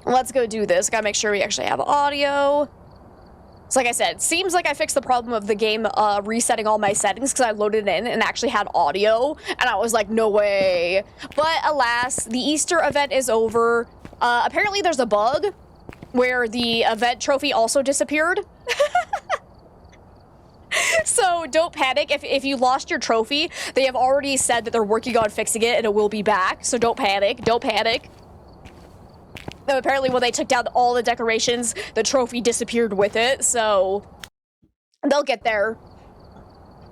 Let's go do this. Gotta make sure we actually have audio. So like I said, it seems like I fixed the problem of the game resetting all my settings because I loaded it in and actually had audio. And I was like, no way. But alas, the Easter event is over. Apparently there's a bug where the event trophy also disappeared. So don't panic. If you lost your trophy, they have already said that they're working on fixing it and it will be back. So don't panic. Don't panic. Though apparently when they took down all the decorations, the trophy disappeared with it, so they'll get there.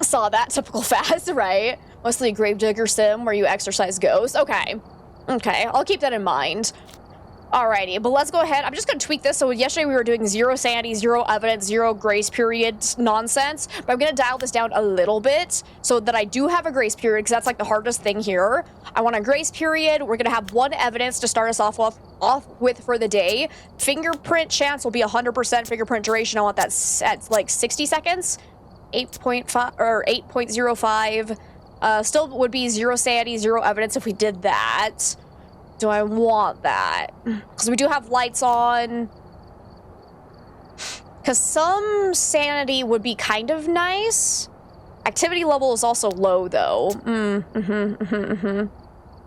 Saw that, typical Phas, right? Mostly a Gravedigger sim where you exercise ghosts. Okay. Okay, I'll keep that in mind. Alrighty, but let's go ahead. I'm just gonna tweak this. So yesterday we were doing 0 sanity, 0 evidence, 0 grace period nonsense, but I'm gonna dial this down a little bit so that I do have a grace period because that's like the hardest thing here. I want a grace period. We're gonna have 1 evidence to start us off with for the day. Fingerprint chance will be 100%. Fingerprint duration, I want that at like 60 seconds. 8.5 or 8.05. Still would be 0 sanity, 0 evidence if we did that. Do I want that? Because we do have lights on. Because some sanity would be kind of nice. Activity level is also low, though.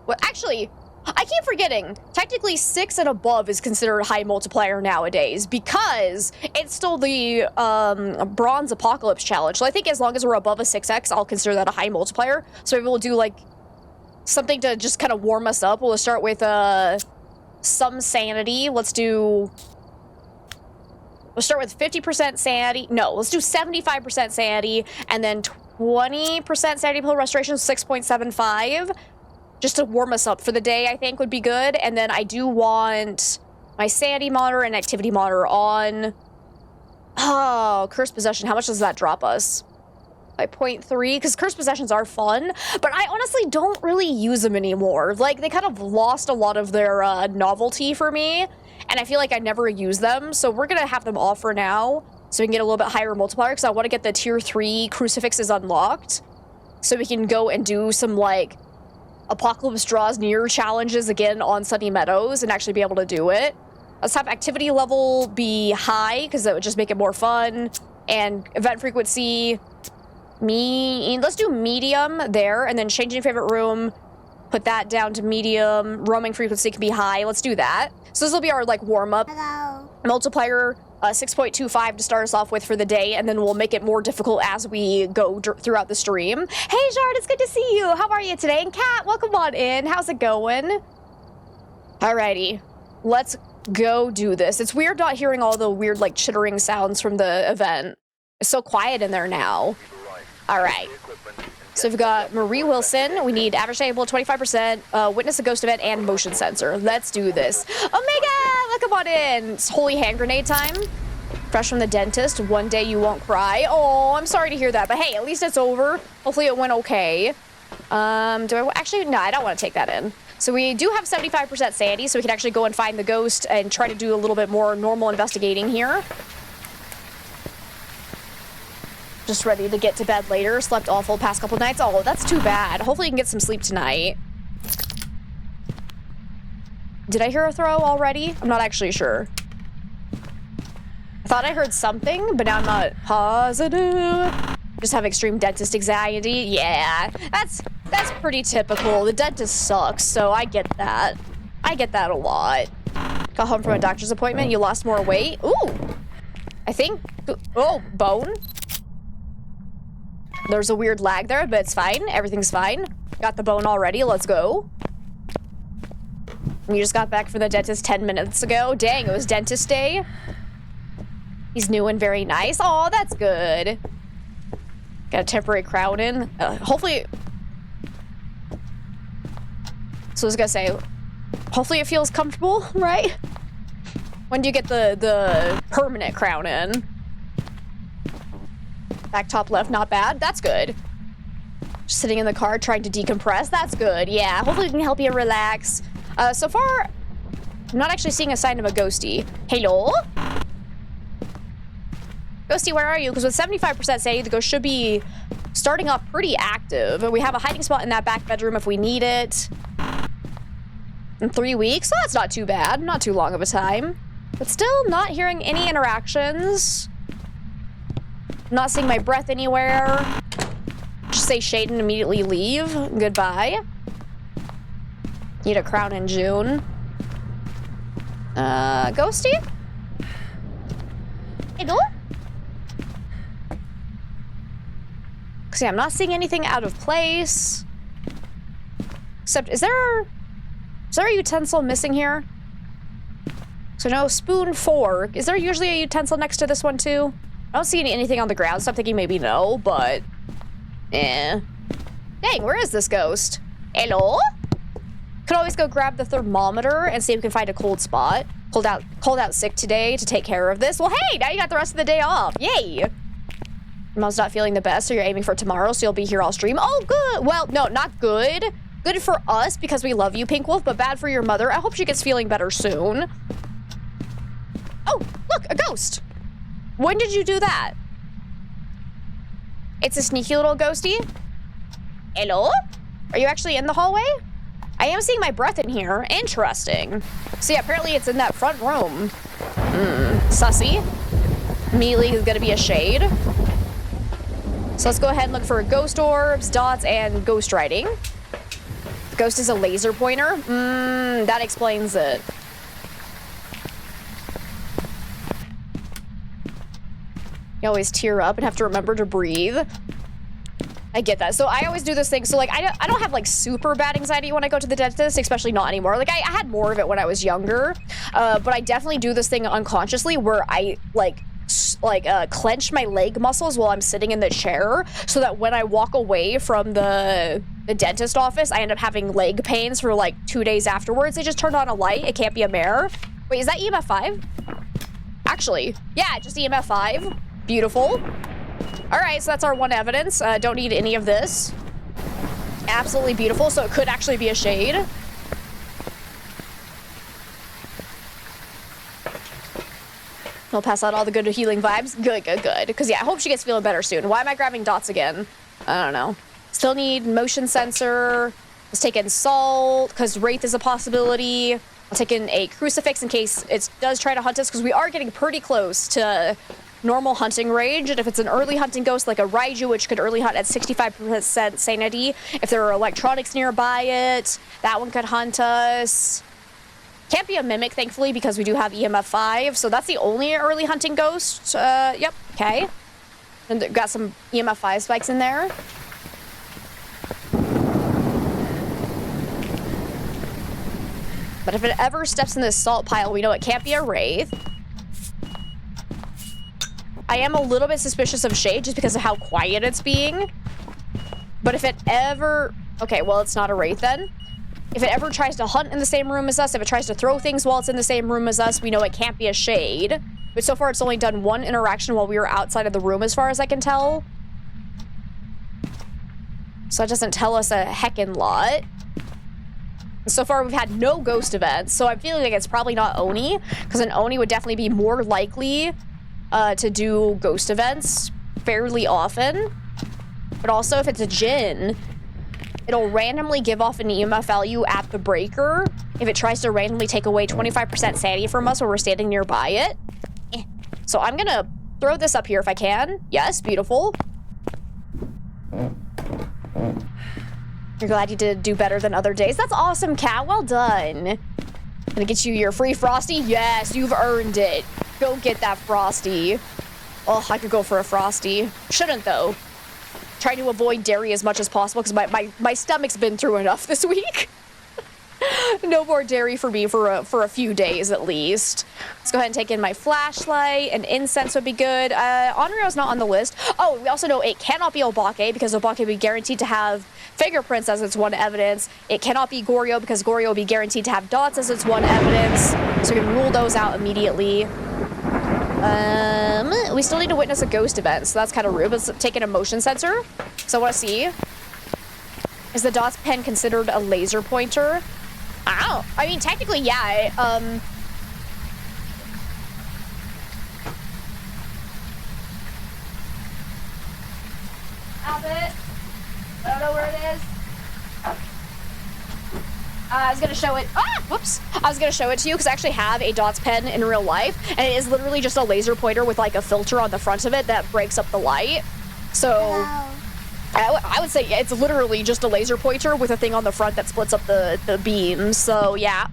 Well, actually, I keep forgetting. Technically, 6 and above is considered high multiplier nowadays because it's still the Bronze Apocalypse Challenge. So I think as long as we're above a 6x, I'll consider that a high multiplier. So maybe we'll do, like, something to just kind of warm us up. We'll start with some sanity. Let's start with 50% sanity. No, let's do 75% sanity and then 20% sanity pill restoration, 6.75. Just to warm us up for the day, I think would be good. And then I do want my sanity monitor and activity monitor on. Oh, Cursed Possession. How much does that drop us? By 0.3, because Cursed Possessions are fun, but I honestly don't really use them anymore. Like, they kind of lost a lot of their novelty for me, and I feel like I never use them, so we're gonna have them off for now, so we can get a little bit higher multiplier, because I want to get the tier 3 crucifixes unlocked, so we can go and do some, like, Apocalypse Draws Near challenges again on Sunny Meadows, and actually be able to do it. Let's have activity level be high, because that would just make it more fun, and event frequency... let's do medium there, and then changing favorite room, put that down to medium. Roaming frequency can be high. Let's do that. So this will be our, like, warm-up. Hello. Multiplier, 6.25 to start us off with for the day, and then we'll make it more difficult as we go throughout the stream. Hey, Jard, it's good to see you. How are you today? And Kat, welcome on in. How's it going? Alrighty. Let's go do this. It's weird not hearing all the weird, like, chittering sounds from the event. It's so quiet in there now. All right, so we've got Marie Wilson. We need average stable 25%, witness a ghost event, and motion sensor. Let's do this. Omega, welcome on in. It's holy hand grenade time. Fresh from the dentist. One day you won't cry. Oh, I'm sorry to hear that, but hey, at least it's over. Hopefully it went okay. Actually, no, I don't want to take that in. So we do have 75% sanity, so we can actually go and find the ghost and try to do a little bit more normal investigating here. Just ready to get to bed later. Slept awful past couple nights. Oh, that's too bad. Hopefully you can get some sleep tonight. Did I hear a throw already? I'm not actually sure. I thought I heard something, but now I'm not positive. Just have extreme dentist anxiety. Yeah, that's pretty typical. The dentist sucks, so I get that. I get that a lot. Got home from a doctor's appointment. You lost more weight. Ooh. I think... Oh, bone. There's a weird lag there, but it's fine. Everything's fine. Got the bone already. Let's go. You just got back from the dentist 10 minutes ago. Dang, it was dentist day. He's new and very nice. Oh, that's good. Got a temporary crown in. Hopefully... So I was gonna say, hopefully it feels comfortable, right? When do you get the permanent crown in? Back top left, not bad. That's good. Just sitting in the car trying to decompress. That's good. Yeah, hopefully we can help you relax. So far, I'm not actually seeing a sign of a ghosty. Hello? Ghosty, where are you? Because with 75% sanity, the ghost should be starting off pretty active. We have a hiding spot in that back bedroom if we need it. In 3 weeks? Oh, that's not too bad. Not too long of a time. But still not hearing any interactions. Not seeing my breath anywhere. Just say shade and immediately leave. Goodbye. Need a crown in June. Ghosty? Hello? See, I'm not seeing anything out of place. Except, is there a utensil missing here? So no spoon, fork. Is there usually a utensil next to this one too? I don't see anything on the ground, so I'm thinking maybe no, but... Dang, where is this ghost? Hello? Could always go grab the thermometer and see if we can find a cold spot. Called out sick today to take care of this. Well, hey, now you got the rest of the day off. Yay! Your mom's not feeling the best, so you're aiming for tomorrow, so you'll be here all stream. Oh, good. Well, no, not good. Good for us because we love you, Pink Wolf, but bad for your mother. I hope she gets feeling better soon. Oh, look, a ghost. When did you do that? It's a sneaky little ghosty. Hello? Are you actually in the hallway? I am seeing my breath in here. Interesting. So yeah, apparently it's in that front room. Sussy. Immediately is gonna be a shade. So let's go ahead and look for ghost orbs, dots, and ghost writing. Ghost is a laser pointer. That explains it. You always tear up and have to remember to breathe. I get that. So I always do this thing. So like, I don't have like super bad anxiety when I go to the dentist, especially not anymore. Like I had more of it when I was younger, but I definitely do this thing unconsciously where I clench my leg muscles while I'm sitting in the chair so that when I walk away from the dentist office, I end up having leg pains for like 2 days afterwards. They just turned on a light. It can't be a mirror. Wait, is that EMF 5? Actually, yeah, just EMF 5. Beautiful. All right, so that's our one evidence. Don't need any of this. Absolutely beautiful, so it could actually be a shade. I'll pass out all the good healing vibes. Good, good, good. Because, yeah, I hope she gets feeling better soon. Why am I grabbing dots again? I don't know. Still need motion sensor. Let's take in salt, because Wraith is a possibility. I'll take in a crucifix in case it does try to hunt us, because we are getting pretty close to normal hunting range, and if it's an early hunting ghost like a Raiju, which could early hunt at 65% sanity, if there are electronics nearby it, that one could hunt us. Can't be a mimic, thankfully, because we do have EMF 5, so that's the only early hunting ghost. Yep, okay. And got some EMF 5 spikes in there. But if it ever steps in this salt pile, we know it can't be a Wraith. I am a little bit suspicious of Shade just because of how quiet it's being. But if it ever... Okay, well, it's not a Wraith then. If it ever tries to hunt in the same room as us, if it tries to throw things while it's in the same room as us, we know it can't be a Shade. But so far, it's only done one interaction while we were outside of the room, as far as I can tell. So it doesn't tell us a heckin' lot. And so far, we've had no ghost events, so I'm feeling like it's probably not Oni, because an Oni would definitely be more likely to do ghost events fairly often. But also, if it's a Jinn, it'll randomly give off an EMF value at the breaker if it tries to randomly take away 25% sanity from us while we're standing nearby it. So I'm gonna throw this up here if I can. Yes, beautiful. You're glad you did do better than other days. That's awesome, Cat. Well done. Gonna get you your free Frosty? Yes, you've earned it. Go get that Frosty. Oh, I could go for a Frosty. Shouldn't, though. Try to avoid dairy as much as possible because my stomach's been through enough this week. No more dairy for me for a few days at least. Let's go ahead and take in my flashlight. And incense would be good. Onryo's not on the list. Oh, we also know it cannot be Obake because Obake would be guaranteed to have fingerprints as its one evidence. It cannot be Goryo because Goryo will be guaranteed to have dots as its one evidence. So we can rule those out immediately. We still need to witness a ghost event, so that's kind of rude. Let's take in a motion sensor. So I want to see. Is the dots pen considered a laser pointer? Ow. I mean, technically, yeah. Have it. I don't know where it is. I was gonna show it. Ah, whoops! I was gonna show it to you because I actually have a dots pen in real life, and it is literally just a laser pointer with like a filter on the front of it that breaks up the light. So I would say it's literally just a laser pointer with a thing on the front that splits up the beam. So yeah.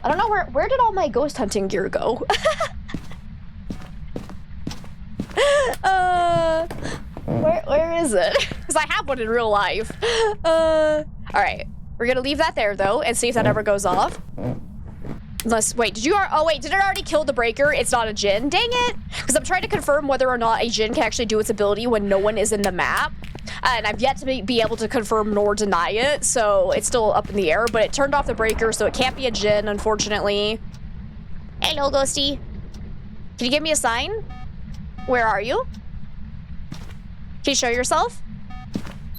I don't know where did all my ghost hunting gear go? Where is it? Because I have one in real life. All right, we're gonna leave that there though and see if that ever goes off. Unless, wait, did it already kill the breaker? It's not a djinn, dang it. Because I'm trying to confirm whether or not a djinn can actually do its ability when no one is in the map. And I've yet to be able to confirm nor deny it, so it's still up in the air, but it turned off the breaker, so it can't be a djinn, unfortunately. Hello, Ghosty. Can you give me a sign? Where are you? Can you show yourself?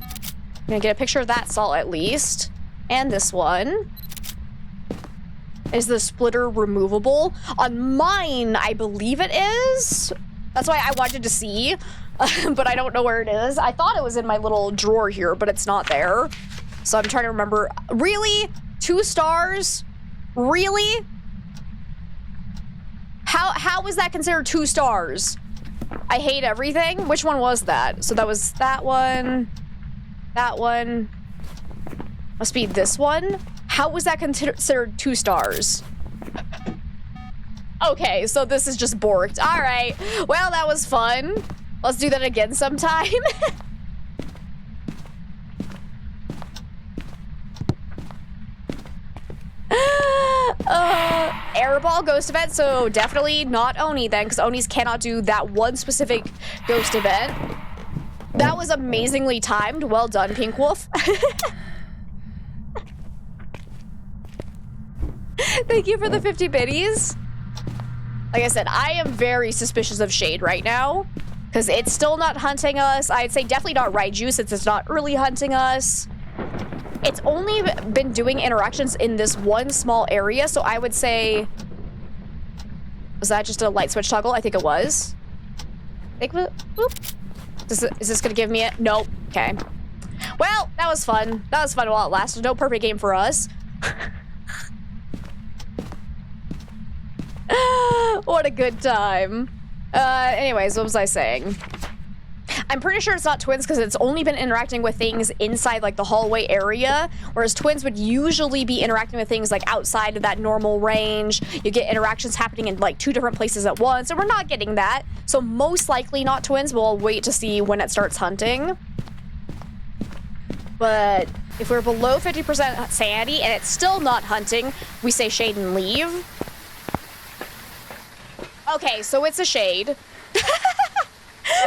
I'm gonna get a picture of that salt at least. And this one. Is the splitter removable? On mine, I believe it is. That's why I wanted to see, but I don't know where it is. I thought it was in my little drawer here, but it's not there. So I'm trying to remember. Really? 2 stars? Really? How was that considered 2 stars? I hate everything. Which one was that? So that was that one. That one. Must be this one. How was that considered 2 stars? Okay, so this is just borked. All right. Well, that was fun. Let's do that again sometime. Airball ghost event, so definitely not Oni then, because Onis cannot do that one specific ghost event. That was amazingly timed. Well done, Pink Wolf. Thank you for the 50 biddies. Like I said, I am very suspicious of Shade right now, because it's still not hunting us. I'd say definitely not Raiju, since it's not really hunting us. It's only been doing interactions in this one small area, so I would say... Was that just a light switch toggle? I think it was. Boop. Is this gonna give me it? Nope. Okay. Well, that was fun. That was fun while it lasted. No perfect game for us. What a good time. Anyways, what was I saying? I'm pretty sure it's not twins because it's only been interacting with things inside like the hallway area, whereas twins would usually be interacting with things like outside of that normal range. You get interactions happening in like 2 different places at once, and we're not getting that. So most likely not twins. We'll wait to see when it starts hunting. But if we're below 50% sanity and it's still not hunting, we say shade and leave. Okay, so it's a shade.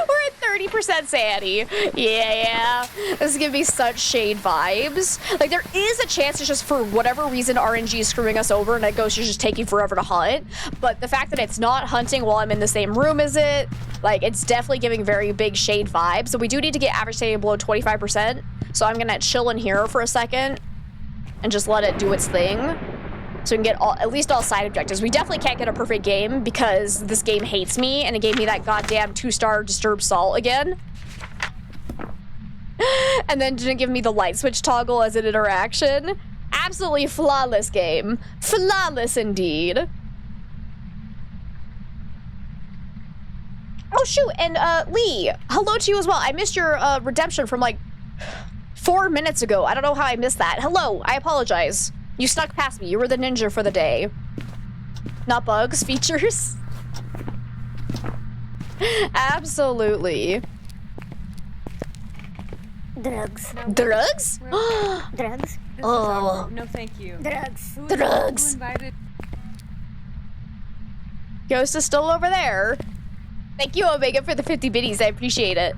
We're at 30% sanity. Yeah. This is gonna be such shade vibes. Like, there is a chance it's just for whatever reason RNG is screwing us over and that ghost is just taking forever to hunt. But the fact that it's not hunting while I'm in the same room as it, like, it's definitely giving very big shade vibes. So we do need to get average sanity below 25%. So I'm gonna chill in here for a second and just let it do its thing. So we can get at least all side objectives. We definitely can't get a perfect game because this game hates me and it gave me that goddamn 2-star disturbed salt again. And then didn't give me the light switch toggle as an interaction. Absolutely flawless game. Flawless indeed. Oh shoot, and Lee, hello to you as well. I missed your redemption from like 4 minutes ago. I don't know how I missed that. Hello, I apologize. You snuck past me. You were the ninja for the day. Not bugs, features. Absolutely. Drugs. Drugs? Drugs. Oh. No, thank you. Drugs. Drugs. Who invited? Ghost is still over there. Thank you, Omega, for the 50 biddies. I appreciate it.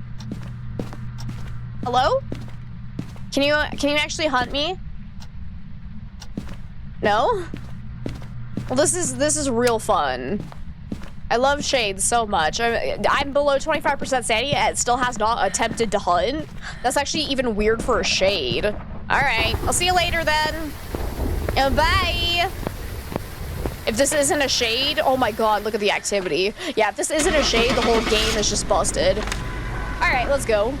Hello? Can you actually hunt me? No? Well, this is real fun. I love Shade so much. I'm below 25% sanity and it still has not attempted to hunt. That's actually even weird for a Shade. All right, I'll see you later then. Bye. If this isn't a Shade, oh my god, look at the activity. Yeah, if this isn't a Shade, the whole game is just busted. All right, let's go.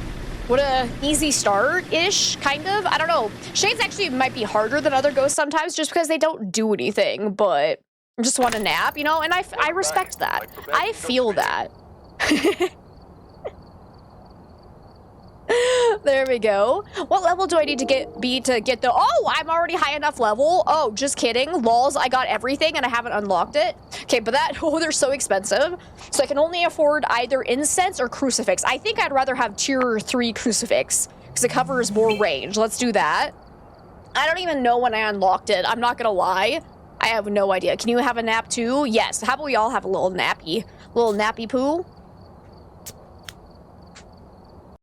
What a easy start-ish, kind of. I don't know. Shades actually might be harder than other ghosts sometimes just because they don't do anything, but just want a nap, you know? And I respect that. I feel that. There we go. What level do I need to be to get the... Oh, I'm already high enough level. Oh, just kidding. Lols, I got everything and I haven't unlocked it. Okay, but that... Oh, they're so expensive. So I can only afford either incense or crucifix. I think I'd rather have tier 3 crucifix because it covers more range. Let's do that. I don't even know when I unlocked it. I'm not gonna lie. I have no idea. Can you have a nap too? Yes. How about we all have a little nappy poo?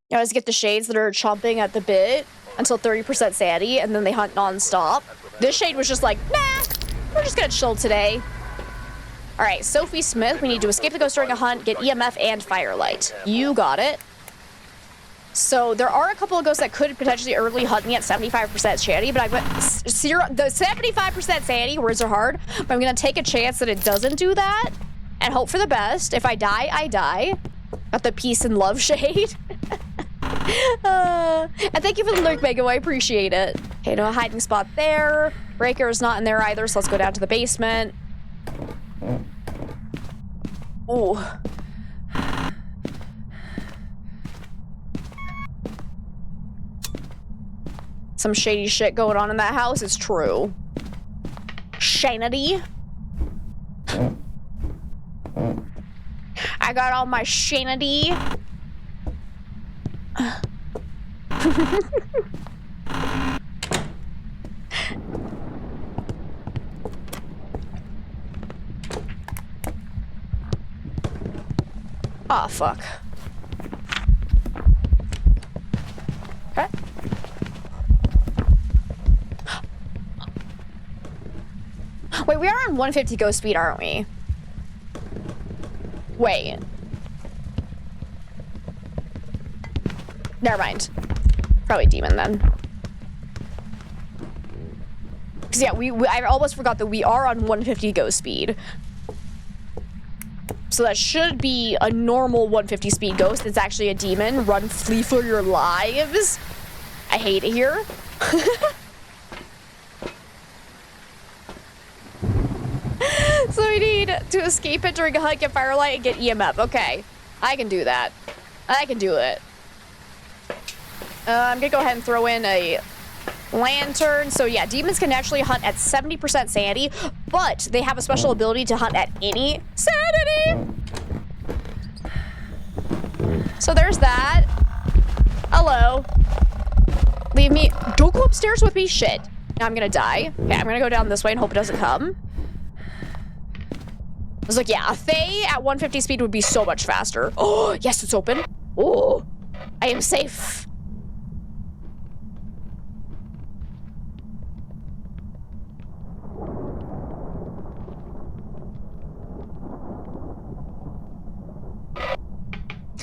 You always get the shades that are chomping at the bit until 30% sanity, and then they hunt non-stop. This shade was just like, nah, we're just gonna chill today. All right, Sophie Smith, we need to escape the ghost during a hunt, get EMF and firelight. You got it. So there are a couple of ghosts that could potentially early hunt me at 75% sanity, but the 75% sanity, words are hard, but I'm gonna take a chance that it doesn't do that and hope for the best. If I die, I die. Got the peace and love shade. And thank you for the lurk, Mego. I appreciate it. Okay, no hiding spot there. Breaker is not in there either, so let's go down to the basement. Ooh. Some shady shit going on in that house. It's true. Shanity. I got all my shanity. Oh, fuck. Okay. Wait, we are on 150 ghost speed, aren't we? Wait. Never mind. Probably demon then. Because yeah, I almost forgot that we are on 150 ghost speed. So that should be a normal 150 speed ghost. It's actually a demon. Run, flee for your lives. I hate it here. So we need to escape it during a hunt, get firelight, and get EMF. Okay, I can do that. I can do it. I'm gonna go ahead and throw in a lantern. So yeah, demons can actually hunt at 70% sanity, but they have a special ability to hunt at any sanity. So there's that. Hello. Leave me. Don't go upstairs with me. Shit. Now I'm gonna die. Okay, I'm gonna go down this way and hope it doesn't come. I was like, yeah, a Fae at 150 speed would be so much faster. Oh, yes, it's open. Oh, I am safe.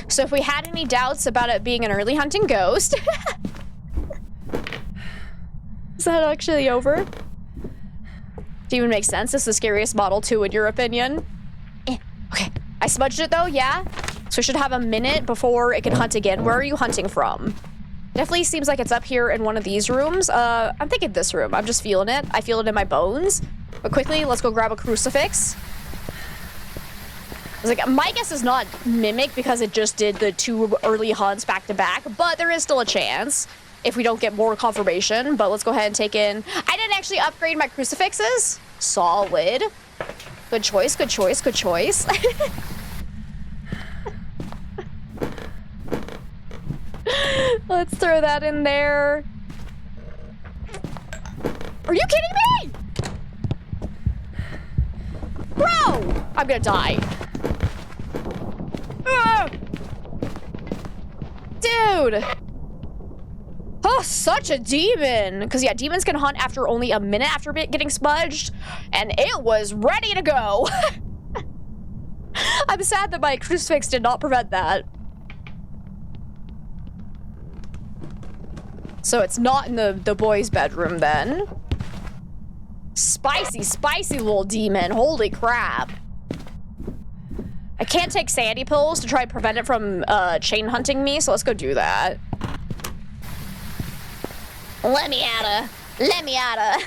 So if we had any doubts about it being an early hunting ghost, is that actually over? Do you even make sense? This is the scariest model too, in your opinion? Okay, I smudged it though, yeah? So we should have a minute before it can hunt again. Where are you hunting from? Definitely seems like it's up here in one of these rooms. I'm thinking this room. I'm just feeling it. I feel it in my bones. But quickly, let's go grab a crucifix. I was like, my guess is not Mimic because it just did the 2 early hunts back to back, but there is still a chance if we don't get more confirmation. But let's go ahead and take in... I didn't actually upgrade my crucifixes. Solid. Good choice, good choice, good choice. Let's throw that in there. Are you kidding me? Bro! I'm gonna die. Dude! Oh, such a demon! Because, yeah, demons can hunt after only a minute after getting smudged, and it was ready to go. I'm sad that my crucifix did not prevent that. So it's not in the boys' bedroom, then. Spicy, spicy little demon. Holy crap. I can't take sandy pills to try and prevent it from chain hunting me, so let's go do that. Let me outta. Let me outta.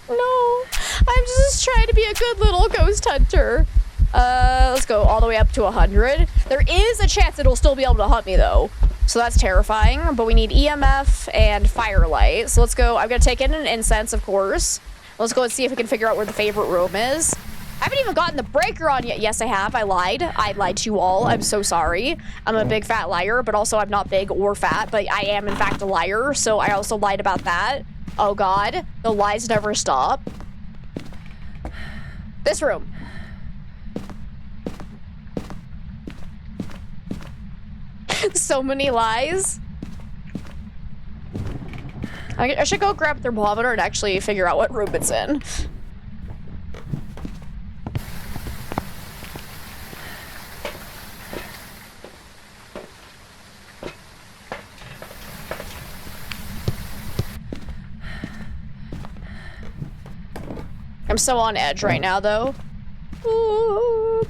No, I'm just trying to be a good little ghost hunter. Let's go all the way up to 100. There is a chance it'll still be able to hunt me though. So that's terrifying, but we need EMF and firelight. So let's go. I'm gonna take in an incense, of course. Let's go and see if we can figure out where the favorite room is. I haven't even gotten the breaker on yet. Yes, I have. I lied. I lied to you all. I'm so sorry. I'm a big fat liar, but also I'm not big or fat, but I am in fact a liar. So I also lied about that. Oh God, the lies never stop. This room. So many lies. I should go grab a thermometer and actually figure out what room it's in. I'm so on edge right now, though. Ooh.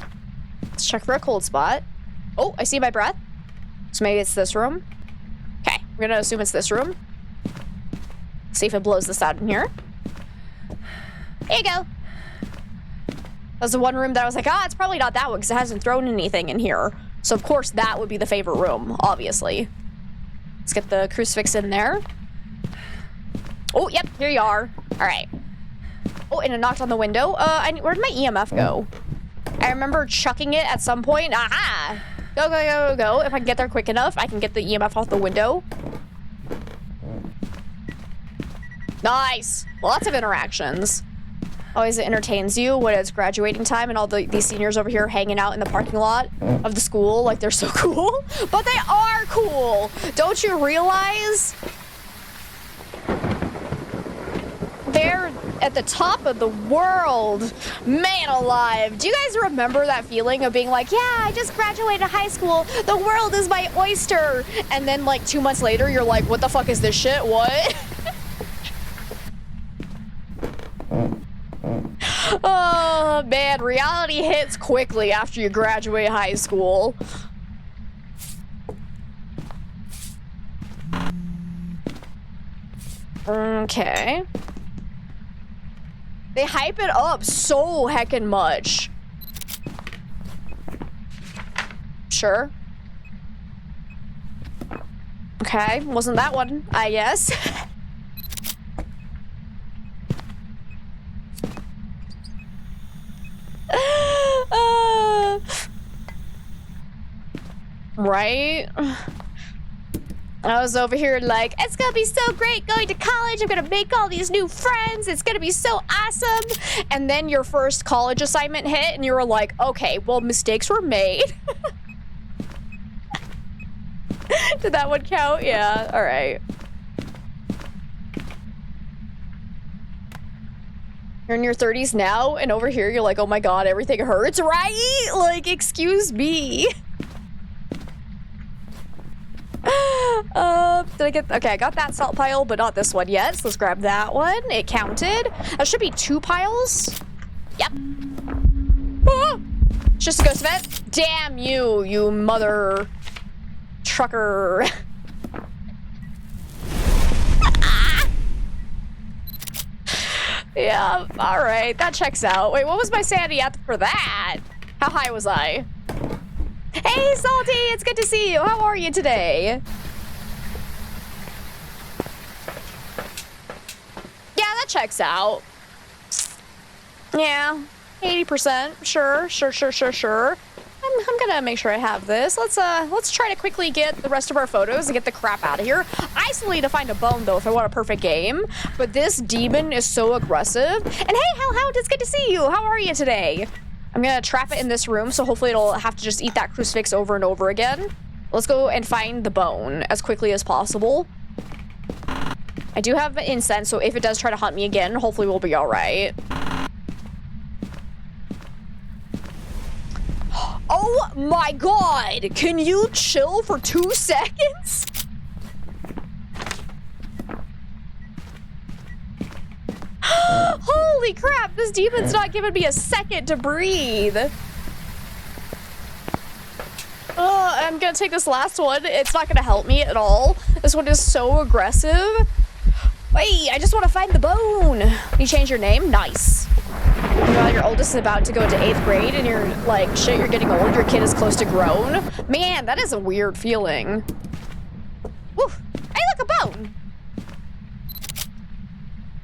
Let's check for a cold spot. Oh, I see my breath. So maybe it's this room. Okay, we're gonna assume it's this room. See if it blows this out in here. There you go. That's the one room that I was like, it's probably not that one because it hasn't thrown anything in here. So of course that would be the favorite room, obviously. Let's get the crucifix in there. Oh, yep, here you are. All right. Oh, and it knocked on the window. Where'd my EMF go? I remember chucking it at some point. Aha! Go, go, go, go, go. If I can get there quick enough, I can get the EMF off the window. Nice! Lots of interactions. Always entertains you when it's graduating time and all these seniors over here hanging out in the parking lot of the school like they're so cool. But they are cool! Don't you realize? They're at the top of the world. Man alive. Do you guys remember that feeling of being like, yeah, I just graduated high school. The world is my oyster. And then like 2 months later, you're like, what the fuck is this shit? What? Oh man, reality hits quickly after you graduate high school. Okay. They hype it up so heckin' much. Sure. Okay, wasn't that one, I guess. Right? I was over here like, it's gonna be so great going to college. I'm gonna make all these new friends. It's gonna be so awesome. And then your first college assignment hit and you were like, okay, well, mistakes were made. Did that one count? Yeah, all right. You're in your 30s now, and over here you're like, oh my God, everything hurts, right? Like, excuse me. Did I get, okay, I got that salt pile, but not this one yet, so let's grab that one. It counted. That should be 2 piles. Yep. Oh, it's just a ghost event. Damn you, you mother trucker. Yeah, all right, that checks out. Wait, what was my sanity at for that? How high was I? Hey, Salty, it's good to see you. How are you today? Yeah, that checks out. Yeah, 80%. Sure. I'm gonna make sure I have this. Let's try to quickly get the rest of our photos and get the crap out of here. I still need to find a bone though if I want a perfect game. But this demon is so aggressive. And hey, Hellhound, it's good to see you. How are you today? I'm gonna trap it in this room, so hopefully it'll have to just eat that crucifix over and over again. Let's go and find the bone as quickly as possible. I do have incense, so if it does try to hunt me again, hopefully we'll be all right. Oh my God! Can you chill for 2 seconds? Holy crap, this demon's not giving me a second to breathe. Oh, I'm gonna take this last one. It's not gonna help me at all. This one is so aggressive. Hey, I just want to find the bone. You change your name? Nice. While your oldest is about to go into 8th grade and you're like, shit, you're getting old, your kid is close to grown. Man, that is a weird feeling. Woo. Hey, look, a bone.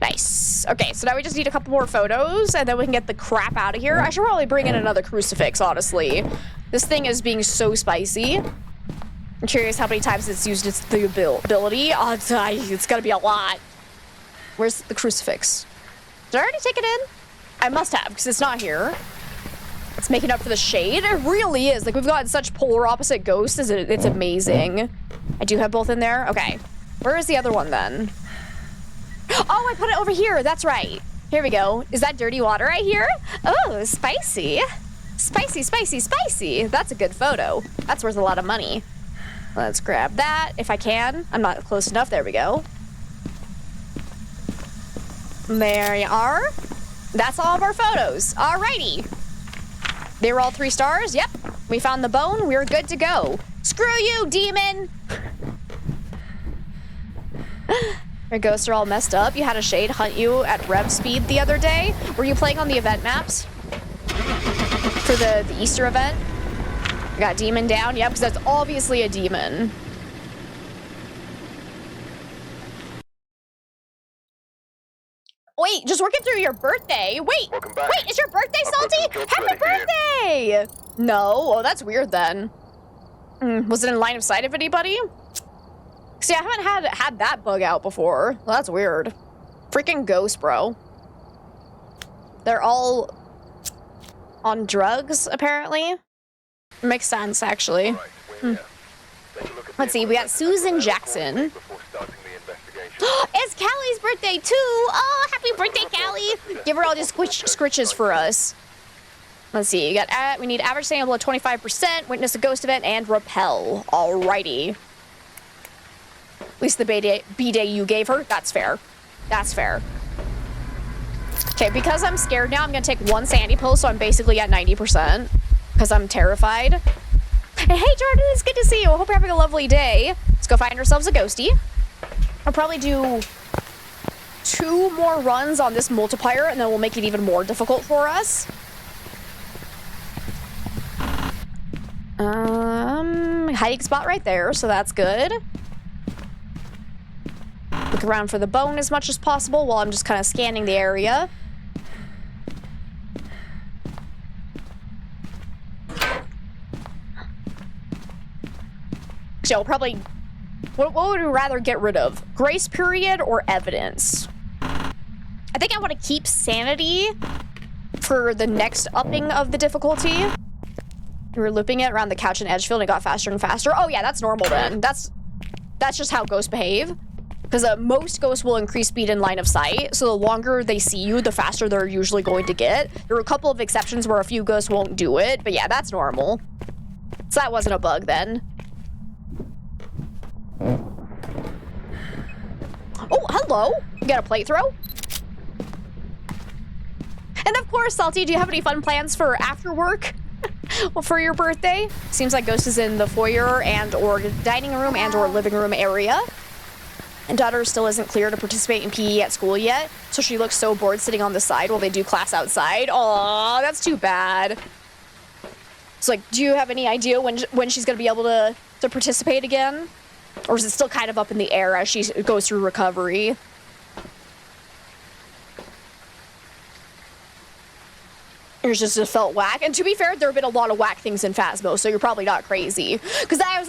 Nice. Okay, so now we just need a couple more photos and then we can get the crap out of here. I should probably bring in another crucifix, honestly. This thing is being so spicy. I'm curious how many times it's used its ability. Oh, it's gonna be a lot. Where's the crucifix? Did I already take it in? I must have, because it's not here. It's making up for the shade. It really is. Like, we've gotten such polar opposite ghosts. It's amazing. I do have both in there. Okay. Where is the other one, then? Oh, I put it over here. That's right. Here we go. Is that dirty water I hear? Oh, spicy. Spicy, spicy, spicy. That's a good photo. That's worth a lot of money. Let's grab that, if I can. I'm not close enough. There we go. There you are. That's all of our photos. Alrighty. They were all 3 stars. Yep. We found the bone. We're good to go. Screw you, demon. Your ghosts are all messed up. You had a shade hunt you at rev speed the other day. Were you playing on the event maps? For the Easter event? I got demon down. Yep, because that's obviously a demon. Wait, just working through your birthday. Wait, it's your birthday, Salty? Happy birthday! No, oh, that's weird then. Was it in line of sight of anybody? See, I haven't had that bug out before. Well, that's weird. Freaking ghost, bro. They're all on drugs, apparently. Makes sense, actually. Let's see, we got Susan Jackson. It's Callie's birthday, too! Oh, happy birthday, Callie! Give her all these scritches for us. Let's see, we need average sample of 25%, witness a ghost event, and repel. Alrighty. At least the B-day you gave her, that's fair. That's fair. Okay, because I'm scared now, I'm gonna take 1 sandy pill, so I'm basically at 90%. Because I'm terrified. And hey, Jordan, it's good to see you. I hope you're having a lovely day. Let's go find ourselves a ghosty. I'll probably do 2 more runs on this multiplier, and then we'll make it even more difficult for us. Hiding spot right there, so that's good. Look around for the bone as much as possible while I'm just kind of scanning the area. So probably, what would we rather get rid of? Grace period or evidence? I think I want to keep sanity for the next upping of the difficulty. We were looping it around the couch in Edgefield and it got faster and faster. Oh yeah, that's normal then. That's just how ghosts behave. Because most ghosts will increase speed in line of sight, so the longer they see you, the faster they're usually going to get. There were a couple of exceptions where a few ghosts won't do it, but yeah, that's normal. So that wasn't a bug then. Oh, hello. You got a plate throw? And of course, Salty, do you have any fun plans for after work? Well, for your birthday? Seems like Ghost is in the foyer and or dining room and or living room area. And daughter still isn't clear to participate in PE at school yet, so she looks so bored sitting on the side while they do class outside. Aw, that's too bad. It's like, do you have any idea when she's gonna be able to participate again? Or is it still kind of up in the air as she goes through recovery? It's just a felt whack. And to be fair, there have been a lot of whack things in Phasmo, so you're probably not crazy. Because I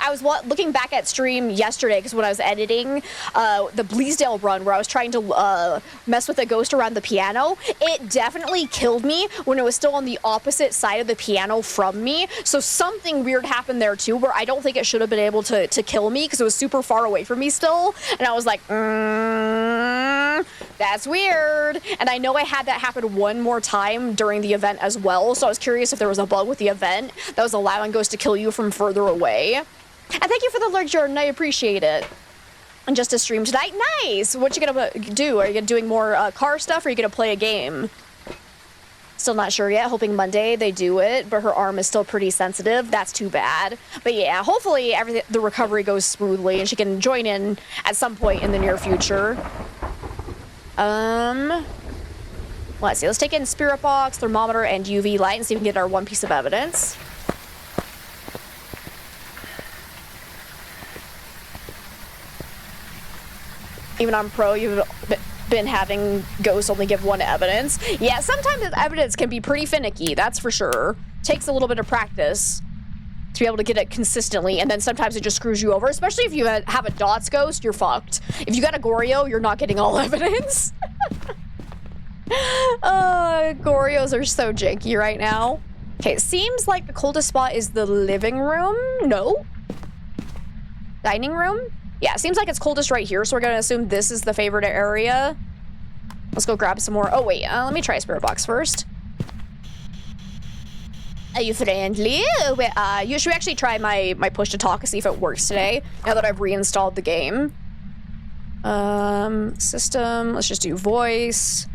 was looking back at stream yesterday, because when I was editing the Bleasdale run, where I was trying to mess with a ghost around the piano, it definitely killed me when it was still on the opposite side of the piano from me. So something weird happened there too, where I don't think it should have been able to kill me, because it was super far away from me still. And I was like, that's weird. And I know I had that happen one more time during the event as well, so I was curious if there was a bug with the event that was allowing ghosts to kill you from further away. And thank you for the lurk, Jordan. I appreciate it. And just a stream tonight. Nice. What you gonna do? Are you doing more car stuff, or are you gonna play a game? Still not sure yet. Hoping Monday they do it, but her arm is still pretty sensitive. That's too bad. But yeah, hopefully the recovery goes smoothly and she can join in at some point in the near future. Let's see. Let's take in spirit box, thermometer, and UV light and see if we can get our one piece of evidence. Even on Pro, you've been having ghosts only give one evidence. Yeah, sometimes the evidence can be pretty finicky, that's for sure. Takes a little bit of practice to be able to get it consistently, and then sometimes it just screws you over, especially if you have a dots ghost, you're fucked. If you got a Goryo, you're not getting all evidence. Gorios are so janky right now. Okay, it seems like the coldest spot is the living room. No? Dining room? Yeah, it seems like it's coldest right here, so we're gonna assume this is the favorite area. Let's go grab some more. Oh, wait, let me try spirit box first. Are you friendly? Where are you? Should we actually try my push to talk and see if it works today, now that I've reinstalled the game? System, let's just do voice.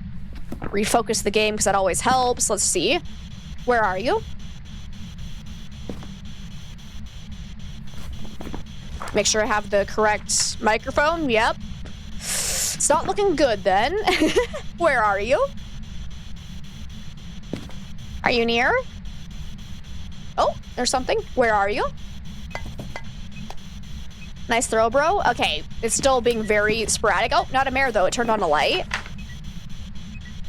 Refocus the game, because that always helps. Let's see. Where are you? Make sure I have the correct microphone. Yep. It's not looking good then. Where are you? Are you near? Oh, there's something. Where are you? Nice throw, bro. Okay, it's still being very sporadic. Oh, not a mare though. It turned on a light.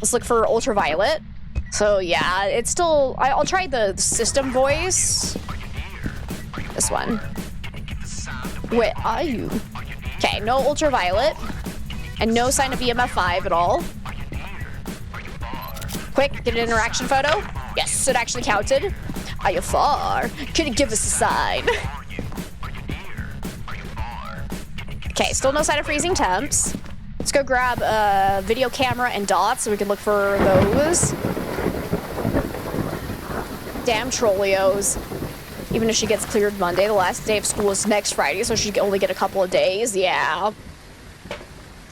Let's look for ultraviolet. So yeah, it's still... I'll try the system voice. This one. Where are you? Okay, no ultraviolet. And no sign of EMF 5 at all. Quick, get an interaction photo. Yes, it actually counted. Are you far? Can you give us a sign? Okay, still no sign of freezing temps. Let's go grab a video camera and dots so we can look for those. Damn Trollios. Even if she gets cleared Monday, the last day of school is next Friday, so she can only get a couple of days. Yeah.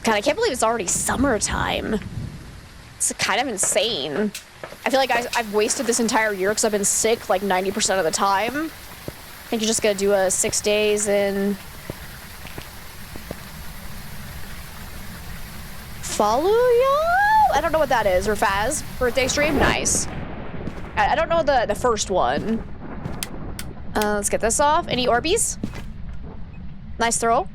God, I can't believe it's already summertime. It's kind of insane. I feel like I've wasted this entire year because I've been sick like 90% of the time. I think you're just gonna do a 6 days in... Follow y'all? I don't know what that is. Or Phaz birthday stream? Nice. I don't know the first one. Let's get this off. Any Orbeez? Nice throw.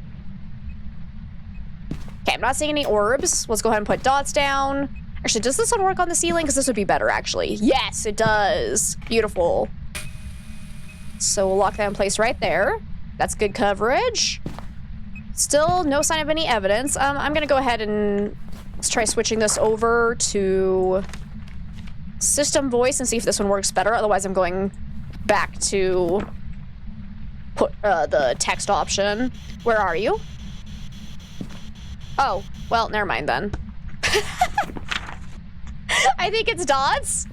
Okay, I'm not seeing any orbs. Let's go ahead and put dots down. Actually, does this one work on the ceiling? Because this would be better, actually. Yes, it does. Beautiful. So we'll lock that in place right there. That's good coverage. Still no sign of any evidence. I'm gonna go ahead and let's try switching this over to system voice and see if this one works better. Otherwise, I'm going back to put the text option. Where are you? Oh, well, never mind then. I think it's dots.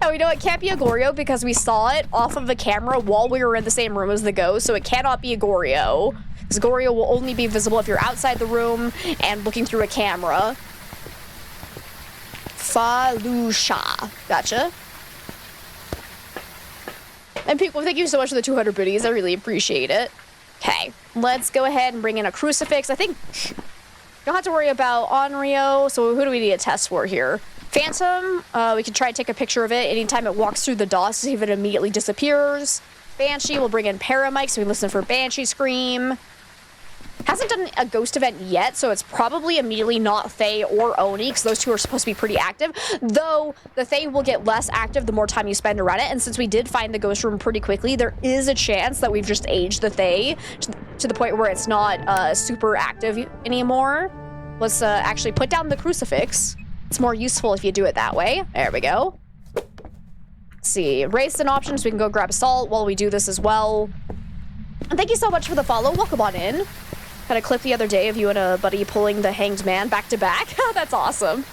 And we know it can't be a Goryo because we saw it off of the camera while we were in the same room as the ghost, so it cannot be a Goryo. Because Goryo will only be visible if you're outside the room and looking through a camera. Falusha. Gotcha. And people, thank you so much for the 200 biddies. I really appreciate it. Okay, let's go ahead and bring in a crucifix. I think you don't have to worry about Onryo. So who do we need a test for here? Phantom, we can try to take a picture of it anytime it walks through the dots to see if it immediately disappears. Banshee, we'll bring in Paramic so we can listen for Banshee Scream. Hasn't done a ghost event yet, so it's probably immediately not Fae or Oni, because those two are supposed to be pretty active. Though, the Fae will get less active the more time you spend around it, and since we did find the ghost room pretty quickly, there is a chance that we've just aged the Fae to the point where it's not super active anymore. Let's actually put down the crucifix. It's more useful if you do it that way. There we go. Let's see, race an option so we can go grab a salt while we do this as well. And thank you so much for the follow. Welcome on in. Had a clip the other day of you and a buddy pulling the hanged man back to back. That's awesome.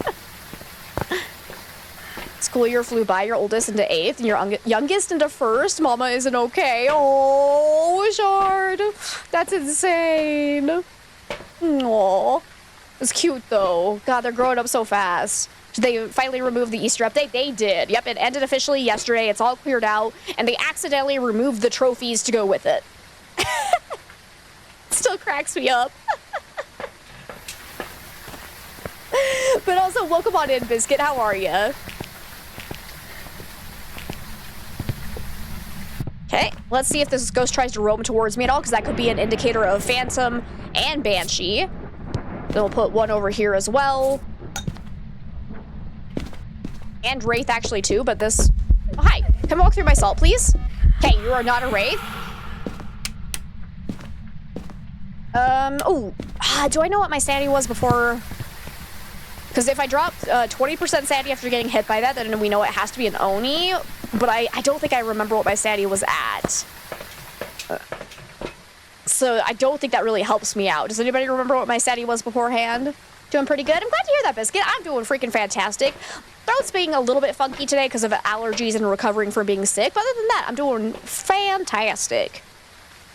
School year flew by, your oldest into 8th and your youngest into 1st. Mama isn't okay. Oh, Shard. That's insane. Aww. It's cute though. God, they're growing up so fast. Did they finally remove the Easter update? They did. Yep, it ended officially yesterday. It's all cleared out, and they accidentally removed the trophies to go with it. Still cracks me up. But also, welcome on in, Biscuit. How are you? Okay, let's see if this ghost tries to roam towards me at all, because that could be an indicator of Phantom and Banshee. Then we'll put one over here as well. And Wraith, actually, too, but this... Oh, hi. Come walk through my salt, please. Okay, you are not a Wraith. Do I know what my sanity was before? Because if I dropped 20% sanity after getting hit by that, then we know it has to be an Oni. But I don't think I remember what my sanity was at. So I don't think that really helps me out. Does anybody remember what my sanity was beforehand? Doing pretty good? I'm glad to hear that, Biscuit. I'm doing freaking fantastic. Throat's being a little bit funky today because of allergies and recovering from being sick. But other than that, I'm doing fantastic.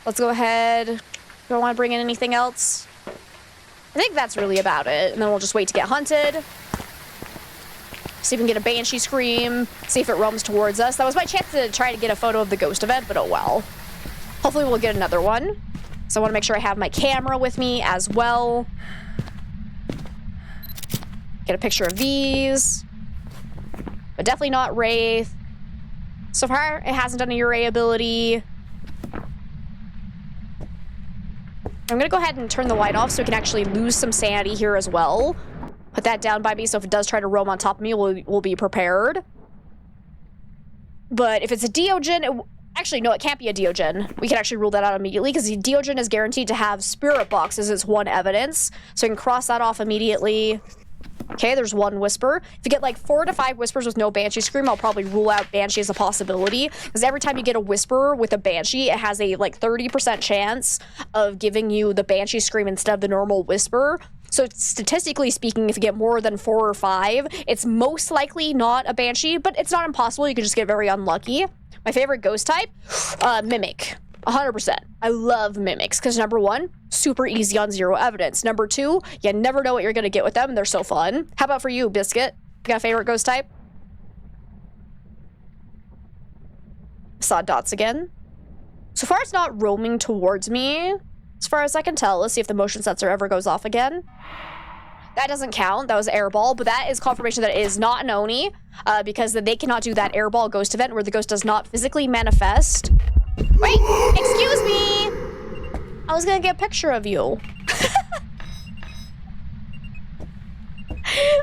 Let's go ahead. Do I want to bring in anything else? I think that's really about it. And then we'll just wait to get hunted. See if we can get a Banshee scream. See if it roams towards us. That was my chance to try to get a photo of the ghost event, but oh well. Hopefully we'll get another one. So I want to make sure I have my camera with me as well. Get a picture of these. But definitely not Wraith. So far, it hasn't done a Uray ability. I'm gonna go ahead and turn the light off so we can actually lose some sanity here as well. Put that down by me so if it does try to roam on top of me, we'll be prepared. But if it's a Deogen, actually, no, it can't be a Deogen. We can actually rule that out immediately because the Deogen is guaranteed to have spirit box as its one evidence. So we can cross that off immediately. Okay, there's one Whisper. If you get like 4 to 5 Whispers with no Banshee Scream, I'll probably rule out Banshee as a possibility. Because every time you get a Whisper with a Banshee, it has a like 30% chance of giving you the Banshee Scream instead of the normal Whisper. So statistically speaking, if you get more than 4 or 5, it's most likely not a Banshee, but it's not impossible. You could just get very unlucky. My favorite ghost type? Mimic. 100%. I love Mimics because number 1, super easy on 0 evidence. Number 2, you never know what you're going to get with them and they're so fun. How about for you, Biscuit? You got a favorite ghost type? Saw dots again. So far it's not roaming towards me. As far as I can tell, let's see if the motion sensor ever goes off again. That doesn't count. That was airball, but that is confirmation that it is not an Oni because they cannot do that airball ghost event where the ghost does not physically manifest. Wait, excuse me. I was gonna get a picture of you.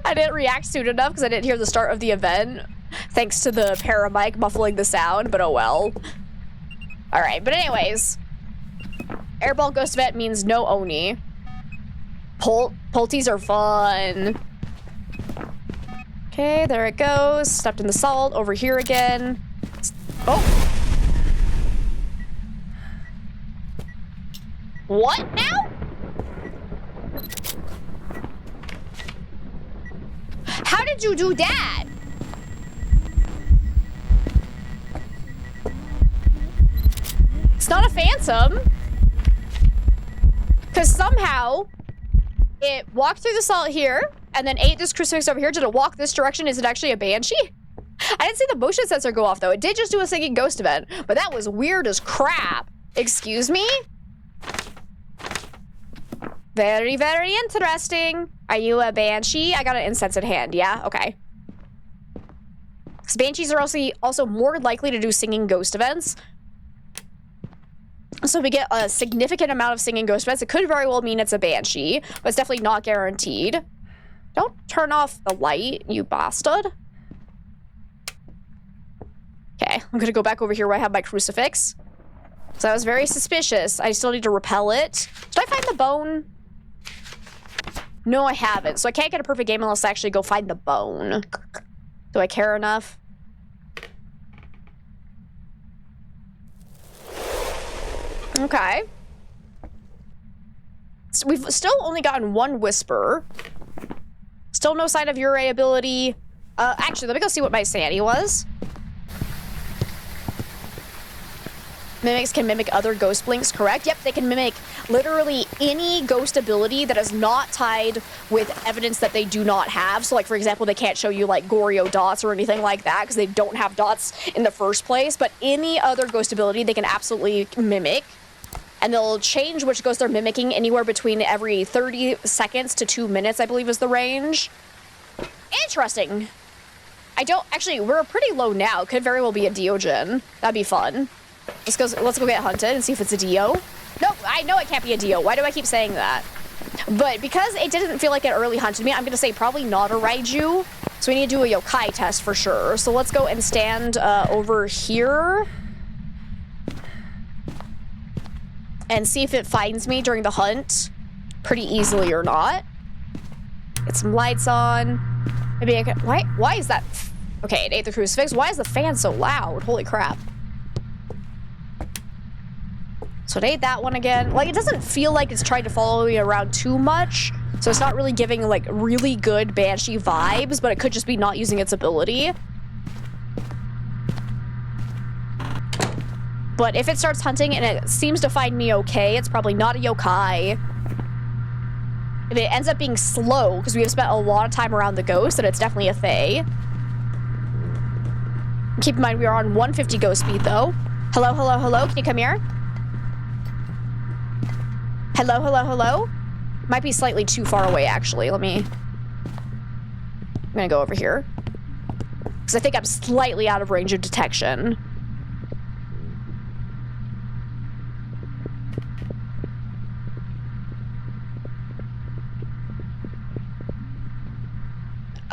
I didn't react soon enough because I didn't hear the start of the event, thanks to the paramic muffling the sound, but oh well. All right, but anyways, airball ghost event means no Oni. Pulties are fun. Okay, there it goes. Stepped in the salt. Over here again. Oh. What now? How did you do that? It's not a phantom. Because somehow it walked through the salt here and then ate this crucifix over here. Did it walk this direction? Is it actually a Banshee? I didn't see the motion sensor go off though. It did just do a singing ghost event, but that was weird as crap. Excuse me? Very, very interesting. Are you a Banshee? I got an incense in hand, yeah? Okay. Because Banshees are also more likely to do singing ghost events. So if we get a significant amount of singing ghost events, it could very well mean it's a Banshee, but it's definitely not guaranteed. Don't turn off the light, you bastard. Okay, I'm gonna go back over here where I have my crucifix. So that was very suspicious. I still need to repel it. Did I find the bone? No, I haven't. So I can't get a perfect game unless I actually go find the bone. Do I care enough? Okay. So we've still only gotten one Whisper. Still no sign of Uray ability. Actually, let me go see what my sanity was. Mimics can mimic other ghost blinks, correct? Yep, they can mimic literally any ghost ability that is not tied with evidence that they do not have. So, like, for example, they can't show you, like, Goryo dots or anything like that because they don't have dots in the first place. But any other ghost ability they can absolutely mimic. And they'll change which ghost they're mimicking anywhere between every 30 seconds to 2 minutes, I believe is the range. Interesting. Actually, we're pretty low now. Could very well be a Deogen. That'd be fun. Let's go get hunted and see if it's a Dio. Nope, I know it can't be a Dio. Why do I keep saying that? But because it didn't feel like it early hunted me, I'm gonna say probably not a Raiju. So we need to do a yokai test for sure. So let's go and stand over here. And see if it finds me during the hunt pretty easily or not. Get some lights on. Maybe I can, why is that? Okay, it ate the crucifix. Why is the fan so loud? Holy crap. So it ate that one again. Like, it doesn't feel like it's trying to follow me around too much. So it's not really giving, like, really good Banshee vibes, but it could just be not using its ability. But if it starts hunting and it seems to find me okay, it's probably not a yokai. If it ends up being slow, because we have spent a lot of time around the ghost, then it's definitely a Fae. Keep in mind, we are on 150 ghost speed, though. Hello, hello, hello, can you come here? Hello, hello, hello? Might be slightly too far away, actually. I'm gonna go over here. Because I think I'm slightly out of range of detection.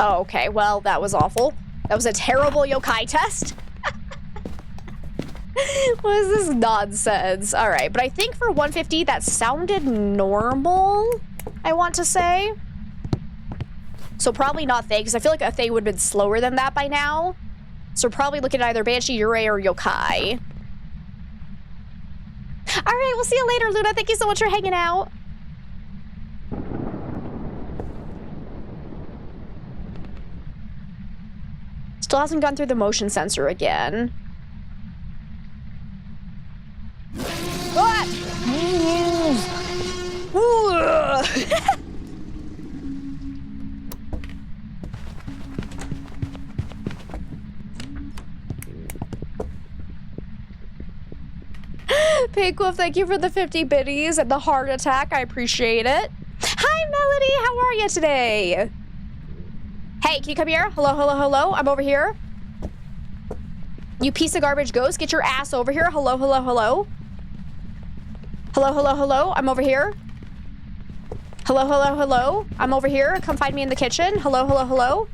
Oh, okay. Well, that was awful. That was a terrible yokai test. What is this nonsense? All right, but I think for 150, that sounded normal, I want to say. So probably not Fae, because I feel like a Fae would have been slower than that by now. So we're probably looking at either Banshee, Yurei, or yokai. All right, we'll see you later, Luna. Thank you so much for hanging out. Still hasn't gone through the motion sensor again. Ah! Pigwolf, thank you for the 50 biddies and the heart attack. I appreciate it. Hi, Melody. How are you today? Hey, can you come here? Hello, hello, hello. I'm over here. You piece of garbage ghost, get your ass over here. Hello, hello, hello. Hello, hello, hello. I'm over here. Hello, hello, hello. I'm over here. Come find me in the kitchen. Hello, hello, hello.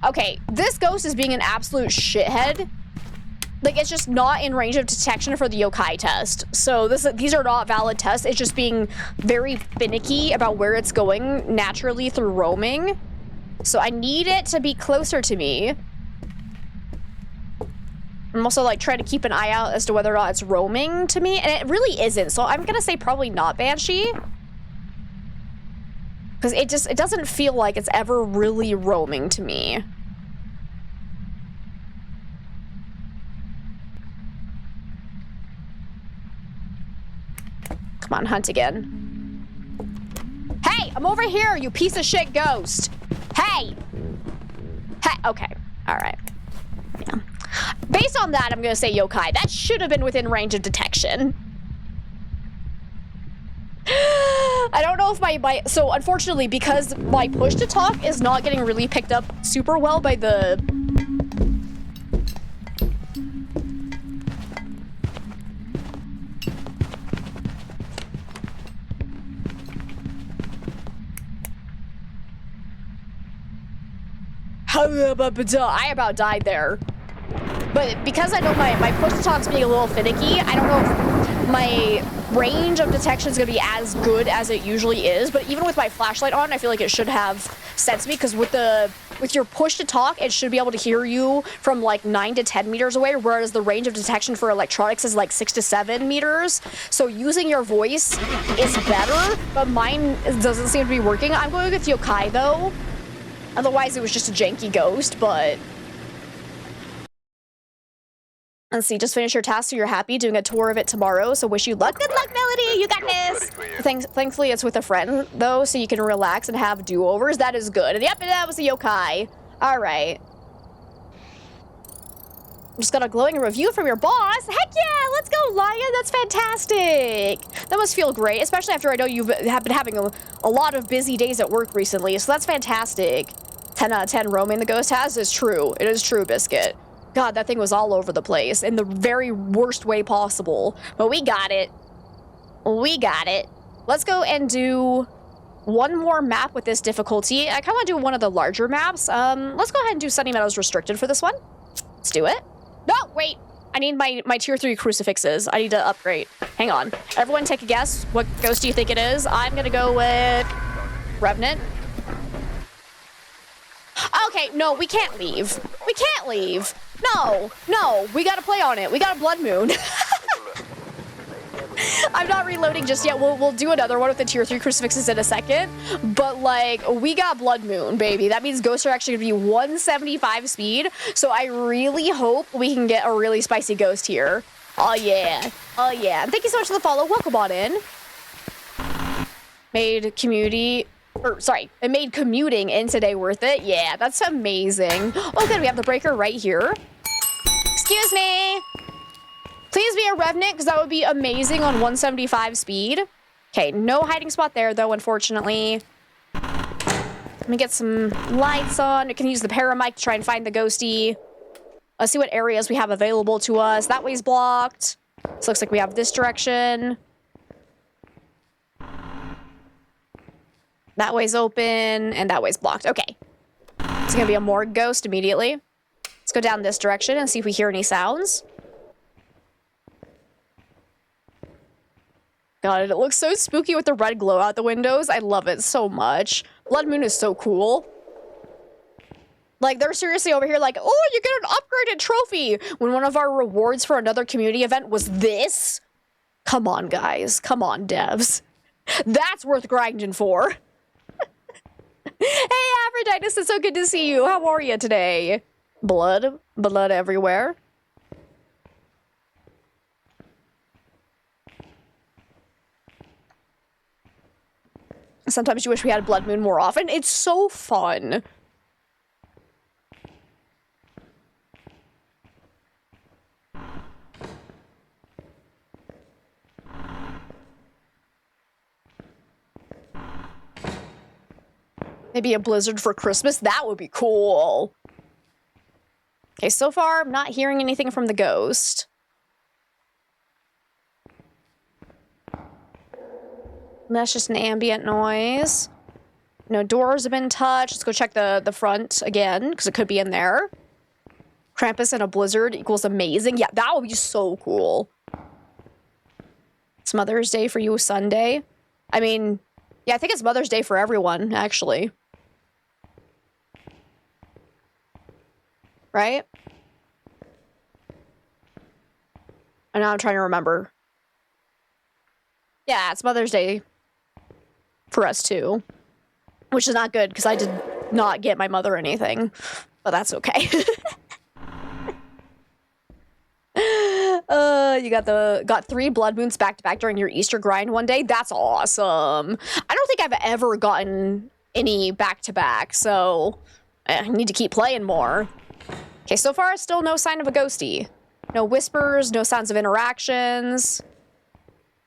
Okay, this ghost is being an absolute shithead. Like, it's just not in range of detection for the yokai test. So these are not valid tests. It's just being very finicky about where it's going naturally through roaming. So I need it to be closer to me. I'm also like trying to keep an eye out as to whether or not it's roaming to me, and it really isn't. So I'm gonna say probably not Banshee. Because it doesn't feel like it's ever really roaming to me. Come on, hunt again. Hey, I'm over here, you piece of shit ghost. Hey! Hey, okay. Alright. Yeah. Based on that, I'm gonna say yokai. That should have been within range of detection. I don't know if my so unfortunately, because my push to talk is not getting really picked up super well by the I about died there. But because I know my push to talk's being a little finicky, I don't know if my range of detection is going to be as good as it usually is. But even with my flashlight on, I feel like it should have sensed me, because with your push to talk, it should be able to hear you from like 9 to 10 meters away, whereas the range of detection for electronics is like 6 to 7 meters. So using your voice is better, but mine doesn't seem to be working. I'm going with yokai though. Otherwise, it was just a janky ghost, but Let's see, just finish your task so you're happy. Doing a tour of it tomorrow, so wish you luck. Good luck, Melody! You got this! Thankfully, it's with a friend, though, so you can relax and have do-overs. That is good. And yep, that was a yokai. All right. Just got a glowing review from your boss. Heck yeah, let's go, Lion. That's fantastic. That must feel great, especially after I know you've been having a lot of busy days at work recently, so that's fantastic. 10 out of 10 roaming the ghost has is true. It is true, Biscuit. God, that thing was all over the place in the very worst way possible. But we got it. We got it. Let's go and do one more map with this difficulty. I kind of want to do one of the larger maps. Let's go ahead and do Sunny Meadows Restricted for this one. Let's do it. No, wait. I need my tier 3 crucifixes. I need to upgrade. Hang on. Everyone take a guess. What ghost do you think it is? I'm going to go with Revenant. Okay, no, we can't leave. We can't leave. No, we gotta play on it. We got a blood moon. I'm not reloading just yet. We'll do another one with the tier 3 crucifixes in a second. But like, we got blood moon, baby. That means ghosts are actually gonna be 175 speed. So I really hope we can get a really spicy ghost here. Oh yeah. Oh yeah. Thank you so much for the follow. Welcome on in. It made commuting in today worth it. Yeah, that's amazing. Oh, good, we have the breaker right here. Excuse me. Please be a Revenant, because that would be amazing on 175 speed. Okay, no hiding spot there, though, unfortunately. Let me get some lights on. We can use the paramic to try and find the ghosty. Let's see what areas we have available to us. That way's blocked. So looks like we have this direction. That way's open, and that way's blocked. Okay. It's gonna be a morgue ghost immediately. Let's go down this direction and see if we hear any sounds. God, it looks so spooky with the red glow out the windows. I love it so much. Blood Moon is so cool. Like, they're seriously over here like, oh, you get an upgraded trophy, when one of our rewards for another community event was this? Come on, guys. Come on, devs. That's worth grinding for. Hey, Aphrodite, it's so good to see you. How are you today? Blood everywhere. Sometimes you wish we had Blood Moon more often. It's so fun. Maybe a blizzard for Christmas? That would be cool. Okay, so far, I'm not hearing anything from the ghost. That's just an ambient noise. No doors have been touched. Let's go check the front again, because it could be in there. Krampus in a blizzard equals amazing. Yeah, that would be so cool. It's Mother's Day for you Sunday. I mean, yeah, I think it's Mother's Day for everyone, actually. Right? And now I'm trying to remember. Yeah, it's Mother's Day for us too. Which is not good, because I did not get my mother anything. But that's okay. You got 3 blood moons back to back during your Easter grind one day. That's awesome. I don't think I've ever gotten any back to back, so I need to keep playing more. Okay, so far still no sign of a ghosty. No whispers, no sounds of interactions.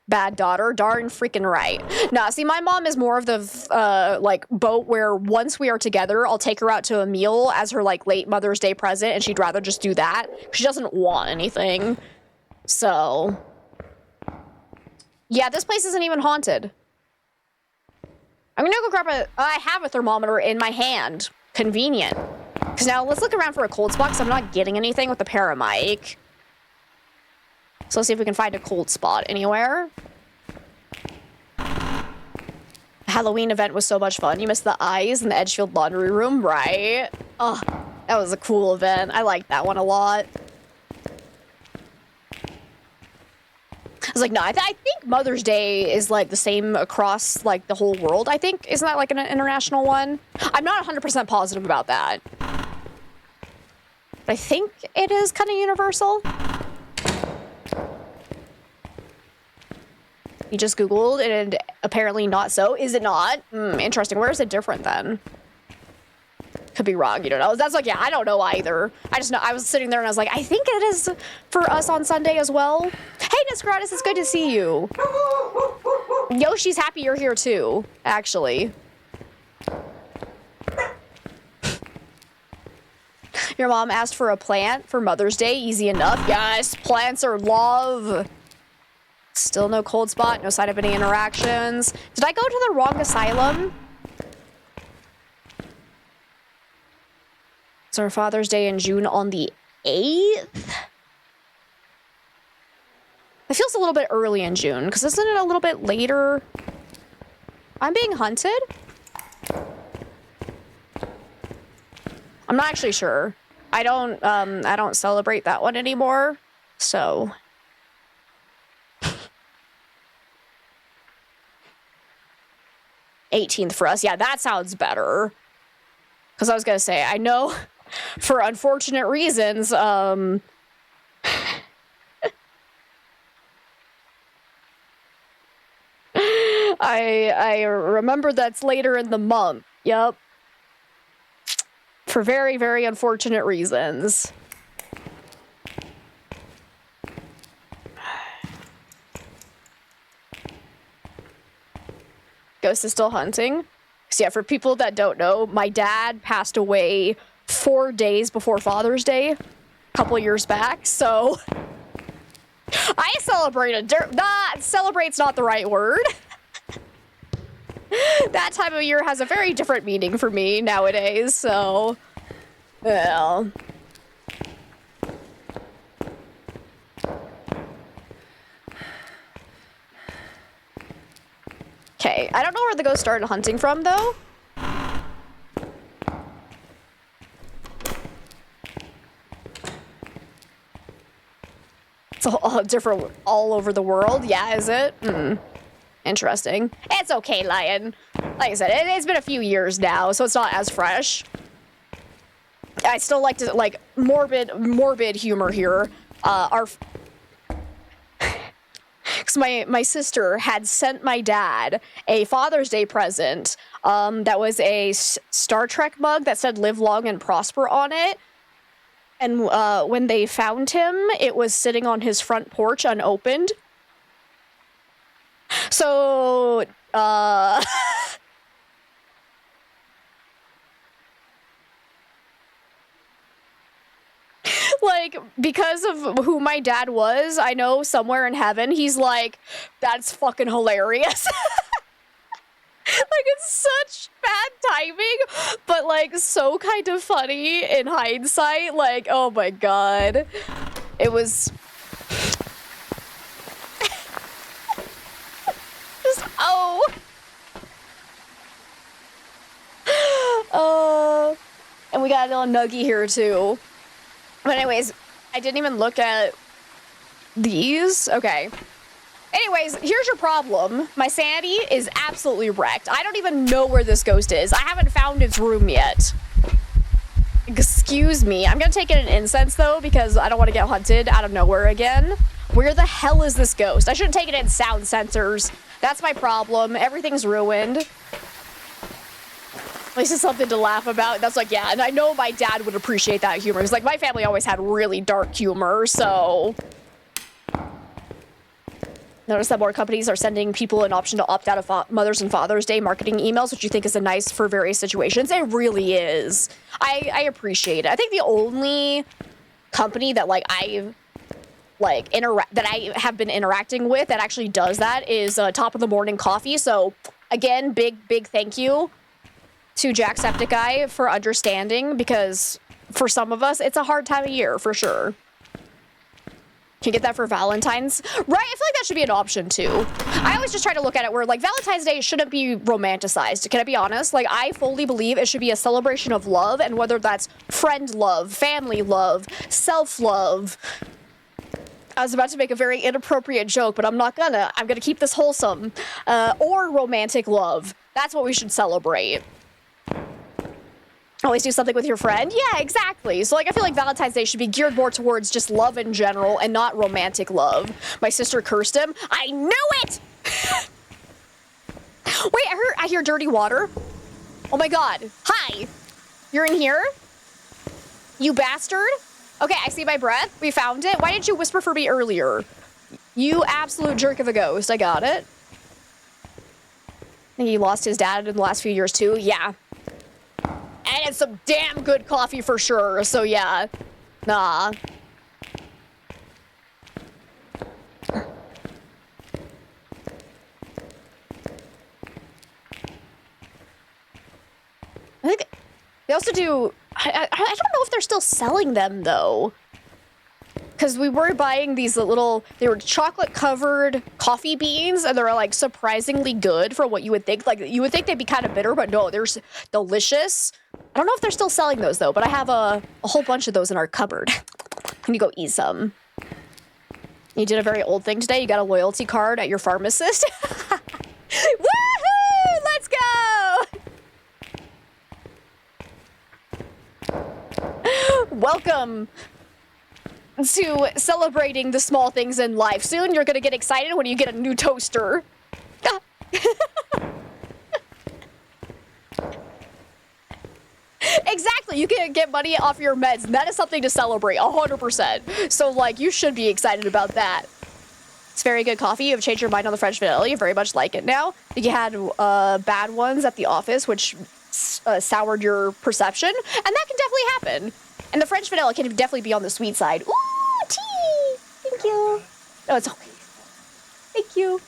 Bad daughter, darn freaking right. Nah, see, my mom is more of the, like, boat where once we are together, I'll take her out to a meal as her, like, late Mother's Day present, and she'd rather just do that. She doesn't want anything. So, yeah, this place isn't even haunted. I'm gonna go grab I have a thermometer in my hand. Convenient. Because now, let's look around for a cold spot, because I'm not getting anything with the paramic. So let's see if we can find a cold spot anywhere. The Halloween event was so much fun. You missed the eyes in the Edgefield laundry room, right? Oh, that was a cool event. I liked that one a lot. I was like, no, I think Mother's Day is, like, the same across, like, the whole world, I think. Isn't that, like, an international one? I'm not 100% positive about that. But I think it is kind of universal. You just Googled and apparently not so. Is it not? Interesting. Where is it different then? Could be wrong. You don't know. That's like, yeah, I don't know either. I just know I was sitting there and I was like, I think it is for us on Sunday as well. Hey, Nisgratis, it's good to see you. Yoshi's happy you're here too, actually. Your mom asked for a plant for Mother's Day. Easy enough. Yes, plants are love. Still no cold spot. No sign of any interactions. Did I go to the wrong asylum? It's our Father's Day in June on the 8th? It feels a little bit early in June, because isn't it a little bit later? I'm being hunted? I'm not actually sure. I don't celebrate that one anymore, so. 18th for us. Yeah, that sounds better. Because I was gonna say, I know for unfortunate reasons, I remember that's later in the month. Yep. For very, very unfortunate reasons. Ghost is still hunting. So yeah, for people that don't know, my dad passed away 4 days before Father's Day a couple years back, so I celebrated. Celebrate's not the right word. That time of year has a very different meaning for me nowadays, so well. Okay, I don't know where the ghost started hunting from, though. It's all different all over the world. Yeah, is it? Interesting. It's okay, Lion. Like I said, it's been a few years now, so it's not as fresh. I still like to, like, morbid humor here. Because my sister had sent my dad a Father's Day present that was a Star Trek mug that said "Live Long and Prosper" on it. And when they found him, it was sitting on his front porch unopened. So, like, because of who my dad was, I know somewhere in heaven, he's like, that's fucking hilarious. Like, it's such bad timing, but, like, so kind of funny in hindsight. Like, oh my god. It was... just, oh. And we got a little nuggie here, too. But anyways, I didn't even look at these. Okay. Anyways, here's your problem. My sanity is absolutely wrecked. I don't even know where this ghost is. I haven't found its room yet. Excuse me. I'm gonna take it in incense, though, because I don't want to get hunted out of nowhere again. Where the hell is this ghost? I shouldn't take it in sound sensors. That's my problem. Everything's ruined. At least it's something to laugh about. That's like, yeah, and I know my dad would appreciate that humor. Because, like, my family always had really dark humor, so... Notice that more companies are sending people an option to opt out of Mother's and Father's Day marketing emails, which you think is a nice for various situations. It really is. I appreciate it. I think the only company that, like, I have been interacting with that actually does that is Top of the Morning Coffee. So, again, big thank you to Jacksepticeye for understanding, because for some of us, it's a hard time of year, for sure. Can you get that for Valentine's? Right, I feel like that should be an option, too. I always just try to look at it where, like, Valentine's Day shouldn't be romanticized. Can I be honest? Like, I fully believe it should be a celebration of love, and whether that's friend love, family love, self-love. I was about to make a very inappropriate joke, but I'm not gonna. I'm gonna keep this wholesome. Or romantic love. That's what we should celebrate. Always do something with your friend? Yeah, exactly. So, like, I feel like Valentine's Day should be geared more towards just love in general and not romantic love. My sister cursed him. I knew it! Wait, I hear dirty water. Oh my god. Hi. You're in here? You bastard. Okay, I see my breath. We found it. Why didn't you whisper for me earlier? You absolute jerk of a ghost. I got it. I think he lost his dad in the last few years too. Yeah. And it's some damn good coffee for sure. So yeah. Nah. I think they also do. I don't know if they're still selling them though. Because we were buying these little, they were chocolate covered coffee beans and they're like surprisingly good for what you would think. Like you would think they'd be kind of bitter, but no, they're delicious. I don't know if they're still selling those though, but I have a whole bunch of those in our cupboard. Can you go eat some? You did a very old thing today. You got a loyalty card at your pharmacist. Woohoo! Let's go! Welcome to celebrating the small things in life. Soon you're gonna get excited when you get a new toaster. Exactly, you can get money off your meds, and that is something to celebrate, 100%. So, like, you should be excited about that. It's very good coffee. You have changed your mind on the French vanilla. You very much like it now. You had bad ones at the office, which soured your perception, and that can definitely happen. And the French vanilla can definitely be on the sweet side. Ooh, tea! Thank you. Oh, it's okay. Thank you.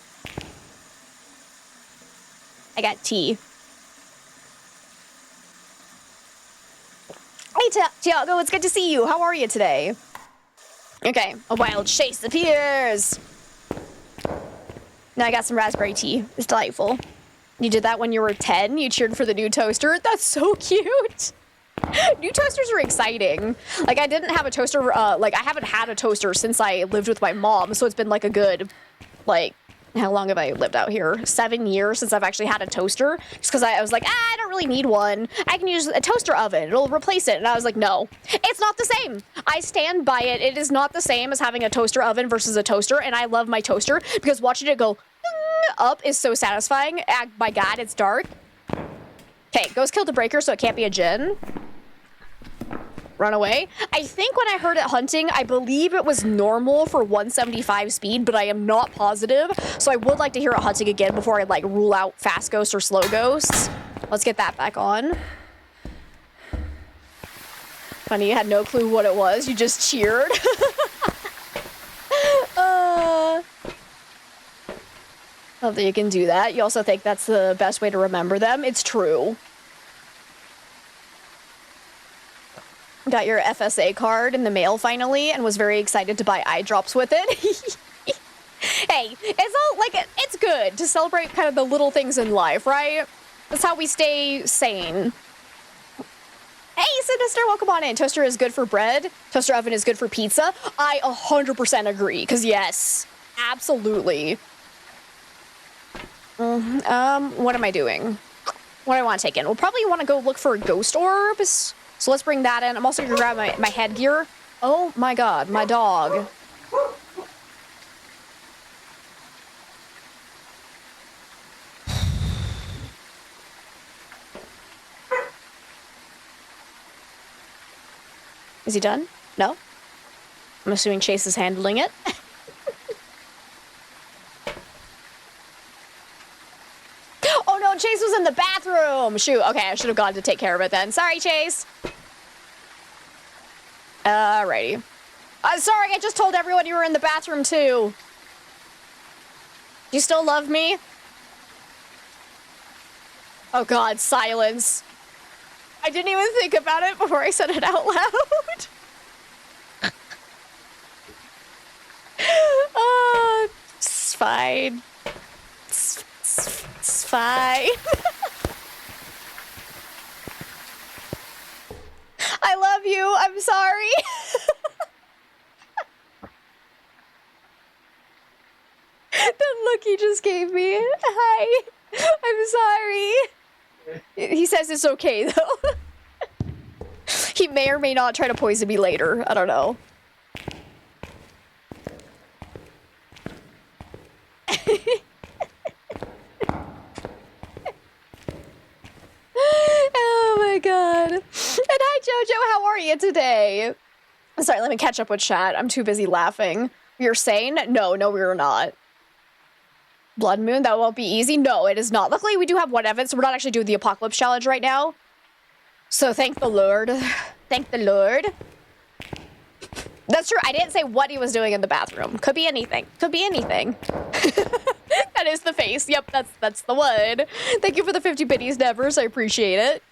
I got tea. Hey, Tiago, it's good to see you. How are you today? Okay, a wild chase appears. Now I got some raspberry tea. It's delightful. You did that when you were 10? You cheered for the new toaster? That's so cute. New toasters are exciting. Like, I didn't have a toaster, like, I haven't had a toaster since I lived with my mom, so it's been, like, a good, like, how long have I lived out here? 7 years since I've actually had a toaster. Just because I was like, I don't really need one. I can use a toaster oven. It'll replace it. And I was like, no, it's not the same. I stand by it. It is not the same as having a toaster oven versus a toaster. And I love my toaster because watching it go up is so satisfying. My God, it's dark. Okay, Ghost killed the breaker, so it can't be a djinn. Run away. I think when I heard it hunting, I believe it was normal for 175 speed, but I am not positive. So I would like to hear it hunting again before I like rule out fast ghosts or slow ghosts. Let's get that back on. Funny, you had no clue what it was. You just cheered. Love that you can do that. You also think that's the best way to remember them. It's true. Got your FSA card in the mail finally and was very excited to buy eye drops with it. Hey, it's all like, it's good to celebrate kind of the little things in life, right? That's how we stay sane. Hey, Sinister, welcome on in. Toaster is good for bread. Toaster oven is good for pizza. I 100% agree, because yes, absolutely. What am I doing? What do I want to take in? We'll probably want to go look for ghost orbs. So let's bring that in. I'm also gonna grab my headgear. Oh my God, my dog. Is he done? No? I'm assuming Chase is handling it. Oh no, Chase was in the bathroom! Shoot, okay, I should have gone to take care of it then. Sorry, Chase. Alrighty. Sorry, I just told everyone you were in the bathroom too. Do you still love me? Oh God, silence. I didn't even think about it before I said it out loud. It's fine. It's fine. I love you. I'm sorry. The look he just gave me. Hi. I'm sorry. He says it's okay, though. He may or may not try to poison me later. I don't know. god. And hi, Jojo. How are you today? Sorry, let me catch up with chat. I'm too busy laughing. You're sane? No, we're not. Blood Moon, that won't be easy. No, it is not. Luckily, we do have one evidence, so we're not actually doing the Apocalypse Challenge right now. So thank the Lord. Thank the Lord. That's true. I didn't say what he was doing in the bathroom. Could be anything. Could be anything. That is the face. Yep, that's the one. Thank you for the 50 biddies, Nevers. I appreciate it.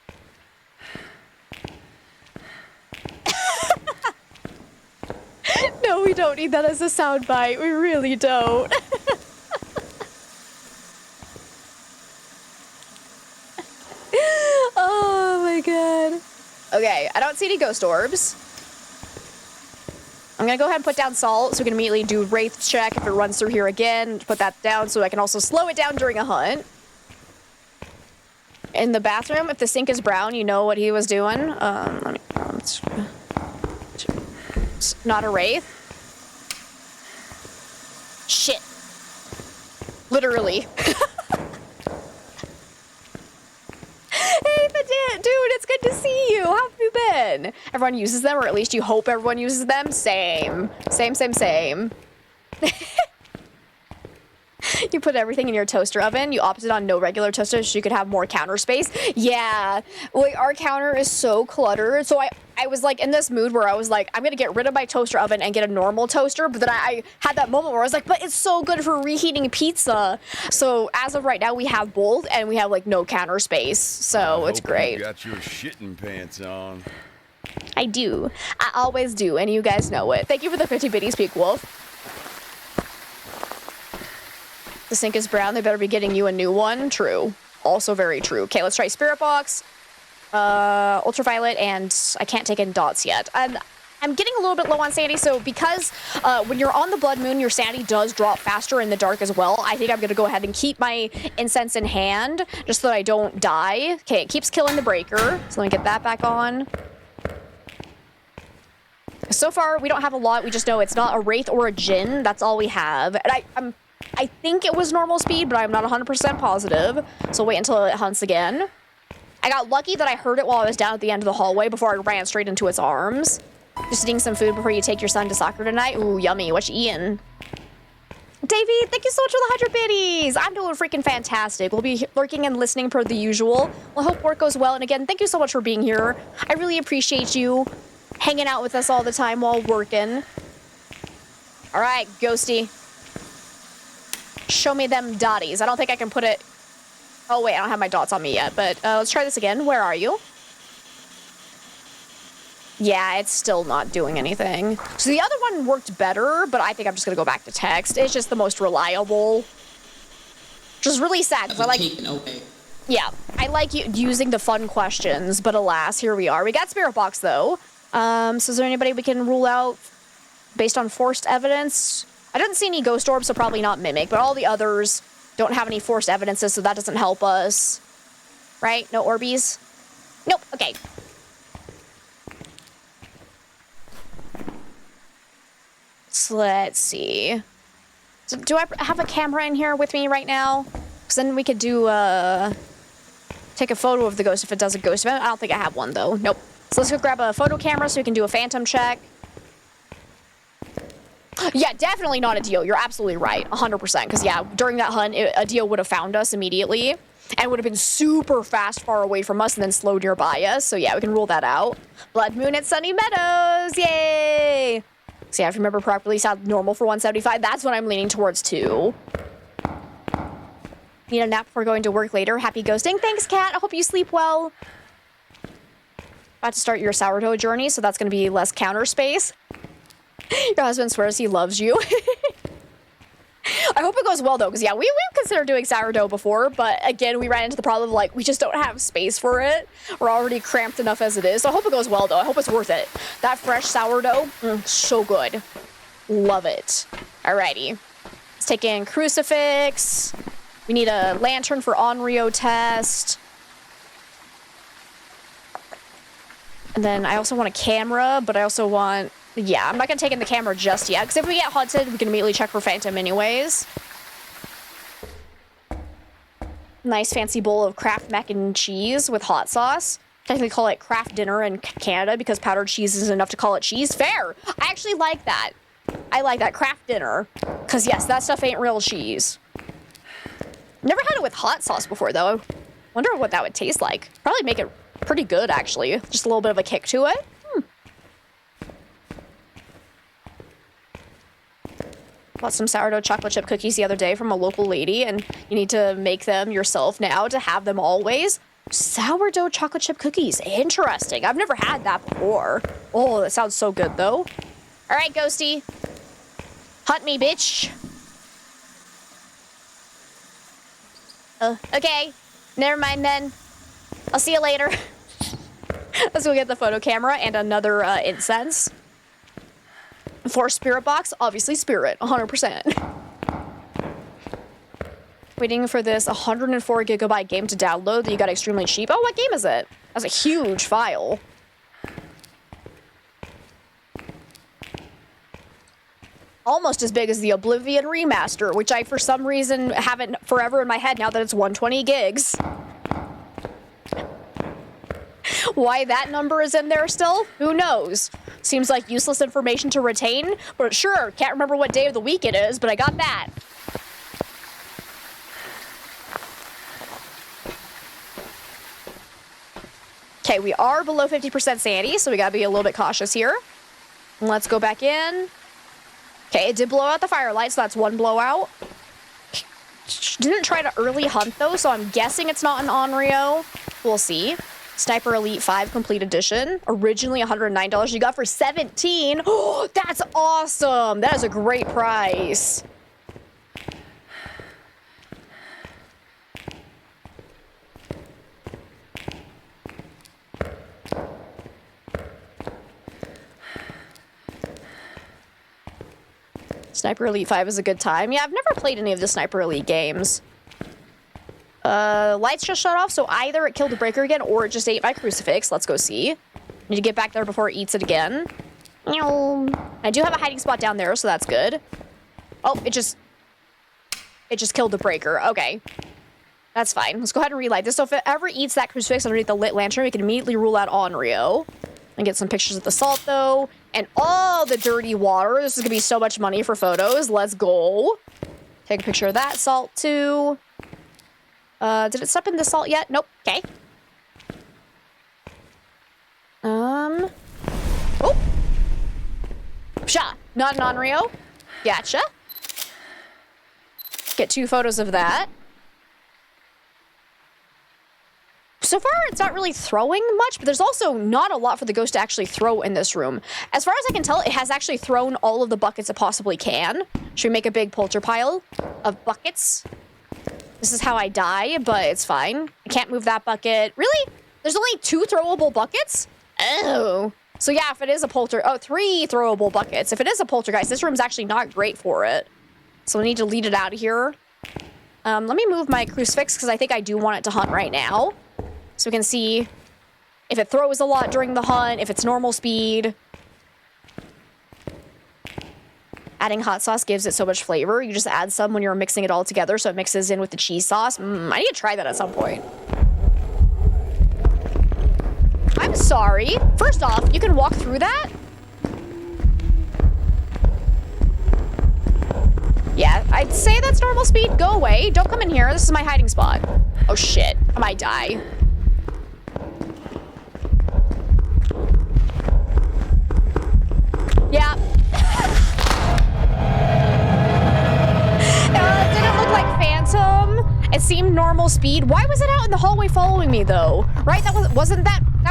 No, we don't need that as a soundbite. We really don't. Oh my god. Okay, I don't see any ghost orbs. I'm gonna go ahead and put down salt so we can immediately do Wraith check if it runs through here again. Put that down so I can also slow it down during a hunt. In the bathroom, if the sink is brown, you know what he was doing. It's not a Wraith. Shit. Literally. Hey, dude, it's good to see you. How have you been? Everyone uses them, or at least you hope everyone uses them? Same. Same. You put everything in your toaster oven. You opted on no regular toaster so you could have more counter space. Yeah. Like, our counter is so cluttered. So I was like in this mood where I was like, I'm gonna get rid of my toaster oven and get a normal toaster. But then I had that moment where I was like, but it's so good for reheating pizza. So as of right now, we have both and we have like no counter space. So it's great. You got your shitting pants on. I do. I always do. And you guys know it. Thank you for the 50 biddies, Peak Wolf. The sink is brown. They better be getting you a new one. True. Also very true. Okay, let's try Spirit Box. Ultraviolet, and I can't take in dots yet. I'm getting a little bit low on sanity, so because when you're on the Blood Moon, your sanity does drop faster in the dark as well. I think I'm gonna go ahead and keep my incense in hand, just so that I don't die. Okay, it keeps killing the breaker, so let me get that back on. So far, we don't have a lot. We just know it's not a Wraith or a Djinn. That's all we have. And I think it was normal speed, but I'm not 100% positive. So wait until it hunts again. I got lucky that I heard it while I was down at the end of the hallway before I ran straight into its arms. Just eating some food before you take your son to soccer tonight. Ooh, yummy. What you eating? Davey, thank you so much for the 100 biddies. I'm doing freaking fantastic. We'll be lurking and listening per the usual. Well, I hope work goes well. And again, thank you so much for being here. I really appreciate you hanging out with us all the time while working. All right, Ghosty. Show me them dotties. I don't think I can put it... Oh, wait, I don't have my dots on me yet, but let's try this again. Where are you? Yeah, it's still not doing anything. So the other one worked better, but I think I'm just gonna go back to text. It's just the most reliable. Which is really sad, because I like... Yeah, I like using the fun questions, but alas, here we are. We got Spirit Box, though. So is there anybody we can rule out based on forced evidence? I didn't see any ghost orbs, so probably not Mimic, but all the others don't have any forced evidences, so that doesn't help us. Right? No Orbeez? Nope. Okay. So let's see. So do I have a camera in here with me right now? Because then we could do, take a photo of the ghost if it does a ghost event. I don't think I have one, though. Nope. So let's go grab a photo camera so we can do a phantom check. Yeah, definitely not a Dio. You're absolutely right. 100%. Because, yeah, during that hunt, a Dio would have found us immediately. And would have been super fast far away from us and then slow nearby us. So, yeah, we can rule that out. Blood Moon at Sunny Meadows. Yay! So, yeah, if you remember properly, sound normal for 175. That's what I'm leaning towards, too. Need a nap before going to work later. Happy ghosting. Thanks, Kat. I hope you sleep well. About to start your sourdough journey, so that's going to be less counter space. Your husband swears he loves you. I hope it goes well, though, because, yeah, we've considered doing sourdough before, but, again, we ran into the problem of, like, we just don't have space for it. We're already cramped enough as it is, so I hope it goes well, though. I hope it's worth it. That fresh sourdough, so good. Love it. Alrighty. Let's take in Crucifix. We need a lantern for Onryo test. And then I also want a camera, but I also want... Yeah, I'm not going to take in the camera just yet, because if we get hunted, we can immediately check for Phantom anyways. Nice fancy bowl of Kraft mac and cheese with hot sauce. technically call it craft dinner in Canada because powdered cheese isn't enough to call it cheese. Fair. I actually like that. I like that craft dinner. Because yes, that stuff ain't real cheese. Never had it with hot sauce before though. Wonder what that would taste like. Probably make it pretty good actually. Just a little bit of a kick to it. Bought some sourdough chocolate chip cookies the other day from a local lady, and you need to make them yourself now to have them always. Sourdough chocolate chip cookies. Interesting. I've never had that before. Oh, that sounds so good though. All right, Ghosty. Hunt me, bitch. Okay. Never mind then. I'll see you later. Let's go get the photo camera and another incense. For spirit box, obviously spirit, 100%. Waiting for this 104 gigabyte game to download that you got extremely cheap. Oh, what game is it? That's a huge file. Almost as big as the Oblivion remaster, which I, for some reason, haven't forever in my head now that it's 120 gigs. Why that number is in there still? Who knows? Seems like useless information to retain, but sure, can't remember what day of the week it is, but I got that. Okay, we are below 50% sanity, so we gotta be a little bit cautious here. Let's go back in. Okay, it did blow out the firelight, so that's one blowout. Didn't try to early hunt, though, so I'm guessing it's not an Onryo. We'll see. Sniper Elite 5 Complete Edition. Originally $109. You got for $17. Oh, that's awesome. That is a great price. Sniper Elite 5 is a good time. Yeah, I've never played any of the Sniper Elite games. Lights just shut off, so either it killed the breaker again or it just ate my crucifix. Let's go see. Need to get back there before it eats it again. I do have a hiding spot down there, so that's good. Oh, it just killed the breaker. Okay. That's fine. Let's go ahead and relight this. So if it ever eats that crucifix underneath the lit lantern, we can immediately rule out Onryo. And get some pictures of the salt, though. And all the dirty water. This is going to be so much money for photos. Let's go. Take a picture of that salt, too. Did it step in the salt yet? Nope. Okay. Oh. Psha. Not an Onryo. Gotcha. Get 2 photos of that. So far, it's not really throwing much, but there's also not a lot for the ghost to actually throw in this room. As far as I can tell, it has actually thrown all of the buckets it possibly can. Should we make a big polter pile of buckets? This is how I die, but it's fine. I can't move that bucket. Really? There's only 2 throwable buckets? Oh. So yeah, if it is a 3 throwable buckets. If it is a poltergeist, this room's actually not great for it. So we need to lead it out of here. Let me move my crucifix, because I think I do want it to hunt right now. So we can see if it throws a lot during the hunt, if it's normal speed. Adding hot sauce gives it so much flavor. You just add some when you're mixing it all together so it mixes in with the cheese sauce. I need to try that at some point. I'm sorry. First off, you can walk through that? Yeah, I'd say that's normal speed. Go away. Don't come in here. This is my hiding spot. Oh shit. I might die. Yeah. Did it look like Phantom? It seemed normal speed. Why was it out in the hallway following me though? Right? That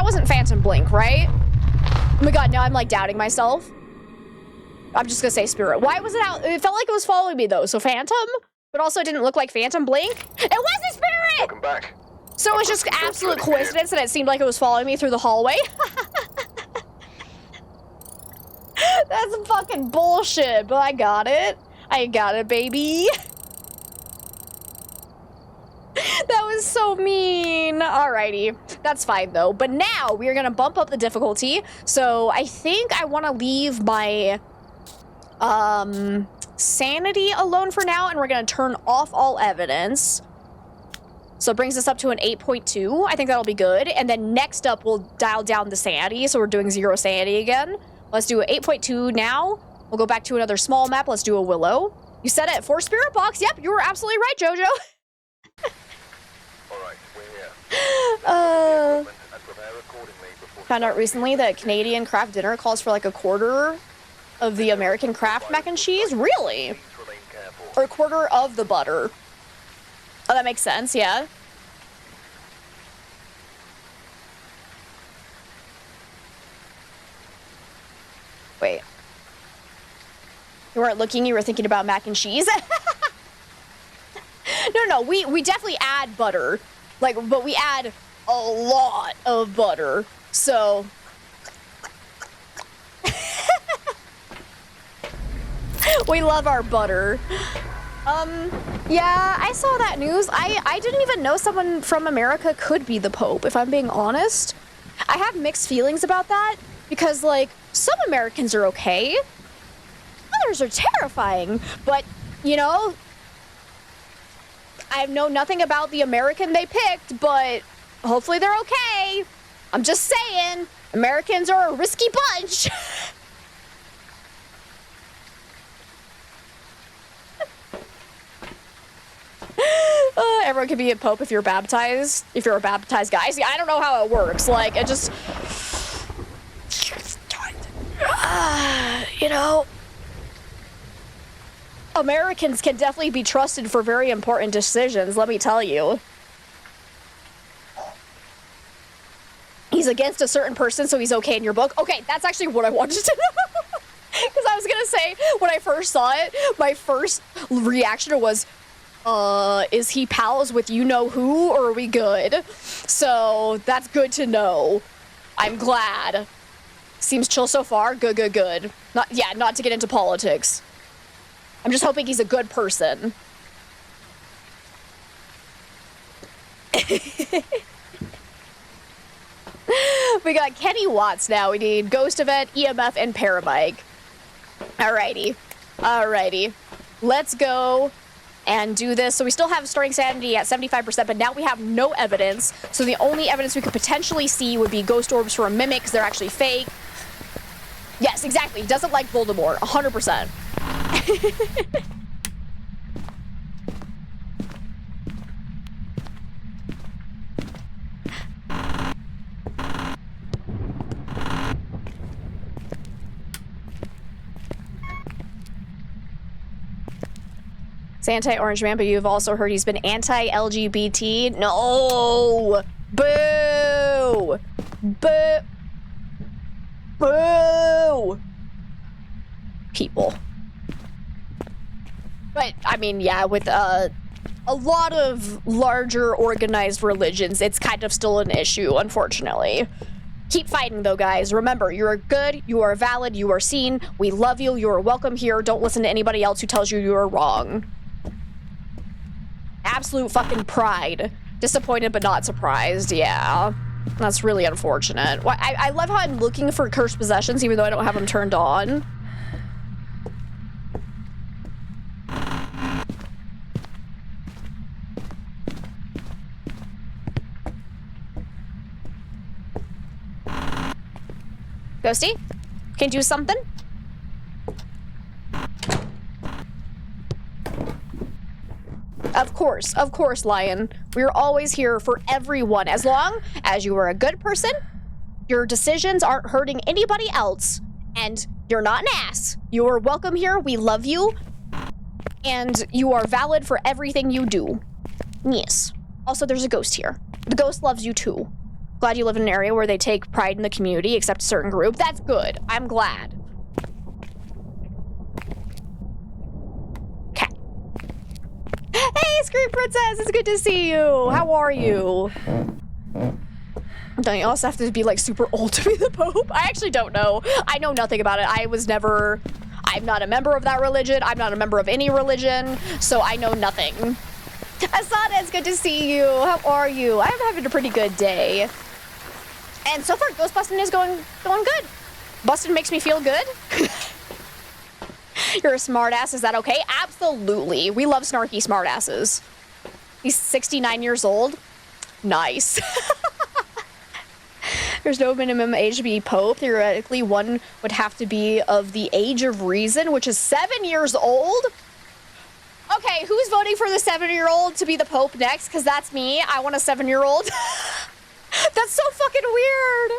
wasn't Phantom Blink, right? Oh my god, now I'm like doubting myself. I'm just gonna say Spirit. Why was it out? It felt like it was following me though. So Phantom, but also it didn't look like Phantom Blink. It wasn't Spirit! Welcome back. So it was just absolute coincidence that it seemed like it was following me through the hallway. That's fucking bullshit, but I got it. I got it, baby. That was so mean. Alrighty, that's fine though. But now we are gonna bump up the difficulty. So I think I want to leave my sanity alone for now, and we're gonna turn off all evidence. So it brings us up to an 8.2. I think that'll be good. And then next up, we'll dial down the sanity. So we're doing 0 sanity again. Let's do an 8.2 now. We'll go back to another small map. Let's do a willow. You said it for Spirit Box. Yep, you were absolutely right, Jojo. Alright, we're here. Found out recently that Canadian craft dinner calls for like a quarter of the American craft mac and cheese. Really? Or a quarter of the butter. Oh, that makes sense, yeah. Wait. You weren't looking, you were thinking about mac and cheese? No, we definitely add butter. Like, but we add a lot of butter. So... we love our butter. Yeah, I saw that news. I didn't even know someone from America could be the Pope, if I'm being honest. I have mixed feelings about that, because, like, some Americans are okay. Others are terrifying. But, you know, I know nothing about the American they picked, but hopefully they're okay. I'm just saying, Americans are a risky bunch. Everyone can be a pope if you're baptized. If you're a baptized guy. See, I don't know how it works. Like, it just... you know... Americans can definitely be trusted for very important decisions, let me tell you. He's against a certain person, so he's okay in your book. Okay, that's actually what I wanted to know. Because I was gonna say, when I first saw it, my first reaction was... is he pals with you-know-who, or are we good? So, that's good to know. I'm glad. Seems chill so far. Good, good, good. Not to get into politics. I'm just hoping he's a good person. We got Kenny Watts now. We need Ghost Event, EMF, and Parabike. Alrighty. Alrighty. Let's go and do this. So we still have starting sanity at 75%, but now we have no evidence. So the only evidence we could potentially see would be ghost orbs from a mimic, because they're actually fake. Yes, exactly. He doesn't like Voldemort. 100%. It's anti-Orange Man, but you've also heard he's been anti-LGBT. No! Boo! Boo! Boo! People. But, I mean, yeah, with a lot of larger organized religions, it's kind of still an issue, unfortunately. Keep fighting, though, guys. Remember, you are good, you are valid, you are seen, we love you, you are welcome here. Don't listen to anybody else who tells you you are wrong. Absolute fucking pride. Disappointed but not surprised, yeah. That's really unfortunate. I love how I'm looking for cursed possessions even though I don't have them turned on. Ghosty? Can you do something? Of course, Lion. We're always here for everyone. As long as you are a good person, your decisions aren't hurting anybody else, and you're not an ass. You are welcome here, we love you, and you are valid for everything you do. Yes. Also, there's a ghost here. The ghost loves you too. Glad you live in an area where they take pride in the community, except a certain group. That's good. I'm glad. Okay. Hey, Screen Princess! It's good to see you! How are you? Don't you also have to be, like, super old to be the Pope? I actually don't know. I know nothing about it. I'm not a member of that religion. I'm not a member of any religion, so I know nothing. Asana, it's good to see you. How are you? I'm having a pretty good day. And so far, ghost busting is going good. Busting makes me feel good. You're a smartass. Is that okay? Absolutely. We love snarky smartasses. He's 69 years old. Nice. There's no minimum age to be Pope. Theoretically, one would have to be of the age of reason, which is 7 years old. Okay, who's voting for the 7-year-old to be the Pope next? Because that's me. I want a 7-year-old. That's so fucking weird.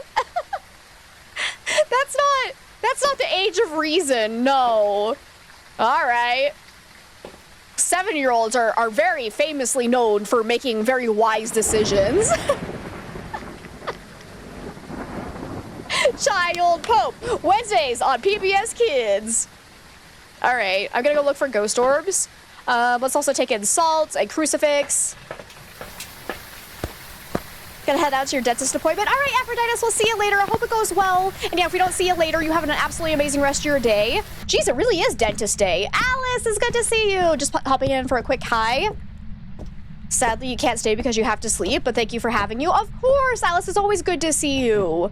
That's not the age of reason. No. All right. 7-year-olds are very famously known for making very wise decisions. Child Pope, Wednesdays on PBS Kids. All right, I'm gonna go look for ghost orbs. Let's also take in salt, a crucifix. Gonna head out to your dentist appointment. All right, Aphroditus, we'll see you later. I hope it goes well. And yeah, if we don't see you later, you have an absolutely amazing rest of your day. Jeez, it really is dentist day. Alice, it's good to see you. Just hopping in for a quick hi. Sadly, you can't stay because you have to sleep, but thank you for having you. Of course, Alice, it's always good to see you.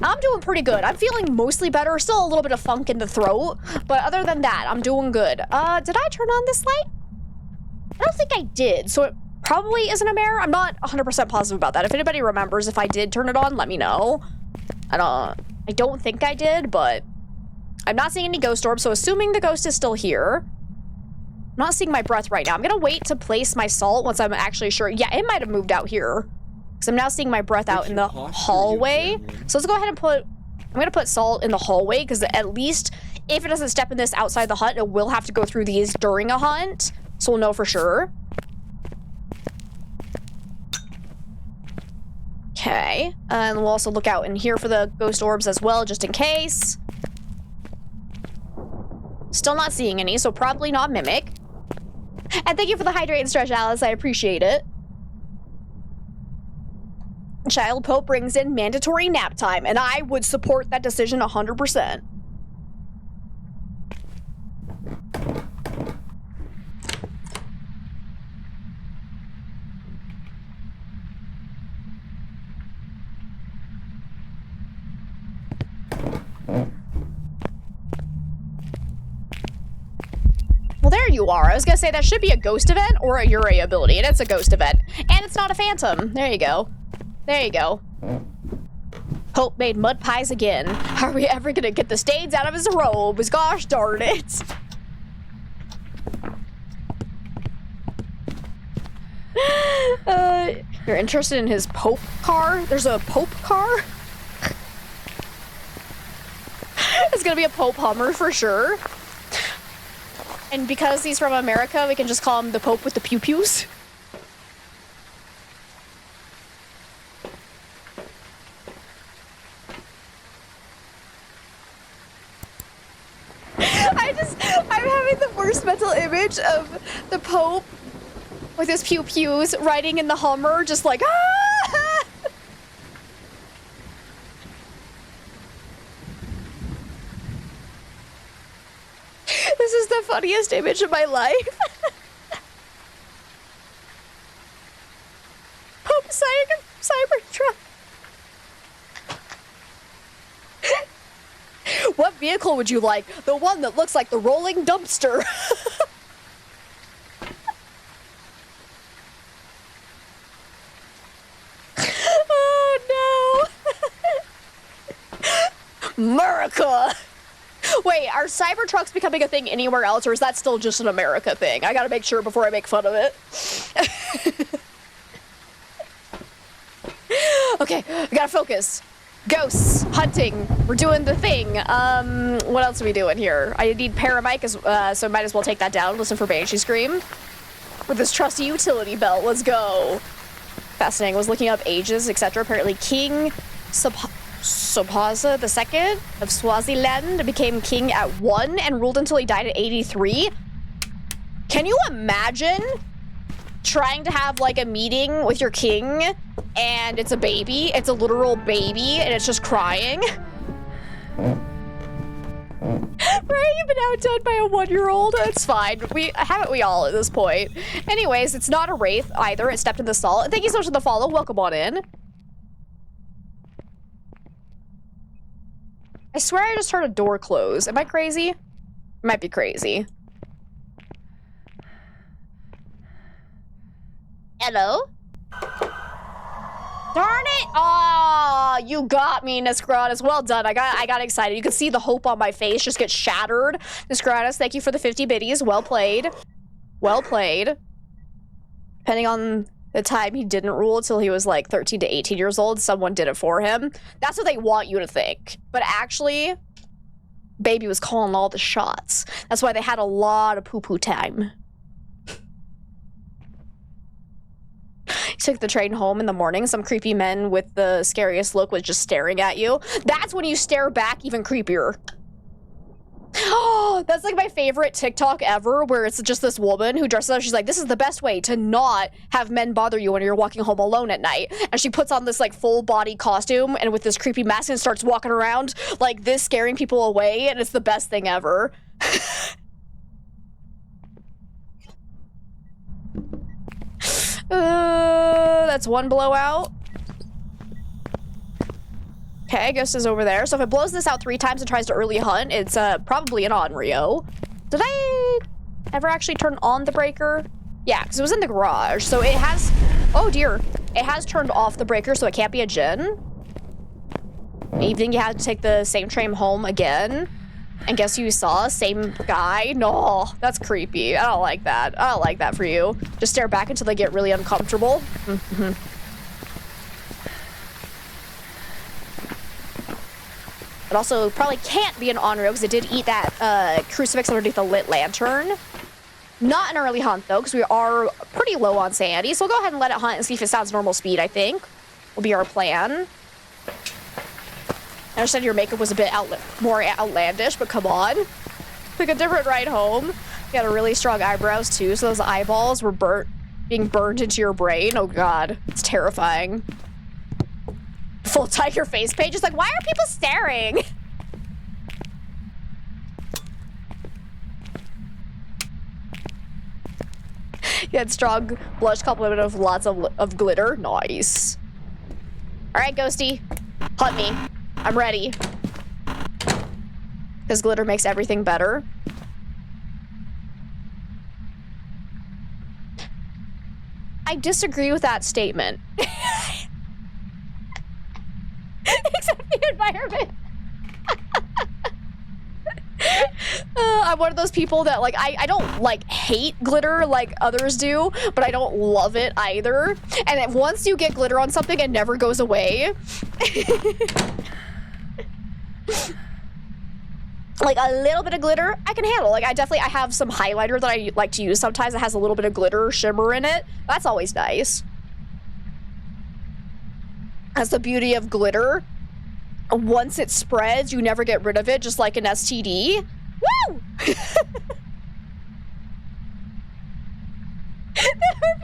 I'm doing pretty good. I'm feeling mostly better. Still a little bit of funk in the throat, but other than that, I'm doing good. Did I turn on this light? I don't think I did, so it probably isn't a mirror. I'm not 100% positive about that. If anybody remembers if I did turn it on, let me know. I don't think I did, but I'm not seeing any ghost orbs, so assuming the ghost is still here. I'm not seeing my breath right now. I'm gonna wait to place my salt once I'm actually sure. Yeah, it might have moved out here. So I'm now seeing my breath out in the hallway. So let's go ahead and I'm gonna put salt in the hallway because at least if it doesn't step in this outside the hut, it will have to go through these during a hunt. So we'll know for sure. Okay, and we'll also look out in here for the ghost orbs as well, just in case. Still not seeing any, so probably not Mimic. And thank you for the hydrate and stretch, Alice. I appreciate it. Child Pope brings in mandatory nap time, and I would support that decision 100%. Well, there you are. I was gonna say that should be a ghost event or a Ure ability, and it's a ghost event. And it's not a phantom. There you go. There you go. Pope made mud pies again. Are we ever gonna get the stains out of his robes? Gosh darn it. You're interested in his Pope car? There's a Pope car? It's gonna be a Pope Hummer for sure. And because he's from America, we can just call him the Pope with the pew-pews. I'm having the worst mental image of the Pope with his pew-pews riding in the Hummer, just like, ah! This is the funniest image of my life. Pope Cybertruck. What vehicle would you like? The one that looks like the rolling dumpster. Oh no. America. Wait, are Cybertrucks becoming a thing anywhere else, or is that still just an America thing? I gotta make sure before I make fun of it. Okay, we gotta focus. Ghosts, hunting, we're doing the thing. What else are we doing here? I need Paramic, so I might as well take that down. Listen for Banshee Scream. With this trusty utility belt, let's go. Fascinating, was looking up ages, etc. Apparently King Sopaza II of Swaziland became king at 1 and ruled until he died at 83. Can you imagine trying to have like a meeting with your king and it's a baby, it's a literal baby, and it's just crying? Right? You've been outdone by a 1-year-old. It's fine. Haven't we all at this point? Anyways, it's not a wraith either. It stepped in the salt. Thank you so much for the follow. Welcome on in. I swear I just heard a door close. Am I crazy? Might be crazy. Hello? Darn it! Oh, you got me, Nisgranis. Well done. I got excited. You can see the hope on my face just get shattered. Nisgranis, thank you for the 50 biddies. Well played. Well played. Depending on the time he didn't rule till he was like 13 to 18 years old, someone did it for him. That's what they want you to think. But actually, baby was calling all the shots. That's why they had a lot of poo-poo time. You took the train home in the morning. Some creepy men with the scariest look was just staring at you. That's when you stare back even creepier. Oh, that's like my favorite TikTok ever, where it's just this woman who dresses up. She's like, this is the best way to not have men bother you when you're walking home alone at night. And she puts on this like full body costume and with this creepy mask and starts walking around like this, scaring people away. And it's the best thing ever. That's one blowout. Okay, Ghost is over there. So if it blows this out 3 times and tries to early hunt, it's probably an Onryo. Did I ever actually turn on the breaker? Yeah, because it was in the garage. So it has... Oh, dear. It has turned off the breaker, so it can't be a Jinn. Evening, you had to take the same train home again. And guess who you saw? Same guy? No, that's creepy. I don't like that. I don't like that for you. Just stare back until they get really uncomfortable. It also probably can't be an Onryo because it did eat that crucifix underneath the lit lantern. Not an early hunt, though, because we are pretty low on sanity. So we'll go ahead and let it hunt and see if it sounds normal speed, I think. Will be our plan. I understand your makeup was a bit more outlandish, but come on. Like a different ride home. You got a really strong eyebrows, too, so those eyeballs were being burned into your brain. Oh, God. It's terrifying. Full tiger face page. Just like, why are people staring? You had strong blush complement of lots of glitter. Nice. All right, Ghosty. Hunt me. I'm ready. Because glitter makes everything better. I disagree with that statement. Except the environment. I'm one of those people that, like, I don't, like, hate glitter like others do, but I don't love it either. And then once you get glitter on something, it never goes away. Like, a little bit of glitter, I can handle. Like, I have some highlighter that I like to use sometimes that has a little bit of glitter shimmer in it. That's always nice. That's the beauty of glitter. Once it spreads, you never get rid of it, just like an STD. Woo! The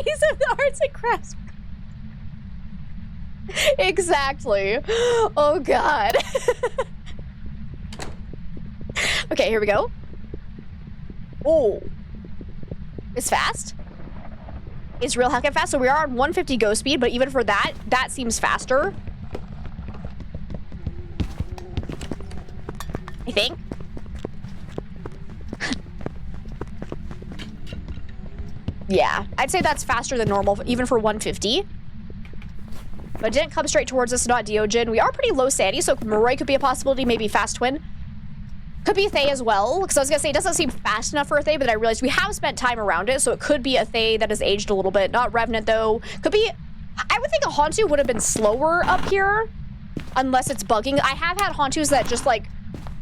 piece of the arts and crafts. Exactly. Oh, God. Okay, here we go. Oh. It's fast. It's real heckin' fast. So we are on 150 ghost speed, but even for that, that seems faster. I think. Yeah, I'd say that's faster than normal, even for 150. But it didn't come straight towards us, not Deogen. We are pretty low sanity, so Moroi could be a possibility, maybe Fast Twin. Could be a Thay as well, because I was gonna say it doesn't seem fast enough for a Thay, but then I realized we have spent time around it, so it could be a Thay that has aged a little bit. Not Revenant, though. Could be... I would think a Hantu would have been slower up here, unless it's bugging. I have had Hantus that just, like,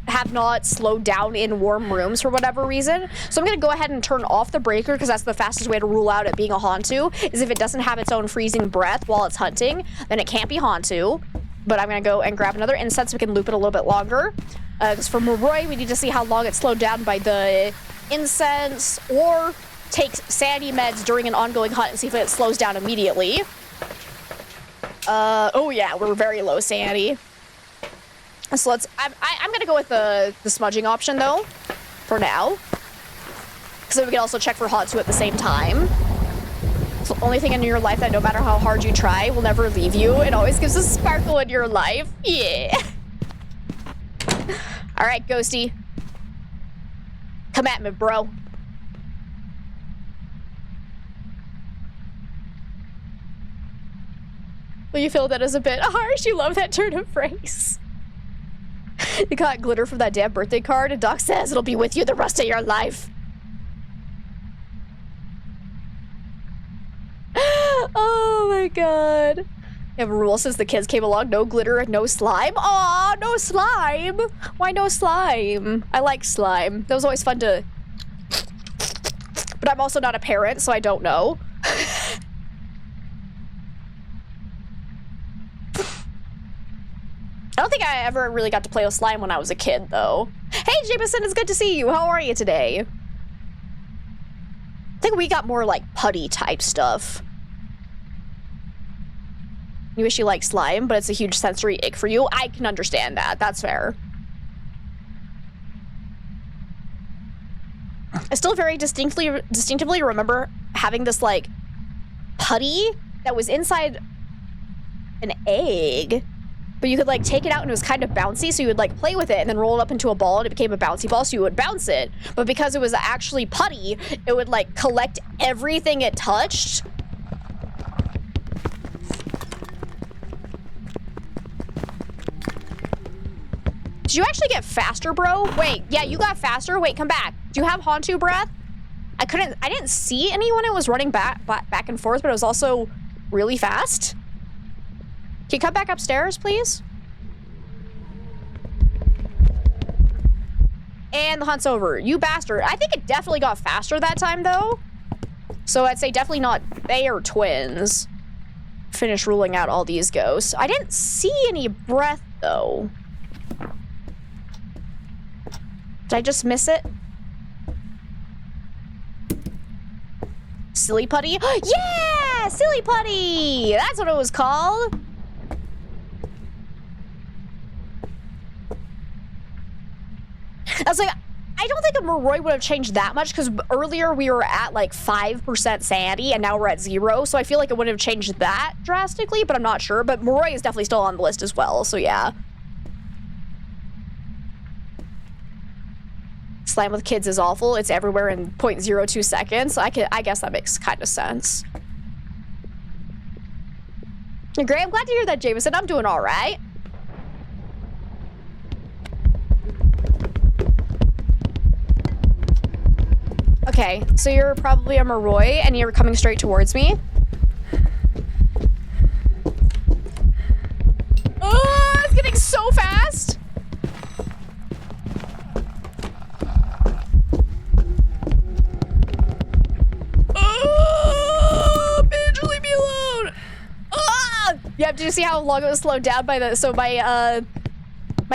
have not slowed down in warm rooms for whatever reason. So I'm gonna go ahead and turn off the breaker, because that's the fastest way to rule out it being a Hantu, is if it doesn't have its own freezing breath while it's hunting, then it can't be Hantu. But I'm gonna go and grab another incense so we can loop it a little bit longer. Because for Moroi, we need to see how long it's slowed down by the incense, or take sanity meds during an ongoing hunt and see if it slows down immediately. Oh yeah, we're very low sanity. So I'm gonna go with the smudging option though, for now. So we can also check for Hantu at the same time. It's the only thing in your life that no matter how hard you try will never leave you. It always gives a sparkle in your life. Yeah. All right, Ghosty. Come at me, bro. Well, you feel that is a bit harsh. You love that turn of phrase. You got glitter from that damn birthday card, and Doc says it'll be with you the rest of your life. Oh my god. You have a rule since the kids came along, no glitter and no slime. Aw, no slime. Why no slime? I like slime. That was always fun to... But I'm also not a parent, so I don't know. I don't think I ever really got to play with slime when I was a kid, though. Hey, Jameson, it's good to see you. How are you today? I think we got more, like, putty-type stuff. You wish you liked slime, but it's a huge sensory ick for you. I can understand that. That's fair. I still very distinctively remember having this, like, putty that was inside an egg. But you could, like, take it out and it was kind of bouncy, so you would, like, play with it and then roll it up into a ball and it became a bouncy ball, so you would bounce it. But because it was actually putty, it would, like, collect everything it touched. Did you actually get faster, bro? Wait, yeah, you got faster. Wait, come back. Do you have Hantu breath? I didn't see anyone. It was running back and forth, but it was also really fast. Can you come back upstairs, please? And the hunt's over. You bastard. I think it definitely got faster that time, though. So I'd say definitely not they are twins. Finish ruling out all these ghosts. I didn't see any breath, though. Did I just miss it? Silly putty? Yeah! Silly putty! That's what it was called. I was like, I don't think a Moroi would have changed that much because earlier we were at like 5% sanity and now we're at 0. So I feel like it wouldn't have changed that drastically, but I'm not sure. But Moroi is definitely still on the list as well. So yeah. Slime with kids is awful. It's everywhere in 0.02 seconds. I guess that makes kind of sense. Great, I'm glad to hear that, Jameson. I'm doing all right. Okay, so you're probably a Moroi and you're coming straight towards me. Oh, it's getting so fast. Oh, bitch, leave me alone. Ah! Yeah, did you see how long it was slowed down by the, so my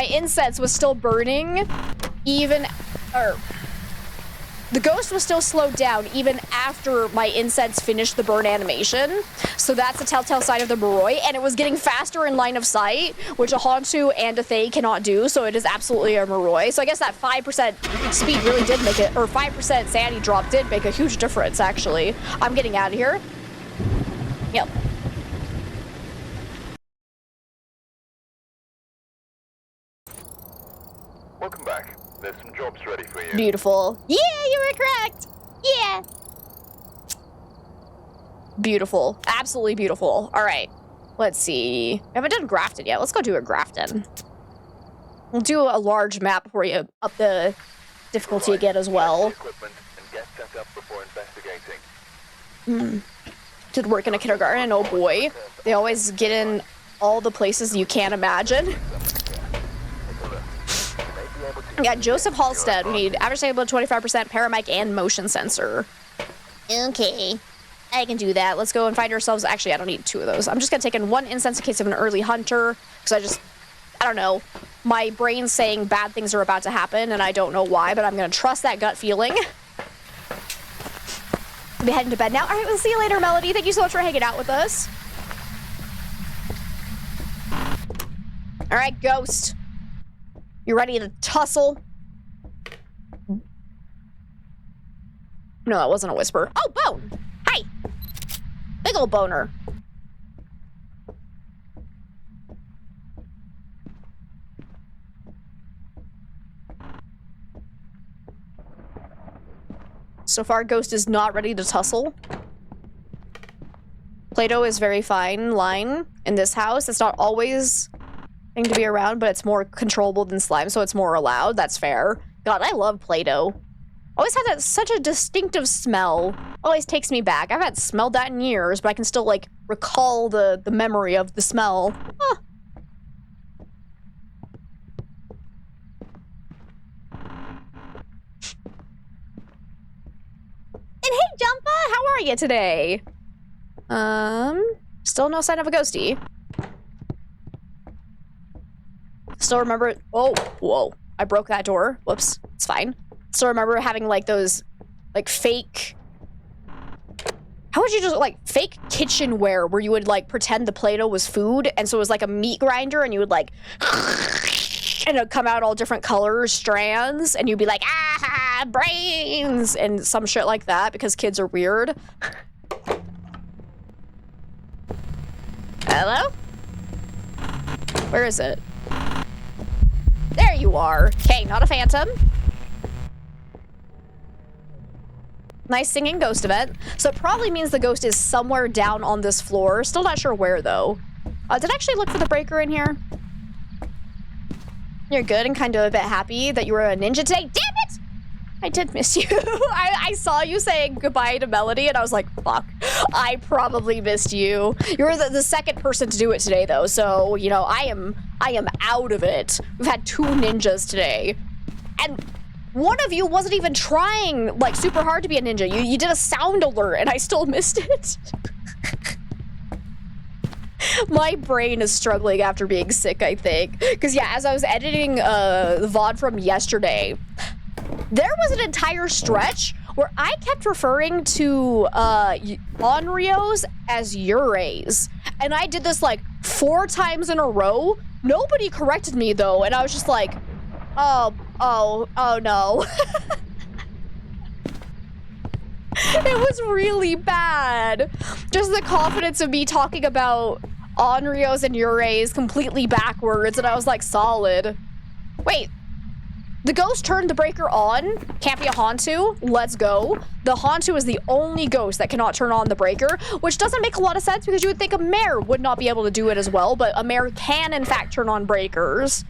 incense was still burning even, or the ghost was still slowed down even after my incense finished the burn animation. So that's a telltale sign of the Moroi, and it was getting faster in line of sight, which a Hantu and a Thaye cannot do, so it is absolutely a Moroi. So I guess that 5% speed really did make it, or 5% sanity drop did make a huge difference, actually. I'm getting out of here. Yep. Welcome back. There's some jobs ready for you. Beautiful. Yeah, you were correct. Yeah. Beautiful. Absolutely beautiful. All right. Let's see. I haven't done Grafton yet. Let's go do a Grafton. We'll do a large map before you up the difficulty again as well. Equipment and get set up before investigating. Did work in a kindergarten, and oh boy, they always get in all the places you can't imagine. Yeah, Joseph Halstead. We need average stable 25%, paramic, and motion sensor. Okay. I can do that. Let's go and find ourselves. Actually, I don't need 2 of those. I'm just gonna take in 1 incense in case of an early hunter. Because I don't know. My brain's saying bad things are about to happen, and I don't know why, but I'm gonna trust that gut feeling. I'll be heading to bed now. All right, we'll see you later, Melody. Thank you so much for hanging out with us. All right, Ghost. You ready to tussle? No, that wasn't a whisper. Oh, Bone! Hi! Big ol' boner. So far, Ghost is not ready to tussle. Plato is very fine line. in this house. It's not always a thing to be around, but it's more controllable than slime, so it's more allowed. That's fair. God, I love Play-Doh. Always had that such a distinctive smell. Always takes me back. I haven't smelled that in years, but I can still, like, recall the memory of the smell. Huh. And hey, Jumpa, how are you today? Still no sign of a ghosty. Still remember, oh, whoa, I broke that door. Whoops, it's fine. Still remember having like those, like fake, how would you just, like fake kitchenware where you would like pretend the Play-Doh was food, and so it was like a meat grinder, and you would like, and it would come out all different colors, strands, and you'd be like, ah, brains, and some shit like that, because kids are weird. Hello? Where is it? There you are. Okay, not a phantom. Nice singing ghost event. So it probably means the ghost is somewhere down on this floor. Still not sure where, though. Did I actually look for the breaker in here? You're good and kind of a bit happy that you were a ninja today. Damn it! I did miss you. I saw you saying goodbye to Melody, and I was like, fuck. I probably missed you. You were the second person to do it today, though, so, you know, I am out of it. We've had 2 ninjas today. And one of you wasn't even trying, like, super hard to be a ninja. You did a sound alert, and I still missed it. My brain is struggling after being sick, I think. Because, yeah, as I was editing the VOD from yesterday, there was an entire stretch where I kept referring to Onryos as Urays. And I did this, like, 4 times in a row. Nobody corrected me, though, and I was just like, oh no. It was really bad. Just the confidence of me talking about Onryos and Urays completely backwards, and I was like, solid. Wait, the ghost turned the breaker on? Can't be a Hantu? Let's go. The Hantu is the only ghost that cannot turn on the breaker, which doesn't make a lot of sense because you would think a mare would not be able to do it as well, but a mare can in fact turn on breakers.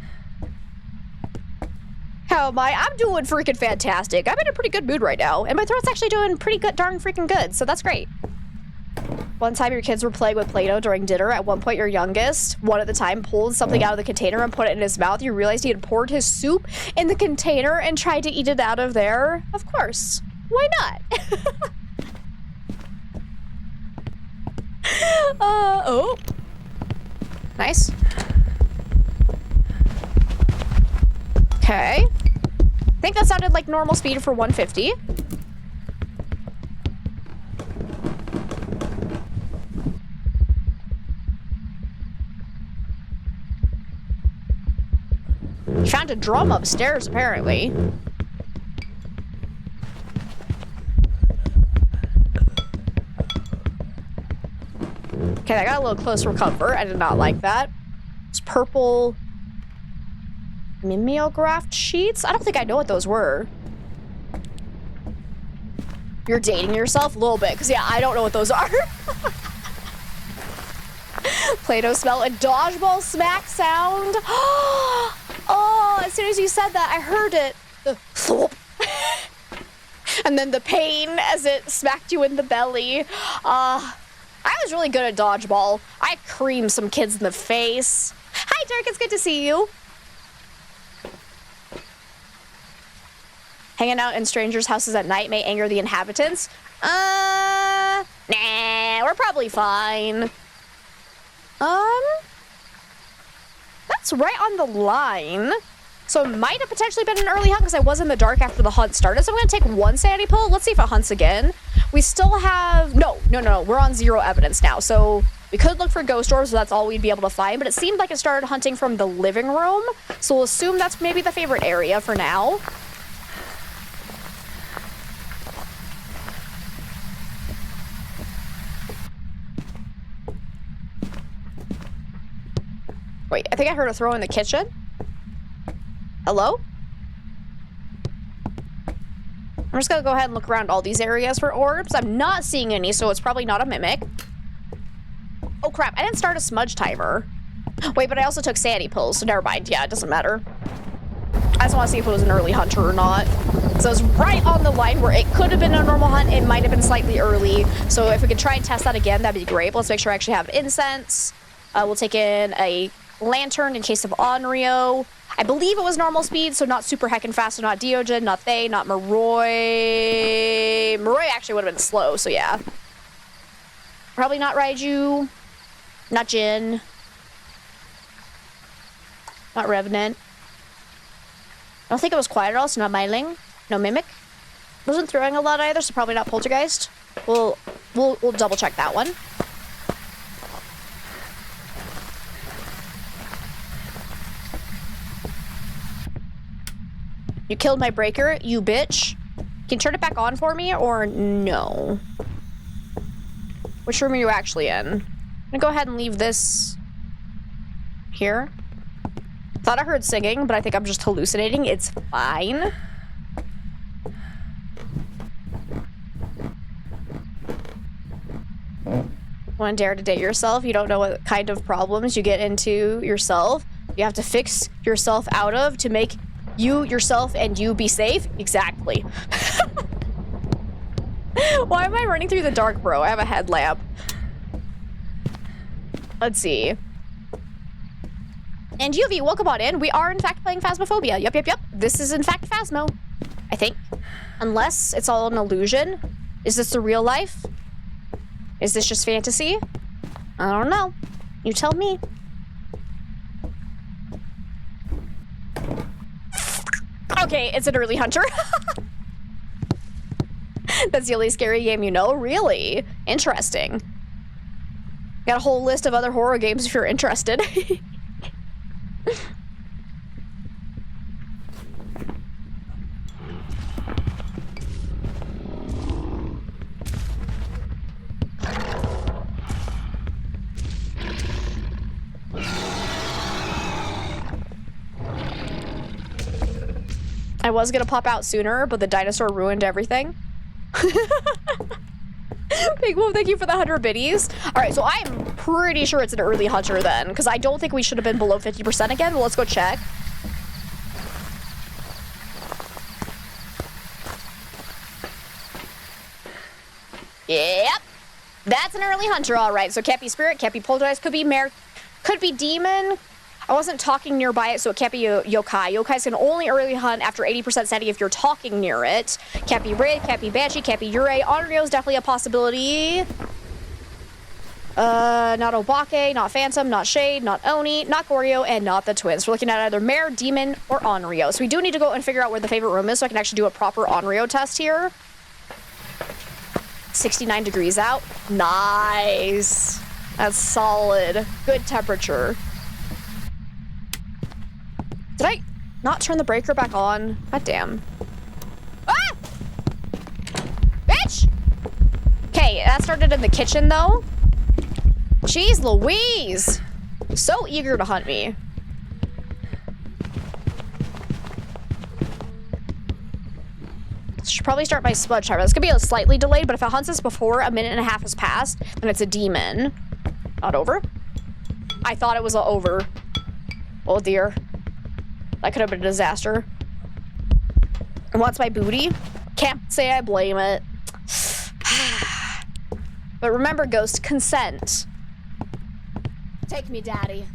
How am I? I'm doing freaking fantastic. I'm in a pretty good mood right now, and my throat's actually doing pretty good, darn freaking good, so that's great. One time your kids were playing with Play-Doh during dinner. At one point, your youngest, one at the time, pulled something out of the container and put it in his mouth. You realized he had poured his soup in the container and tried to eat it out of there. Of course. Why not? Oh. Nice. Okay. I think that sounded like normal speed for 150. You found a drum upstairs, apparently. Okay, I got a little close for comfort. I did not like that. It's purple mimeographed sheets? I don't think I know what those were. You're dating yourself? A little bit, because yeah, I don't know what those are. Play-Doh smell and dodgeball smack sound. Oh, as soon as you said that, I heard it. The thwop. And then the pain as it smacked you in the belly. I was really good at dodgeball. I creamed some kids in the face. Hi, Dirk, it's good to see you. Hanging out in strangers' houses at night may anger the inhabitants. Nah, we're probably fine. That's right on the line. So it might have potentially been an early hunt because I was in the dark after the hunt started. So I'm going to take 1 sanity pull. Let's see if it hunts again. We still have... No. We're on 0 evidence now. So we could look for ghost orbs, so that's all we'd be able to find. But it seemed like it started hunting from the living room. So we'll assume that's maybe the favorite area for now. Wait, I think I heard a throw in the kitchen. Hello? I'm just gonna go ahead and look around all these areas for orbs. I'm not seeing any, so it's probably not a mimic. Oh crap, I didn't start a smudge timer. Wait, but I also took sanity pills, so never mind. Yeah, it doesn't matter. I just want to see if it was an early hunter or not. So it's right on the line where it could have been a normal hunt. It might have been slightly early. So if we could try and test that again, that'd be great. But let's make sure I actually have incense. We'll take in a lantern in case of Onryo. I believe it was normal speed, so not super heckin' fast, so not Diogen, not Thay, not Moroi. Moroi actually would have been slow, so yeah. Probably not Raiju. Not Jin. Not Revenant. I don't think it was quiet at all, so not Myling. No Mimic. Wasn't throwing a lot either, so probably not Poltergeist. We'll double check that one. You killed my breaker, you bitch. Can you turn it back on for me, or no? Which room are you actually in? I'm gonna go ahead and leave this here. Thought I heard singing, but I think I'm just hallucinating. It's fine. Want to dare to date yourself? You don't know what kind of problems you get into yourself. You have to fix yourself out of to make you, yourself, and you be safe? Exactly. Why am I running through the dark, bro? I have a headlamp. Let's see. And UV, welcome on in. We are, in fact, playing Phasmophobia. Yep. This is, in fact, Phasmo. I think. Unless it's all an illusion. Is this the real life? Is this just fantasy? I don't know. You tell me. Okay, it's an early hunter. That's the only scary game you know? Really? Interesting. Got a whole list of other horror games if you're interested. I was gonna pop out sooner, but the dinosaur ruined everything. Big Wolf, thank you for the 100 biddies. All right, so I'm pretty sure it's an early hunter then, because I don't think we should have been below 50% again. Well, let's go check. Yep, that's an early hunter, all right. So can't be spirit, can't be poltergeist, could be mare, could be demon. I wasn't talking nearby it, so it can't be yokai. Yokais can only early hunt after 80% sanity if you're talking near it. Can't be Wraith, can't be Banshee, can't be Yurei. Onryo is definitely a possibility. Not Obake, not Phantom, not Shade, not Oni, not Goryo, and not the twins. We're looking at either Mare, Demon, or Onryo. So we do need to go and figure out where the favorite room is so I can actually do a proper Onryo test here. 69 degrees out. Nice. That's solid. Good temperature. Did I not turn the breaker back on? God damn. Ah! Bitch! Okay, that started in the kitchen, though. Jeez Louise! So eager to hunt me. Should probably start my smudge timer. This could be a slightly delayed, but if it hunts us before a minute and a half has passed, then it's a demon. Not over? I thought it was over. Oh dear. That could have been a disaster. It wants my booty. Can't say I blame it. But remember, Ghost, consent. Take me, daddy.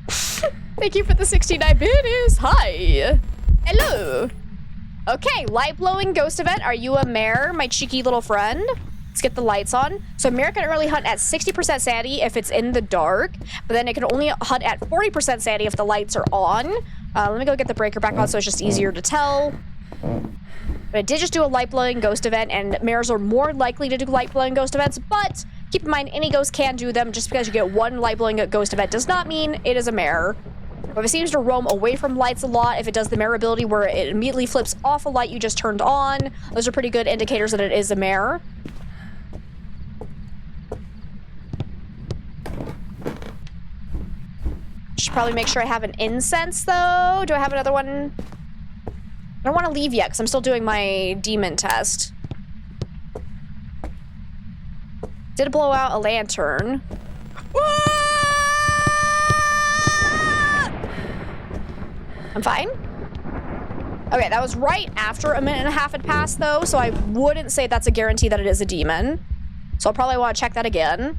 Thank you for the 69 biddies. Hi. Hello. Okay, light blowing ghost event. Are you a mare, my cheeky little friend? Let's get the lights on. So mare can early hunt at 60% sanity if it's in the dark, but then it can only hunt at 40% sanity if the lights are on. Let me go get the breaker back on so it's just easier to tell. But I did just do a light blowing ghost event, and mares are more likely to do light blowing ghost events, but keep in mind any ghost can do them. Just because you get one light blowing ghost event does not mean it is a mare. But if it seems to roam away from lights a lot, if it does the mare ability where it immediately flips off a light you just turned on, those are pretty good indicators that it is a mare. Should probably make sure I have an incense, though. Do I have another one? I don't want to leave yet, because I'm still doing my demon test. Did blow out a lantern. I'm fine. Okay, that was right after a minute and a half had passed, though, so I wouldn't say that's a guarantee that it is a demon. So I'll probably want to check that again.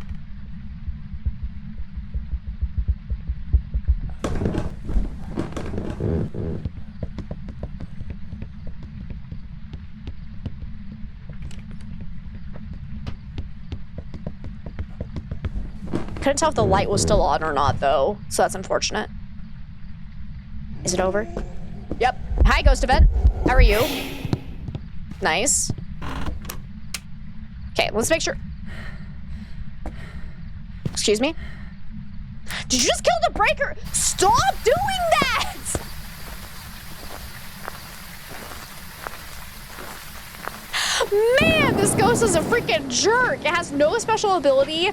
Couldn't tell if the light was still on or not, though, so that's unfortunate. Is it over? Yep. Hi, Ghost Event. How are you? Nice. Okay, let's make sure. Excuse me? Did you just kill the breaker? Stop doing that! Man, this ghost is a freaking jerk. It has no special ability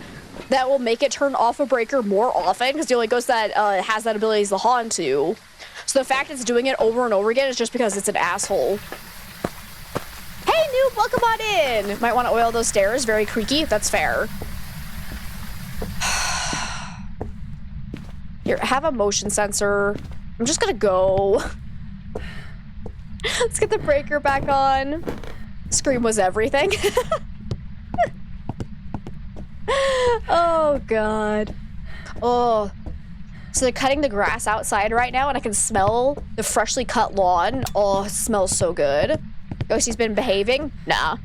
that will make it turn off a breaker more often, because the only ghost that has that ability is the Hantu. So the fact it's doing it over and over again is just because it's an asshole. Hey, noob, welcome on in. Might want to oil those stairs. Very creaky. That's fair. Here, have a motion sensor. I'm just gonna go. Let's get the breaker back on. Scream was everything. Oh, God. Oh. So they're cutting the grass outside right now, and I can smell the freshly cut lawn. Oh, it smells so good. Ghostie's been behaving? Nah.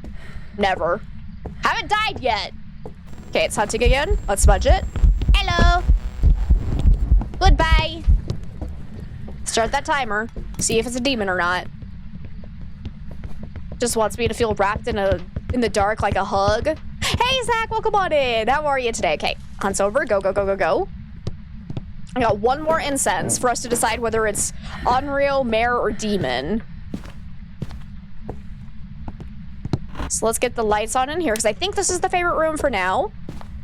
Never. Haven't died yet. Okay, it's hunting again. Let's smudge it. Hello. Goodbye. Start that timer. See if it's a demon or not. Just wants me to feel wrapped in the dark like a hug. Hey, Zach, welcome on in. How are you today? Okay, hunt's over. Go, go, go, go, go. I got one more incense for us to decide whether it's Onryo, Mare, or Demon. So let's get the lights on in here, because I think this is the favorite room for now.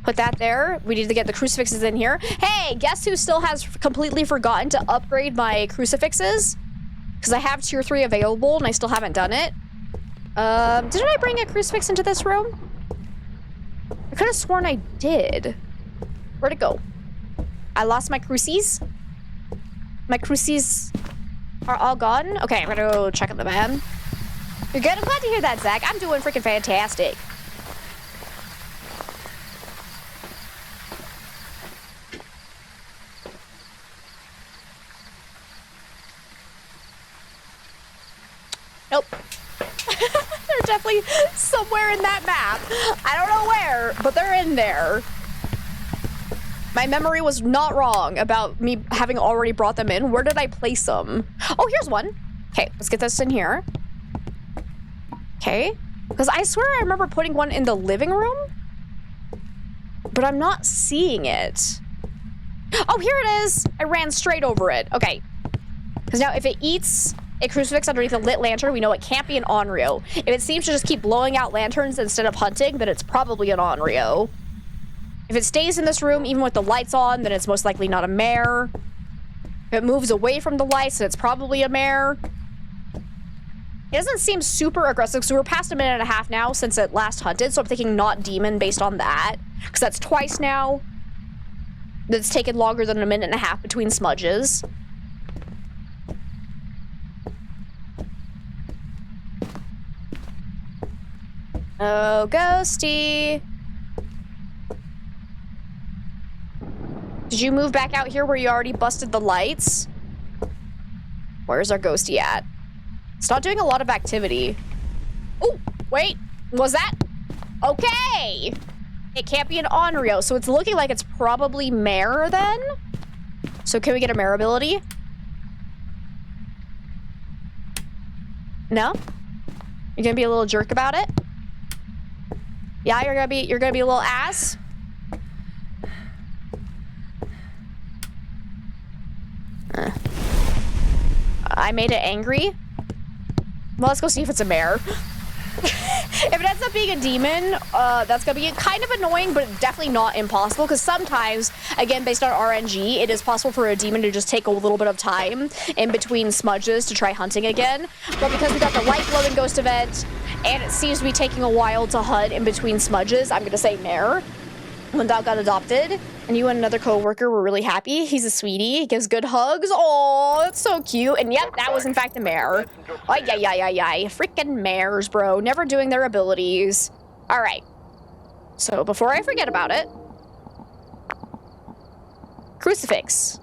Put that there. We need to get the crucifixes in here. Hey, guess who still has completely forgotten to upgrade my crucifixes? Because I have tier 3 available, and I still haven't done it. Didn't I bring a crucifix into this room? I could have sworn I did. Where'd it go? I lost my crucies. My crucies are all gone. Okay, I'm gonna go check on the van. You're good? I'm glad to hear that, Zach. I'm doing freaking fantastic. Nope. They're definitely somewhere in that map. I don't know where, but they're in there. My memory was not wrong about me having already brought them in. Where did I place them? Oh, here's one. Okay, let's get this in here. Okay. Because I swear I remember putting one in the living room, but I'm not seeing it. Oh, here it is. I ran straight over it. Okay. Because now if it eats a crucifix underneath a lit lantern, we know it can't be an Onryo. If it seems to just keep blowing out lanterns instead of hunting, then it's probably an Onryo. If it stays in this room, even with the lights on, then it's most likely not a mare. If it moves away from the lights, then it's probably a mare. It doesn't seem super aggressive, so we're past a minute and a half now since it last hunted, so I'm thinking not demon based on that, because that's twice now that's taken longer than a minute and a half between smudges. Oh, ghosty. Did you move back out here where you already busted the lights? Where's our ghosty at? It's not doing a lot of activity. Oh, wait. Was that? Okay. It can't be an Onryo, so it's looking like it's probably Mare then. So can we get a Mare ability? No? You're gonna be a little jerk about it? Yeah, you're gonna be a little ass? I made it angry. Well, let's go see if it's a mare. If it ends up being a demon, that's gonna be kind of annoying, but definitely not impossible, because sometimes, again, based on RNG, it is possible for a demon to just take a little bit of time in between smudges to try hunting again. But because we got the light glowing ghost event, and it seems to be taking a while to HUD in between smudges. I'm gonna say mare. When dog got adopted, and you and another coworker were really happy. He's a sweetie. He gives good hugs. Oh, it's so cute. And yep, that was in fact a mare. Oh, yeah. Freaking mares, bro. Never doing their abilities. All right. So before I forget about it, crucifix.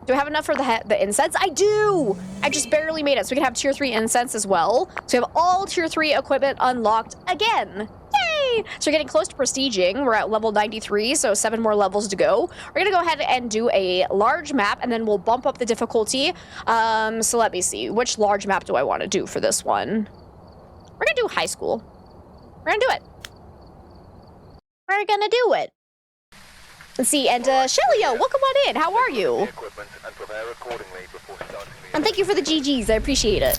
Do I have enough for the incense? I do! I just barely made it, so we can have tier 3 incense as well. So we have all tier 3 equipment unlocked again. Yay! So we're getting close to prestiging. We're at level 93, so 7 more levels to go. We're gonna go ahead and do a large map, and then we'll bump up the difficulty. So let me see. Which large map do I want to do for this one? We're gonna do high school. We're gonna do it. We're gonna do it. Let's see, and Shellio, welcome on in. How are you? And thank you for the GGs. I appreciate it.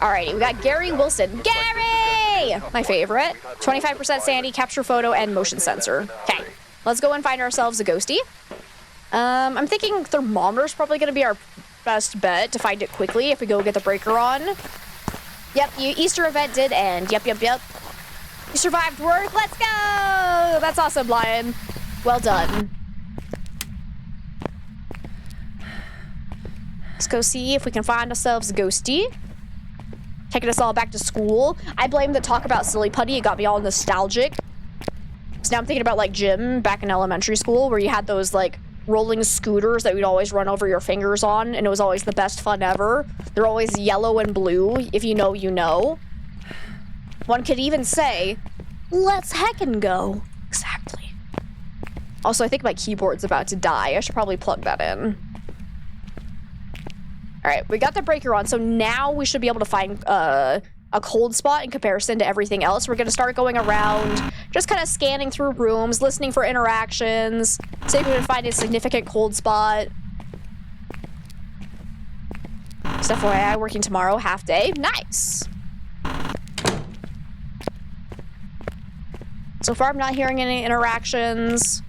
Alrighty, we got Gary Wilson. Gary! My favorite. 25% sanity, capture photo, and motion sensor. Okay, let's go and find ourselves a ghosty. I'm thinking thermometer's probably going to be our best bet to find it quickly if we go get the breaker on. Yep, Easter event did end. Yep. You survived work. Let's go! That's awesome, Lion. Well done. Let's go see if we can find ourselves a ghosty. Taking us all back to school. I blame the talk about Silly Putty. It got me all nostalgic. So now I'm thinking about like gym back in elementary school where you had those like rolling scooters that you'd always run over your fingers on, and it was always the best fun ever. They're always yellow and blue. If you know, you know. One could even say, let's heckin' go. Exactly. Also, I think my keyboard's about to die. I should probably plug that in. All right, we got the breaker on, so now we should be able to find a cold spot in comparison to everything else. We're gonna start going around, just kind of scanning through rooms, listening for interactions, see if we can find a significant cold spot. So FYI, working tomorrow, half day. Nice. So far, I'm not hearing any interactions.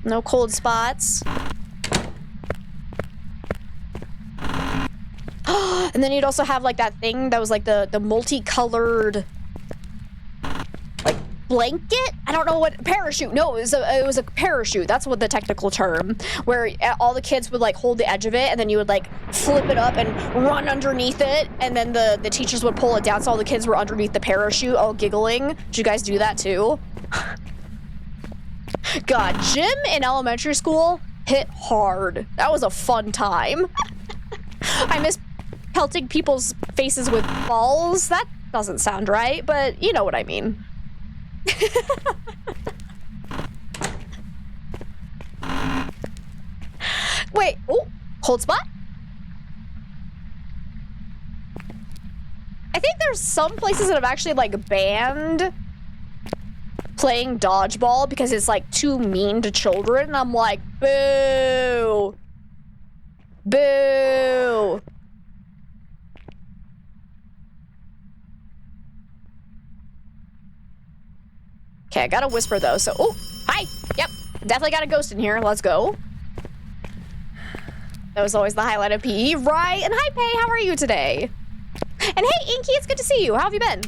No cold spots. And then you'd also have like that thing that was like the multicolored like blanket. I don't know what parachute. No, it was a parachute. That's what the technical term. Where all the kids would like hold the edge of it, and then you would like flip it up and run underneath it, and then the teachers would pull it down, so all the kids were underneath the parachute, all giggling. Did you guys do that too? God, gym in elementary school hit hard. That was a fun time. I miss pelting people's faces with balls. That doesn't sound right, but you know what I mean. Wait, oh, cold spot? I think there's some places that have actually like banned playing dodgeball because it's like too mean to children. And I'm like, boo. Boo. Okay, I gotta whisper though, so, oh, hi. Yep, definitely got a ghost in here. Let's go. That was always the highlight of PE, right? And hi, Pay, how are you today? And hey, Inky, it's good to see you. How have you been?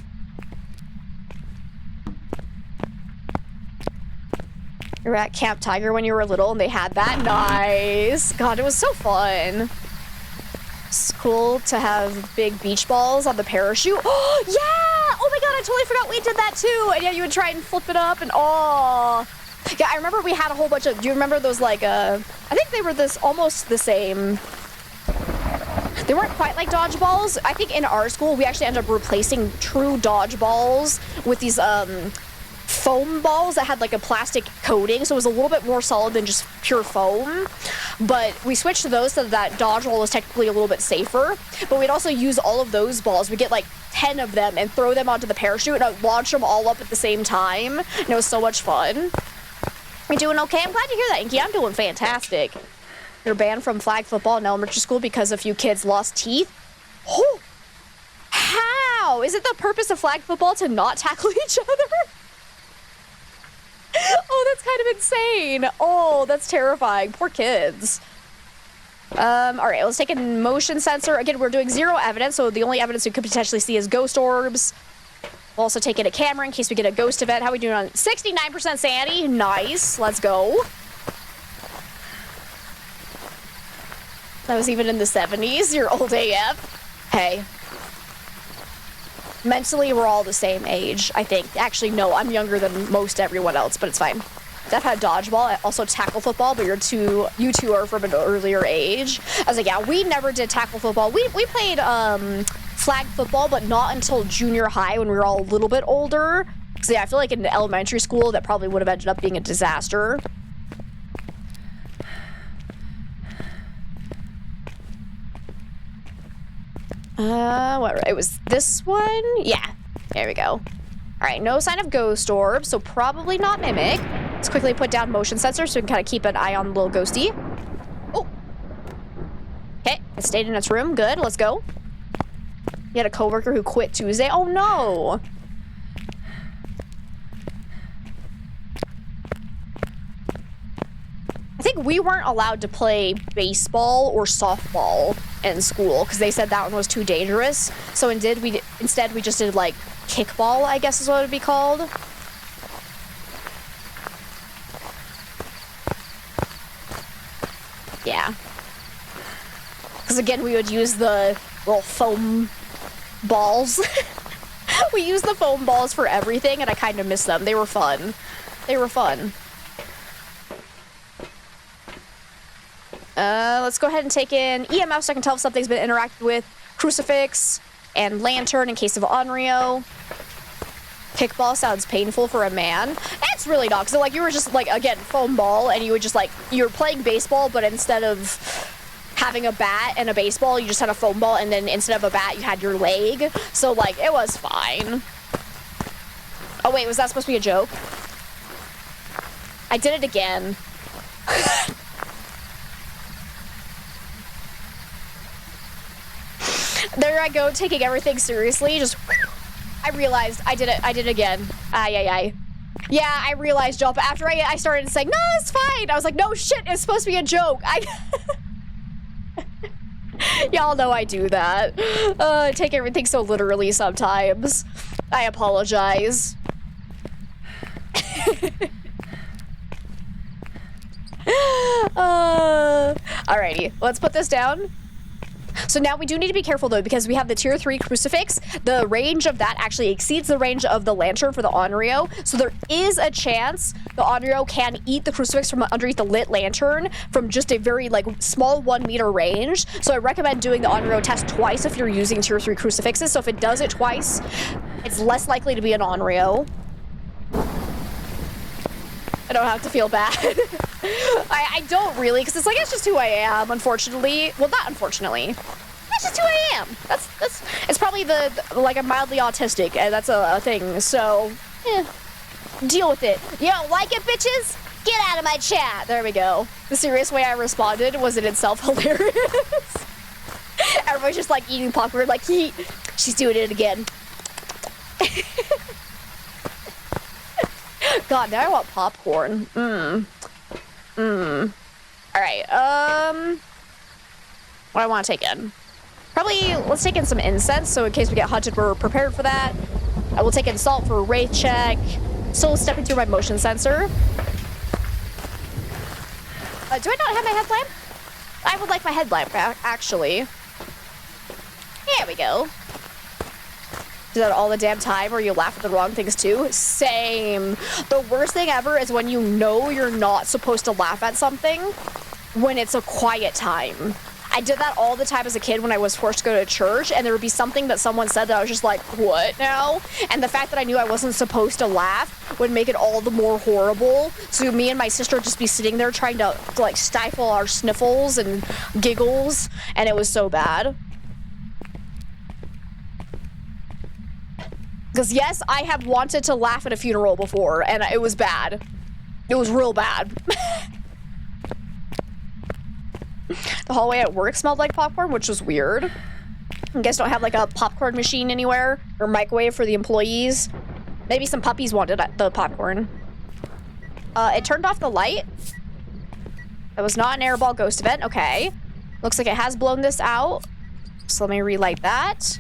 You were at Camp Tiger when you were little and they had that? Nice. God, it was so fun. It's cool to have big beach balls on the parachute. Oh, yeah! Oh my god, I totally forgot we did that too. And yeah, you would try and flip it up and oh. Yeah, I remember we had a whole bunch of, do you remember those like, I think they were almost the same. They weren't quite like dodgeballs. I think in our school, we actually ended up replacing true dodgeballs with these, foam balls that had like a plastic coating, so it was a little bit more solid than just pure foam. But we switched to those so that dodgeball was technically a little bit safer. But we'd also use all of those balls. We'd get like 10 of them and throw them onto the parachute and I'd launch them all up at the same time. And it was so much fun. You doing okay? I'm glad to hear that, Inky. I'm doing fantastic. You're banned from flag football in elementary school because a few kids lost teeth? Oh, how? Is it the purpose of flag football to not tackle each other? Oh, that's kind of insane. Oh, that's terrifying. Poor kids. All right, let's take a motion sensor. Again, we're doing 0 evidence, so the only evidence we could potentially see is ghost orbs. We'll also take in a camera in case we get a ghost event. How are we doing on 69% sanity? Nice. Let's go. That was even in the 70s. You're old AF. Hey. Mentally, we're all the same age, I think. Actually, no, I'm younger than most everyone else, but it's fine. Def had dodgeball, also tackle football, but you two are from an earlier age. I was like, yeah, we never did tackle football. We played flag football, but not until junior high when we were all a little bit older. So yeah, I feel like in elementary school that probably would have ended up being a disaster. It was this one? Yeah, there we go. All right, no sign of ghost orb, so probably not mimic. Let's quickly put down motion sensor so we can kind of keep an eye on the little ghosty. Oh. Okay, it stayed in its room. Good, let's go. You had a coworker who quit Tuesday. Oh no. I think we weren't allowed to play baseball or softball in school because they said that one was too dangerous. So instead we just did like kickball, I guess is what it would be called. Yeah. Because again, we would use the little foam balls. We used the foam balls for everything, and I kind of miss them. They were fun. They were fun. Let's go ahead and take in EMF so I can tell if something's been interacted with. Crucifix and lantern in case of Onryo. Kickball sounds painful for a man. That's really not, because like you were just like, again, foam ball, and you would just like, you were playing baseball, but instead of having a bat and a baseball, you just had a foam ball, and then instead of a bat, you had your leg. So like, it was fine. Oh wait, was that supposed to be a joke? I did it again. There I go, taking everything seriously, just... I realized I did it again. Ay. Yeah, I realized, Jump, after I started saying, no, it's fine. I was like, no shit, it's supposed to be a joke. Y'all know I do that. I take everything so literally sometimes. I apologize. Alrighty, let's put this down. So now we do need to be careful though, because we have the tier 3 crucifix. The range of that actually exceeds the range of the lantern for the Onryo. So there is a chance the Onryo can eat the crucifix from underneath the lit lantern from just a very like small 1 meter range. So I recommend doing the Onryo test twice if you're using tier 3 crucifixes. So if it does it twice, it's less likely to be an Onryo. I don't have to feel bad. I don't really, because it's like, it's just who I am, unfortunately. Well, not unfortunately. That's just who I am. It's probably like, I'm mildly autistic, and that's a thing, so, deal with it. You don't like it, bitches? Get out of my chat. There we go. The serious way I responded was in itself hilarious. Everybody's just like eating popcorn, like, she's doing it again. God, now I want popcorn. Alright, what do I want to take in? Probably, let's take in some incense, so in case we get hunted, we're prepared for that. I will take in salt for a wraith check. Still stepping through my motion sensor. Do I not have my headlamp? I would like my headlamp, actually. There we go. Do that all the damn time, or you laugh at the wrong things too? Same. The worst thing ever is when you know you're not supposed to laugh at something when it's a quiet time. I did that all the time as a kid when I was forced to go to church, and there would be something that someone said that I was just like, what now? And the fact that I knew I wasn't supposed to laugh would make it all the more horrible. So me and my sister would just be sitting there trying to like stifle our sniffles and giggles, and it was so bad. Because yes, I have wanted to laugh at a funeral before, and it was bad. It was real bad. The hallway at work smelled like popcorn, which was weird. You guys don't have like a popcorn machine anywhere? Or microwave for the employees? Maybe some puppies wanted the popcorn. It turned off the light. That was not an airball ghost event, okay. Looks like it has blown this out. So let me relight that.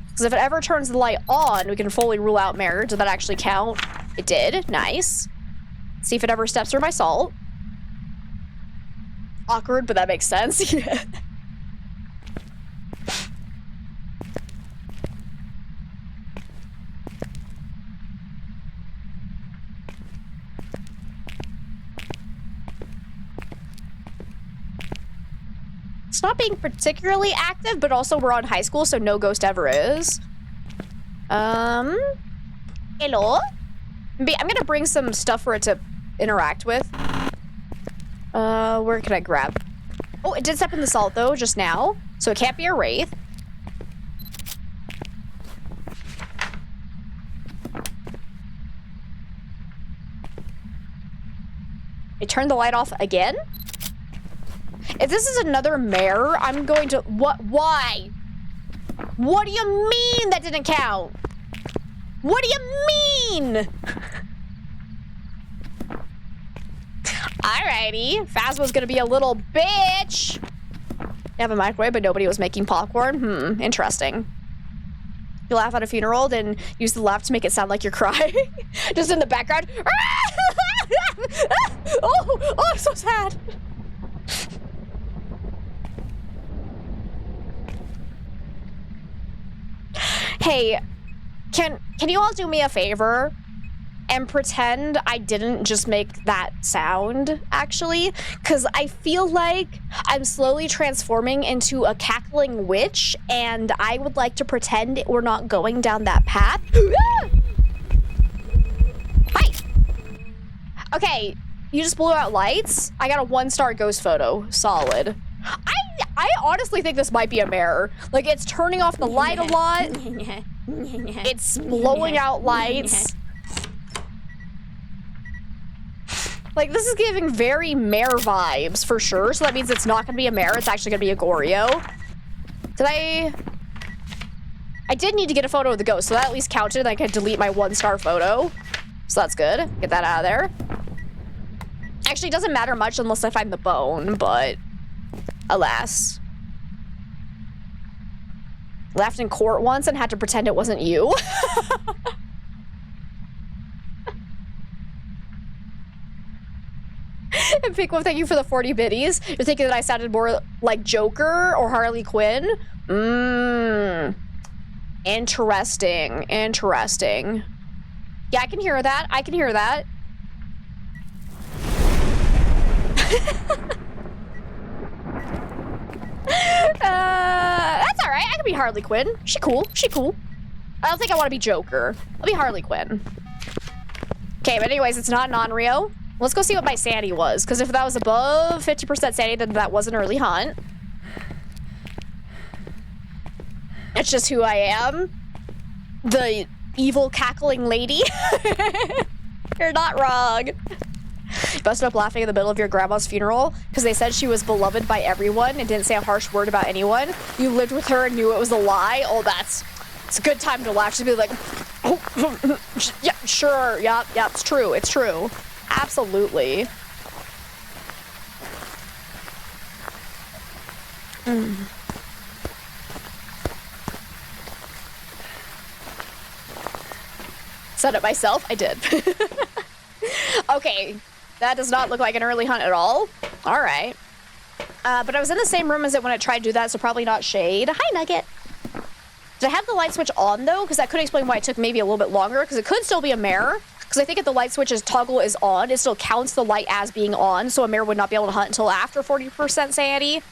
Because if it ever turns the light on, we can fully rule out mirror. Did that actually count? It did. Nice. See if it ever steps through my salt. Awkward, but that makes sense. Yeah. It's not being particularly active, but also we're on high school, so no ghost ever is. Hello? I'm gonna bring some stuff for it to interact with. Where can I grab? Oh, it did step in the salt, though, just now. So it can't be a wraith. It turned the light off again? If this is another mare, I'm going to... What? Why? What do you mean that didn't count? What do you mean? Alrighty. Phasmo's gonna be a little bitch. You have a microwave, but nobody was making popcorn? Interesting. You laugh at a funeral, then use the laugh to make it sound like you're crying. Just in the background. Oh, I'm so sad. Hey, can you all do me a favor and pretend I didn't just make that sound, actually? Because I feel like I'm slowly transforming into a cackling witch, and I would like to pretend we're not going down that path. Hi! Okay, you just blew out lights. I got a 1-star ghost photo. Solid. I honestly think this might be a mirror. Like, it's turning off the light a lot. It's blowing out lights. Like, this is giving very mare vibes, for sure. So that means it's not gonna be a mare. It's actually gonna be a Goryo. Did I did need to get a photo of the ghost, so that at least counted. I could delete my 1-star photo. So that's good. Get that out of there. Actually, it doesn't matter much unless I find the bone, but... alas. Laughed in court once and had to pretend it wasn't you. And Pickwiff, thank you for the 40 biddies. You're thinking that I sounded more like Joker or Harley Quinn? Interesting. Interesting. Yeah, I can hear that. I can hear that. That's alright. I can be Harley Quinn. She cool. She cool. I don't think I want to be Joker. I'll be Harley Quinn. Okay, but anyways, it's not non-Rio. Let's go see what my sanity was, because if that was above 50% sanity, then that was an early hunt. It's just who I am. The evil cackling lady. You're not wrong. You busted up laughing in the middle of your grandma's funeral because they said she was beloved by everyone and didn't say a harsh word about anyone. You lived with her and knew it was a lie. Oh, it's a good time to laugh. She'd be like, oh, yeah, sure, yeah, it's true, it's true. Absolutely. Said it myself? I did. Okay, that does not look like an early hunt at all. All right. But I was in the same room as it when I tried to do that, so probably not shade. Hi, Nugget. Did I have the light switch on, though? Because that could explain why it took maybe a little bit longer, because it could still be a mirror. Because I think if the light switch's toggle is on, it still counts the light as being on, so a mirror would not be able to hunt until after 40% sanity.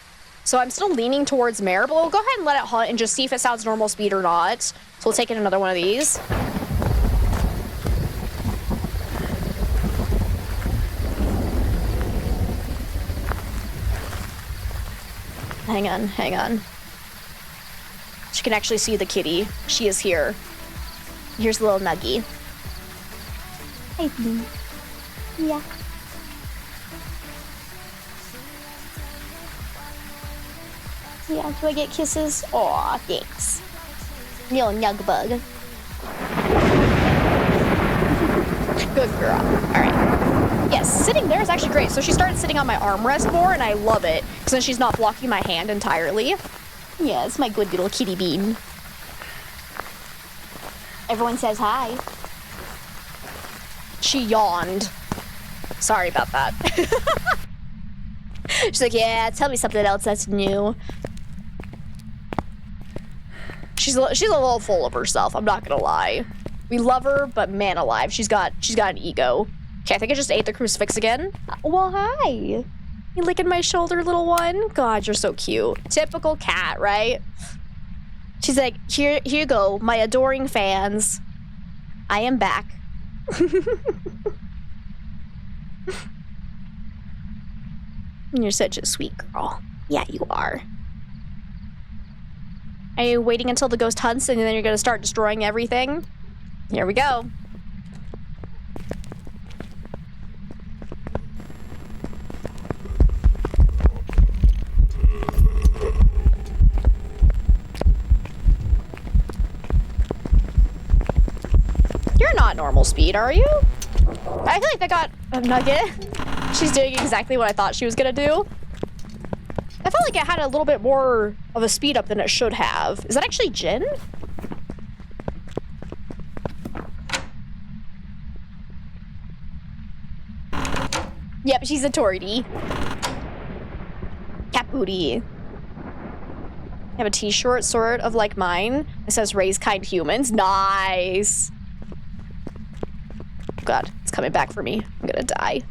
So I'm still leaning towards mirror, but we'll go ahead and let it hunt and just see if it sounds normal speed or not. So we'll take in another one of these. Hang on, hang on. She can actually see the kitty. She is here. Here's the little nuggie. Hey, yeah. Yeah, do I get kisses? Aw, thanks. Little nug bug. Good girl. All right. Yes, sitting there is actually great. So she started sitting on my armrest more, and I love it. Because then she's not blocking my hand entirely. Yeah, it's my good little kitty bean. Everyone says hi. She yawned. Sorry about that. She's like, yeah, tell me something else that's new. She's a little full of herself, I'm not gonna lie. We love her, but man alive, she's got an ego. Okay, I think I just ate the crucifix again. Well, hi. You licking my shoulder, little one? God, you're so cute. Typical cat, right? She's like, here you go, my adoring fans. I am back. You're such a sweet girl. Yeah, you are. Are you waiting until the ghost hunts and then you're gonna start destroying everything? Here we go. You're not normal speed, are you? I feel like they got a nugget. She's doing exactly what I thought she was gonna do. I felt like it had a little bit more of a speed up than it should have. Is that actually Jin? Yep, she's a Torty. Cat booty. I have a t-shirt sort of like mine. It says raise kind humans. Nice. God, it's coming back for me. I'm gonna die.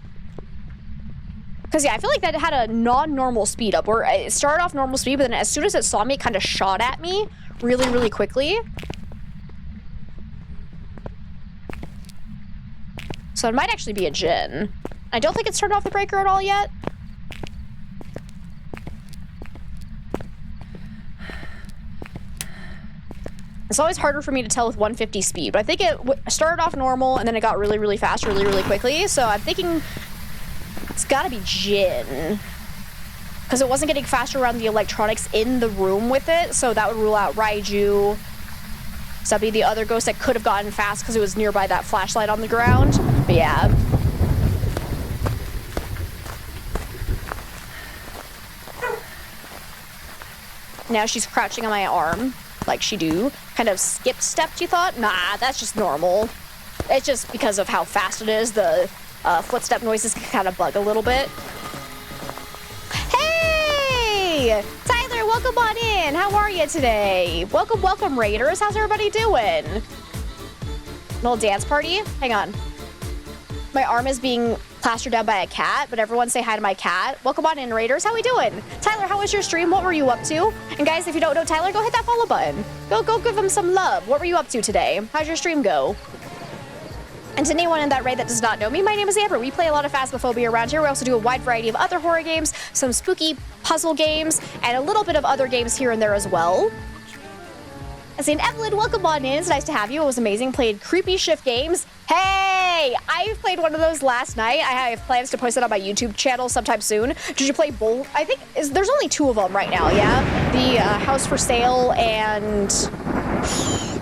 Because, yeah, I feel like that had a non-normal speed up, where it started off normal speed, but then as soon as it saw me, it kind of shot at me really, really quickly. So it might actually be a Jin. I don't think it's turned off the breaker at all yet. It's always harder for me to tell with 150 speed, but I think it started off normal, and then it got really, really fast, really, really quickly, so I'm thinking it's gotta be Jin. Because it wasn't getting faster around the electronics in the room with it, so that would rule out Raiju. So that'd be the other ghost that could have gotten fast because it was nearby that flashlight on the ground. But yeah. Now she's crouching on my arm, like she do. Kind of skip-stepped, you thought? Nah, that's just normal. It's just because of how fast it is, the footstep noises can kind of bug a little bit. Hey! Tyler, welcome on in. How are you today? Welcome, welcome, Raiders. How's everybody doing? Little dance party? Hang on. My arm is being plastered down by a cat, but everyone say hi to my cat. Welcome on in, Raiders. How we doing? Tyler, how was your stream? What were you up to? And guys, if you don't know Tyler, go hit that follow button. Go give him some love. What were you up to today? How'd your stream go? And to anyone in that raid that does not know me, my name is Amber. We play a lot of Phasmophobia around here. We also do a wide variety of other horror games, some spooky puzzle games, and a little bit of other games here and there as well. St. Evelyn, welcome on in. It's nice to have you. It was amazing. Played Creepy Shift games. Hey! I played one of those last night. I have plans to post it on my YouTube channel sometime soon. Did you play both? I think there's only 2 of them right now, yeah? The House for Sale and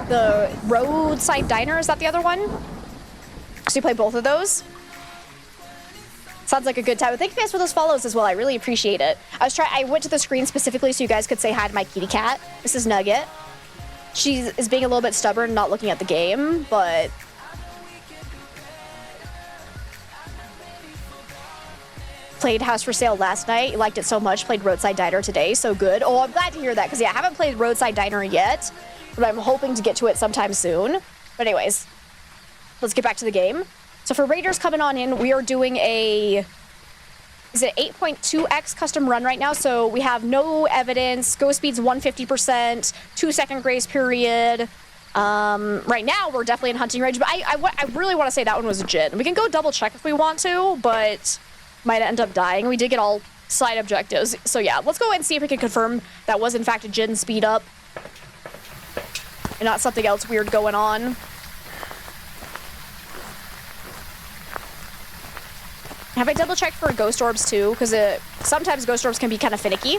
the Roadside Diner. Is that the other one? So you play both of those? Sounds like a good time. Thank you guys for those follows as well. I really appreciate it. I went to the screen specifically so you guys could say hi to my kitty cat. This is Nugget. She is being a little bit stubborn, not looking at the game, but played House for Sale last night. Liked it so much. Played Roadside Diner today. So good. Oh, I'm glad to hear that because, yeah, I haven't played Roadside Diner yet, but I'm hoping to get to it sometime soon. But anyways, let's get back to the game. So for Raiders coming on in, we are doing a... Is it 8.2x custom run right now? So we have no evidence, go speed's 150%, 2-second grace period. Right now, we're definitely in hunting range, but I really want to say that one was a Jin. We can go double check if we want to, but might end up dying. We did get all side objectives. So yeah, let's go ahead and see if we can confirm that was in fact a Jin speed up and not something else weird going on. Have I double checked for ghost orbs too? Because sometimes ghost orbs can be kind of finicky.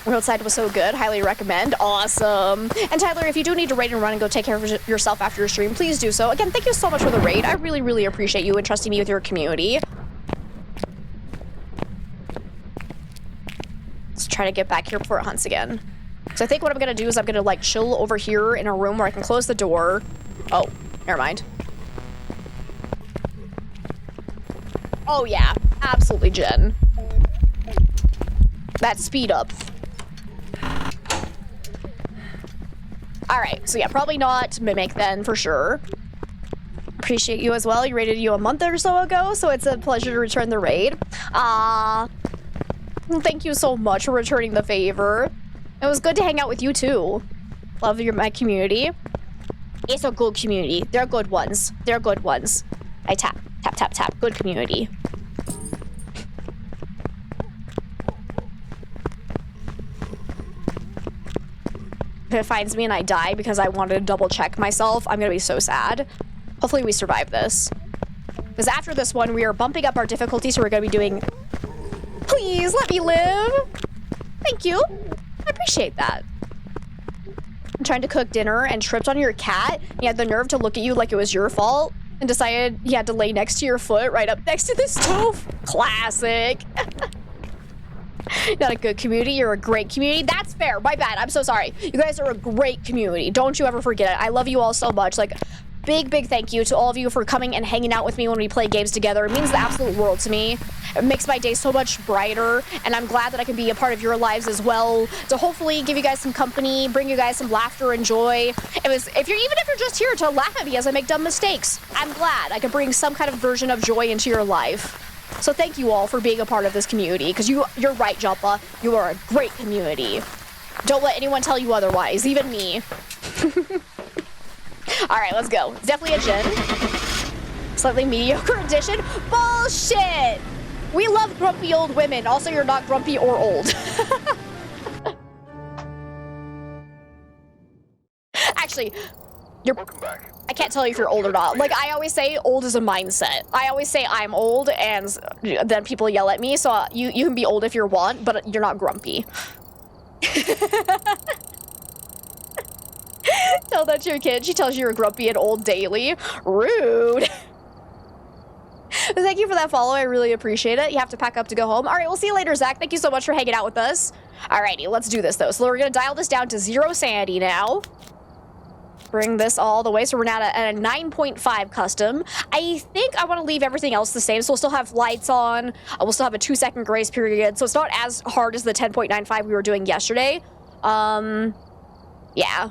Roadside was so good. Highly recommend. Awesome. And Tyler, if you do need to raid and run and go take care of yourself after your stream, please do so. Again, thank you so much for the raid. I really, really appreciate you entrusting me with your community. Let's try to get back here before it hunts again. So I think what I'm gonna do is I'm gonna like chill over here in a room where I can close the door. Oh, never mind. Oh yeah, absolutely, Jen. That speed up. Alright, so yeah, probably not Mimic then, for sure. Appreciate you as well. You raided you a month or so ago, so it's a pleasure to return the raid. Thank you so much for returning the favor. It was good to hang out with you too. Love my community. It's a good community. They're good ones. They're good ones. I tap, tap, tap, tap. Good community. If it finds me and I die because I wanted to double check myself, I'm gonna be so sad. Hopefully we survive this. Because after this one, we are bumping up our difficulty, so we're gonna be doing... Please, let me live! Thank you. I appreciate that. I'm trying to cook dinner and tripped on your cat. He had the nerve to look at you like it was your fault and decided he had to lay next to your foot right up next to the stove. Classic. Not a good community. You're a great community. That's fair. My bad. I'm so sorry. You guys are a great community. Don't you ever forget it. I love you all so much. Like, big, big thank you to all of you for coming and hanging out with me when we play games together. It means the absolute world to me. It makes my day so much brighter, and I'm glad that I can be a part of your lives as well, to hopefully give you guys some company, bring you guys some laughter and joy. Even if you're just here to laugh at me as I make dumb mistakes, I'm glad I can bring some kind of version of joy into your life. So thank you all for being a part of this community, because you're right, Jumpa. You are a great community. Don't let anyone tell you otherwise, even me. Alright, let's go. It's definitely a Jin. Slightly mediocre edition. Bullshit! We love grumpy old women. Also, you're not grumpy or old. Actually, Welcome back. I can't tell you if you're old or not. Like, I always say old is a mindset. I always say I'm old, and then people yell at me, so you can be old if you want, but you're not grumpy. Tell that to your kid. She tells you you're grumpy and old daily. Rude. Thank you for that follow. I really appreciate it. You have to pack up to go home. All right, we'll see you later, Zach. Thank you so much for hanging out with us. Alrighty, let's do this, though. So we're going to dial this down to 0 sanity now. Bring this all the way. So we're now at a 9.5 custom. I think I want to leave everything else the same. So we'll still have lights on. We'll still have a 2-second grace period. So it's not as hard as the 10.95 we were doing yesterday. Yeah.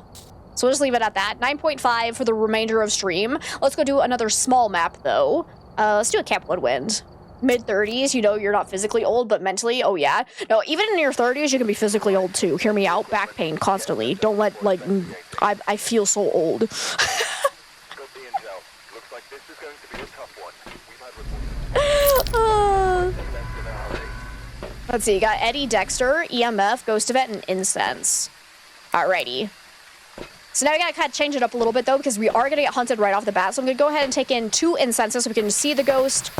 So we'll just leave it at that. 9.5 for the remainder of stream. Let's go do another small map, though. Let's do a Camp Woodwind. Mid-30s, you know you're not physically old, but mentally, oh yeah. No, even in your 30s, you can be physically old, too. Hear me out. Back pain constantly. Don't let, like, I feel so old. Got the intel. Looks like this is going to be a tough one. We've had reports. Let's see. You got Eddie, Dexter, EMF, Ghost Event, and Incense. Alrighty. So now we gotta kind of change it up a little bit, though, because we are gonna get hunted right off the bat. So I'm gonna go ahead and take in 2 incenses so we can see the ghost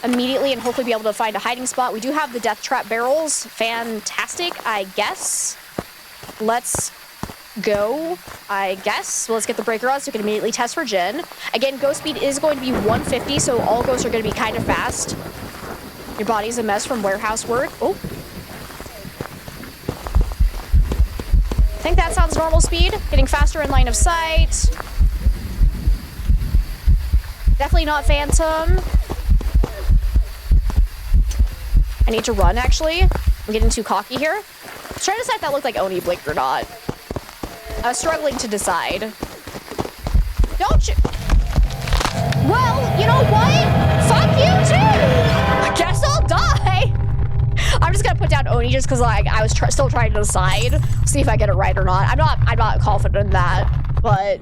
immediately and hopefully be able to find a hiding spot. We do have the death trap barrels. Fantastic, I guess. Let's go, I guess. So let's get the breaker on so we can immediately test for Jin. Again, ghost speed is going to be 150, so all ghosts are going to be kind of fast. Your body's a mess from warehouse work. Oh. I think that sounds normal speed. Getting faster in line of sight. Definitely not Phantom. I need to run, actually. I'm getting too cocky here. I was trying to decide if that looked like Oni blinked or not. I was struggling to decide. Don't you... Well, you know what? Fuck you, too! I guess I'll die! I'm just gonna put down Oni just because, like, I was still trying to decide. See if I get it right or not. I'm not confident in that, but...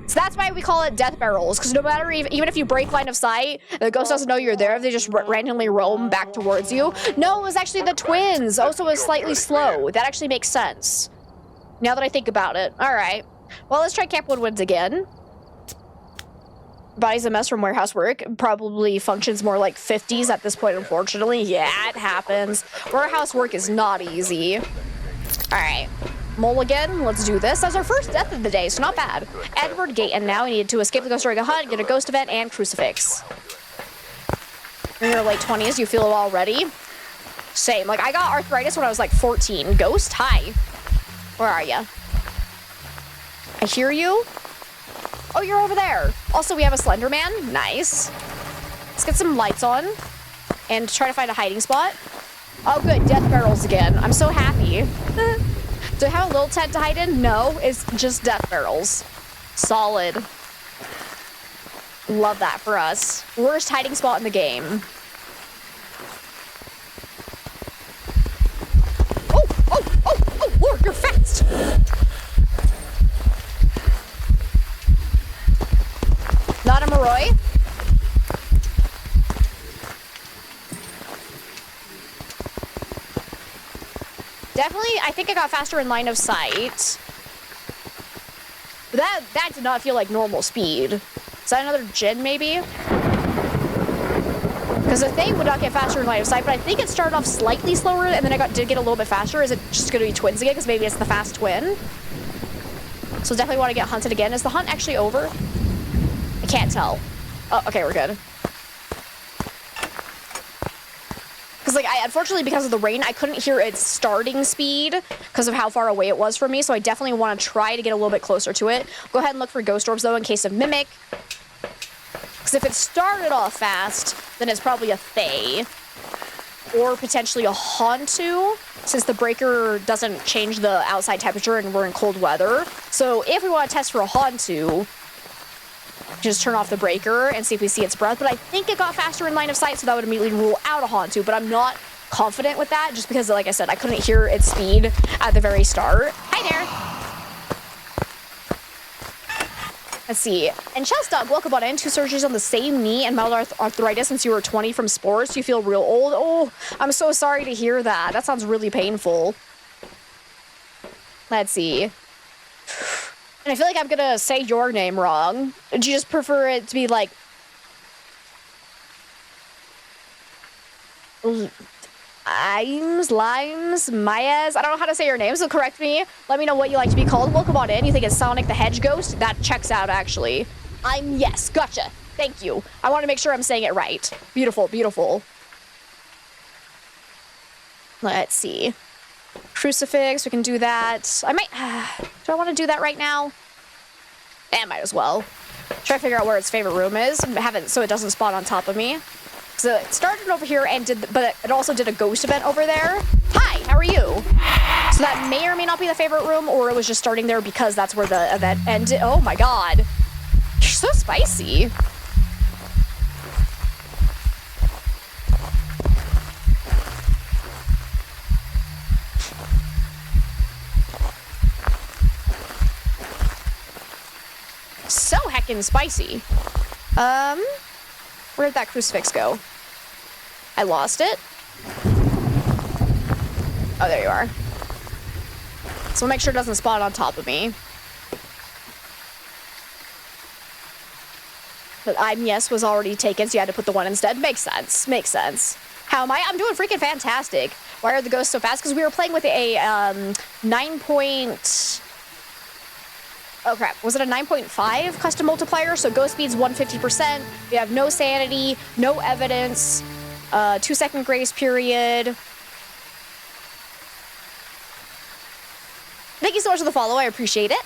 So that's why we call it death barrels, because no matter, even if you break line of sight, the ghost doesn't know you're there, they just randomly roam back towards you. No, it was actually the twins. Also, it was slightly slow. That actually makes sense. Now that I think about it. All right. Well, let's try Camp Woodwinds again. Body's a mess from warehouse work. Probably functions more like 50s at this point, unfortunately. Yeah, it happens. Warehouse work is not easy. Alright. Mulligan, let's do this. That's our first death of the day, so not bad. Edward Gayton now. We need to escape the ghost during a hunt, get a ghost event, and crucifix. In your late 20s, you feel it already? Same. Like, I got arthritis when I was like 14. Ghost, hi. Where are you? I hear you. Oh, you're over there. Also, we have a Slender Man. Nice. Let's get some lights on and try to find a hiding spot. Oh, good. Death barrels again. I'm so happy. Do I have a little tent to hide in? No, it's just death barrels. Solid. Love that for us. Worst hiding spot in the game. Oh, Lord, you're fast. Not a Moroi. Definitely, I think I got faster in line of sight. But that did not feel like normal speed. Is that another Jin, maybe? Because the thing would not get faster in line of sight, but I think it started off slightly slower, and then did get a little bit faster. Is it just going to be twins again? Because maybe it's the fast twin. So definitely want to get hunted again. Is the hunt actually over? I can't tell. Oh, okay, we're good. Because, like, unfortunately, because of the rain, I couldn't hear its starting speed because of how far away it was from me, so I definitely want to try to get a little bit closer to it. Go ahead and look for ghost orbs, though, in case of Mimic. Because if it started off fast, then it's probably a Fae. Or potentially a Hantu, since the breaker doesn't change the outside temperature and we're in cold weather. So if we want to test for a Hantu, just turn off the breaker and see if we see its breath. But I think it got faster in line of sight, so that would immediately rule out a Hantu. But I'm not confident with that, just because, like I said, I couldn't hear its speed at the very start. Hi there. Let's see. And Chelsdog, welcome on in. 2 surgeries on the same knee and mild arthritis since you were 20 from sports. You feel real old. Oh, I'm so sorry to hear that. That sounds really painful. Let's see. And I feel like I'm gonna say your name wrong. Do you just prefer it to be like... Limes, Mayas? I don't know how to say your name, so correct me. Let me know what you like to be called. Welcome on in. You think it's Sonic the Hedge Ghost? That checks out, actually. Yes, gotcha. Thank you. I want to make sure I'm saying it right. Beautiful, beautiful. Let's see. Crucifix, we can do that. I might... do I want to do that right now? I might as well. Try to figure out where its favorite room is. Have it so it doesn't spawn on top of me. So it started over here and but it also did a ghost event over there. Hi, how are you? So that may or may not be the favorite room, or it was just starting there because that's where the event ended. Oh my god. You're so spicy. So heckin' spicy. Where'd that crucifix go? I lost it. Oh, there you are. So make sure it doesn't spawn on top of me. But yes was already taken, so you had to put the one instead. Makes sense. Makes sense. How am I? I'm doing freaking fantastic. Why are the ghosts so fast? Because we were playing with a 9 point... Oh crap, was it a 9.5 custom multiplier? So ghost speed's 150%. We have no sanity, no evidence, 2-second grace period. Thank you so much for the follow, I appreciate it.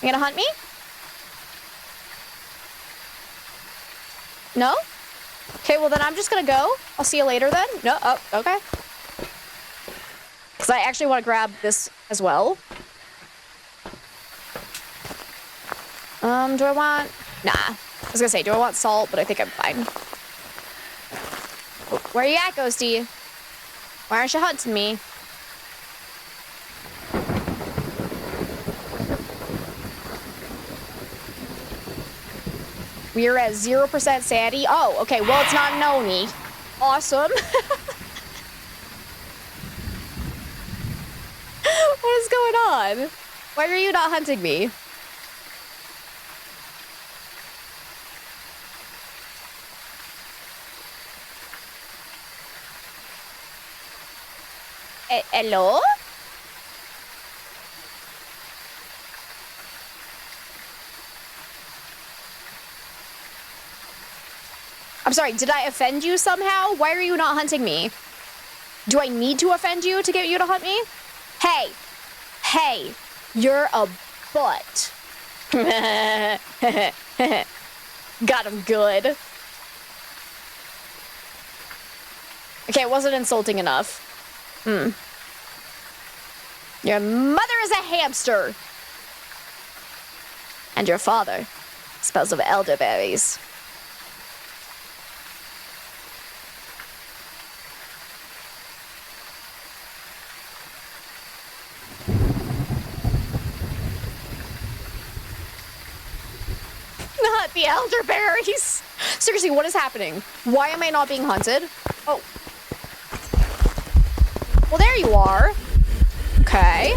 You gonna hunt me? No? Okay, well then I'm just gonna go. I'll see you later then. No, oh, okay. Because I actually want to grab this as well. Do I want... Nah. I was gonna say, do I want salt? But I think I'm fine. Where are you at, Ghosty? Why aren't you hunting me? We're at 0% sanity. Oh, okay. Well, it's not an Oni. Awesome. What is going on? Why are you not hunting me? Hello? I'm sorry, did I offend you somehow? Why are you not hunting me? Do I need to offend you to get you to hunt me? Hey! Hey! You're a butt. Got him good. Okay, it wasn't insulting enough. Your mother is a hamster. And your father smells of elderberries. Not the elderberries. Seriously, what is happening? Why am I not being hunted? Oh. Well, there you are. Okay.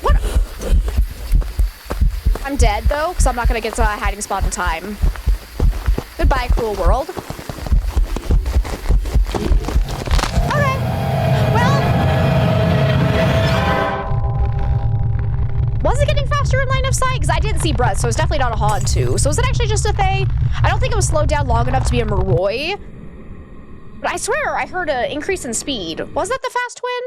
What? I'm dead, though, because I'm not going to get to a hiding spot in time. Goodbye, cruel world. Okay. Well. Was it getting faster in line of sight? Because I didn't see breath, so it's definitely not a Hod 2. So is it actually just a Thay? I don't think it was slowed down long enough to be a Maroi. But I swear I heard an increase in speed. Was that the fast twin?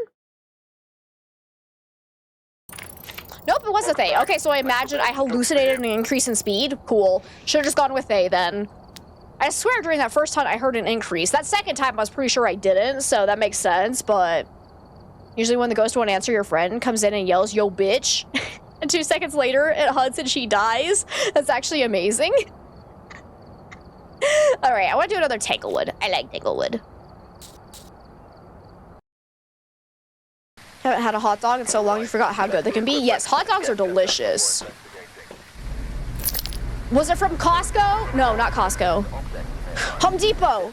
Nope, it was a Thay. Okay, so I imagine I hallucinated an increase in speed. Cool. Should have just gone with Thay then. I swear during that first hunt I heard an increase. That second time I was pretty sure I didn't, so that makes sense, but usually when the ghost won't answer, your friend comes in and yells, "Yo, bitch." And 2 seconds later, it hunts and she dies. That's actually amazing. Alright, I want to do another Tanglewood. I like Tanglewood. Haven't had a hot dog in so long you forgot how good they can be. Yes, hot dogs are delicious. Was it from Costco? No, not Costco. Home Depot.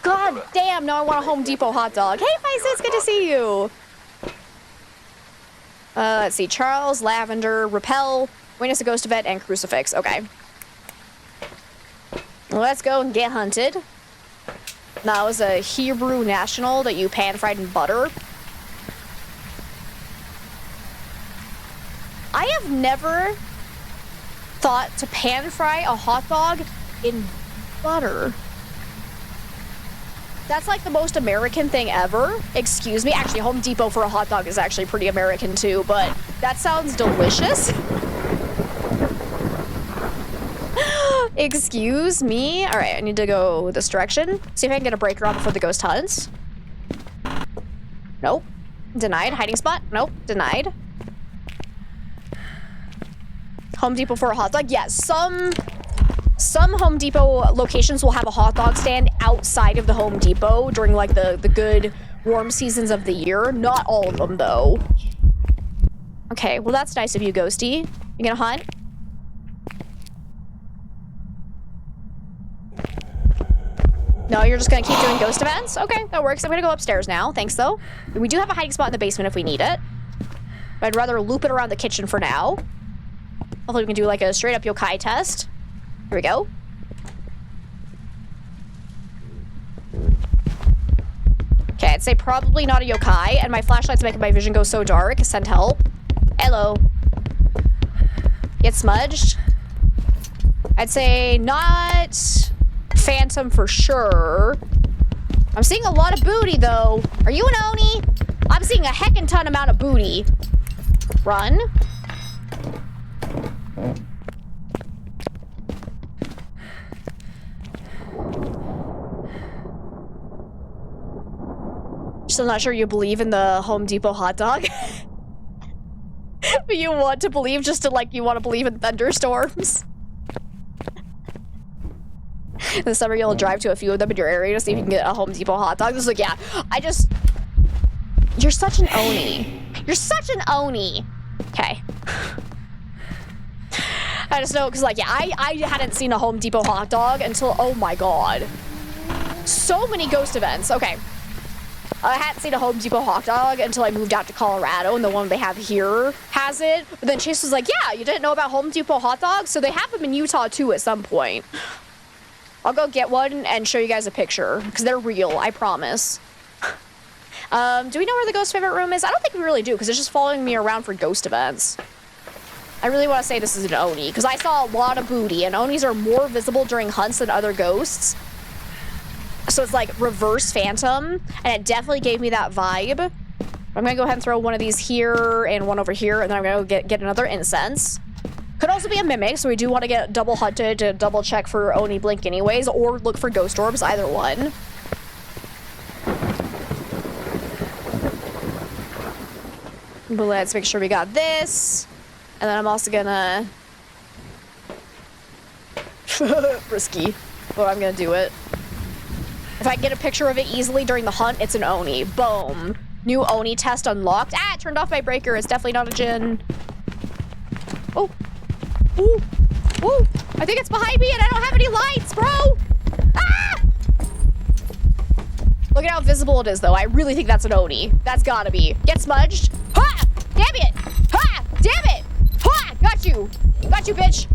God damn, now I want a Home Depot hot dog. Hey, Faisa, it's good to see you. Let's see. Charles, Lavender, Repel, Witness a Ghost Event, and Crucifix. Okay. Let's go and get hunted. That was a Hebrew national that you pan-fried in butter. I have never thought to pan-fry a hot dog in butter. That's like the most American thing ever. Excuse me. Actually, Home Depot for a hot dog is actually pretty American too, but that sounds delicious. Excuse me. All right, I need to go this direction. See if I can get a break around before the ghost hunts. Nope. Denied. Hiding spot. Nope. Denied. Home Depot for a hot dog. Yes, some Home Depot locations will have a hot dog stand outside of the Home Depot during like the good warm seasons of the year. Not all of them though. Okay, well that's nice of you, Ghosty. You gonna hunt? No, you're just gonna keep doing ghost events? Okay, that works. I'm gonna go upstairs now. Thanks though. We do have a hiding spot in the basement if we need it. But I'd rather loop it around the kitchen for now. Hopefully we can do like a straight up yokai test. Here we go. Okay, I'd say probably not a yokai, and my flashlight's making my vision go so dark. Send help. Hello. Get smudged. I'd say not phantom for sure. I'm seeing a lot of booty though. Are you an Oni? I'm seeing a heckin' ton amount of booty. Run. Still not sure you believe in the Home Depot hot dog. But you want to believe just to like, you want to believe in thunderstorms. This summer you'll drive to a few of them in your area to see if you can get a Home Depot hot dog. This is like, yeah, you're such an Oni. You're such an Oni. Okay. I just know, because like, yeah, I hadn't seen a Home Depot hot dog until, oh my god. So many ghost events. Okay. I hadn't seen a Home Depot hot dog until I moved out to Colorado, and the one they have here has it. But then Chase was like, yeah, you didn't know about Home Depot hot dogs? So they have them in Utah, too, at some point. I'll go get one and show you guys a picture, because they're real, I promise. Do we know where the ghost favorite room is? I don't think we really do, because it's just following me around for ghost events. I really want to say this is an Oni, because I saw a lot of booty, and Onis are more visible during hunts than other ghosts. So it's like reverse phantom, and it definitely gave me that vibe. I'm gonna go ahead and throw one of these here and one over here, and then I'm gonna go get another incense. Could also be a mimic, so we do want to get double hunted to double check for Oni blink anyways, or look for ghost orbs, either one. But let's make sure we got this. And then I'm also gonna... risky, but I'm gonna do it. If I get a picture of it easily during the hunt, it's an Oni. Boom. New Oni test unlocked. Ah, it turned off my breaker. It's definitely not a Jinn. Oh. Ooh. Ooh. I think it's behind me and I don't have any lights, bro. Ah! Look at how visible it is, though. I really think that's an Oni. That's gotta be. Get smudged. Ha! Damn it. Ha! Damn it. Ha! Got you. Got you, bitch.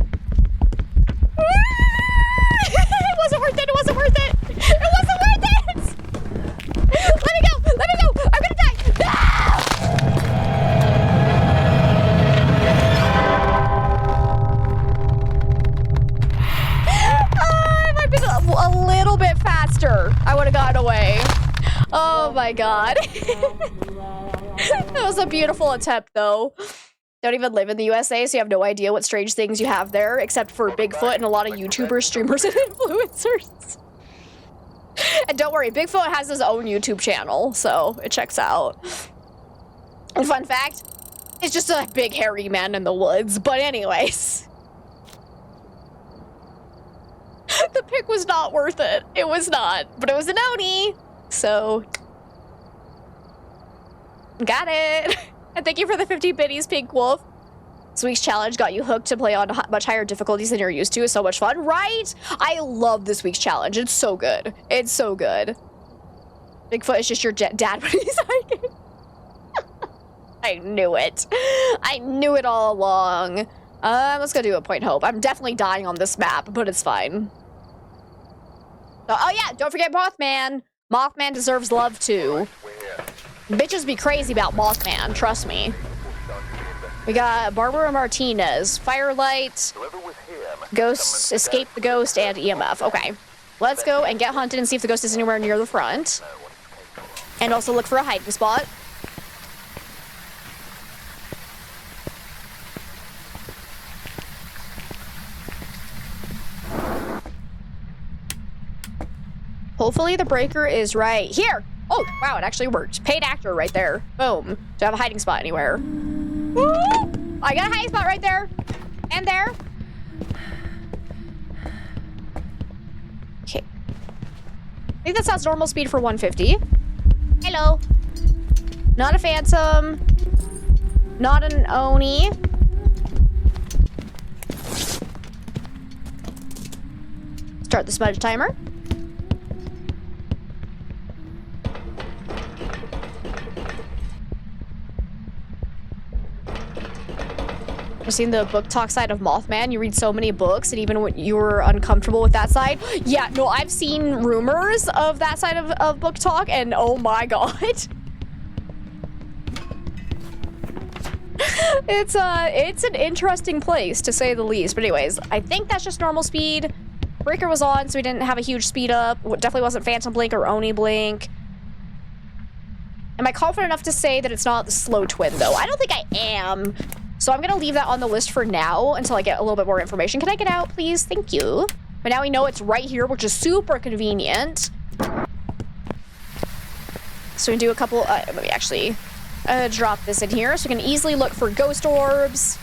It wasn't worth it. It wasn't worth it. It wasn't worth it. Let me go. Let me go. I'm gonna die. No! If I'd been a little bit faster, I would have gotten away. Oh my god. That was a beautiful attempt, though. Don't even live in the USA, so you have no idea what strange things you have there, except for Bigfoot and a lot of YouTubers, streamers, and influencers. And don't worry, Bigfoot has his own YouTube channel, so it checks out. And fun fact, it's just a big hairy man in the woods. But anyways. The pic was not worth it. It was not. But it was an Oni. So. Got it. And thank you for the 50 biddies, Pink Wolf. This week's challenge got you hooked to play on much higher difficulties than you're used to. It's so much fun, right? I love this week's challenge. It's so good. It's so good. Bigfoot is just your dad when he's hiking. I knew it. I knew it all along. Let's go do a Point Hope. I'm definitely dying on this map, but it's fine. Oh yeah, don't forget Mothman. Mothman deserves love too. Bitches be crazy about Mothman, trust me. We got Barbara Martinez, Firelight, Ghost, Escape the Ghost, and EMF. Okay, let's go and get hunted and see if the ghost is anywhere near the front. And also look for a hiding spot. Hopefully the breaker is right here. Oh, wow, it actually worked. Paid actor right there. Boom. Do I have a hiding spot anywhere? Woo! I got a hiding spot right there. And there. Okay. I think that sounds normal speed for 150. Hello. Not a phantom. Not an Oni. Start the smudge timer. I've seen the book talk side of Mothman. You read so many books, and even when you were uncomfortable with that side. Yeah, no, I've seen rumors of that side of book talk, and oh my god. It's an interesting place, to say the least. But anyways, I think that's just normal speed. Breaker was on, so we didn't have a huge speed up. Definitely wasn't Phantom Blink or Oni Blink. Am I confident enough to say that it's not the slow twin, though? I don't think I am. So I'm gonna leave that on the list for now until I get a little bit more information. Can I get out, please? Thank you. But now we know it's right here, which is super convenient. So we can do a couple, let me actually drop this in here so we can easily look for ghost orbs.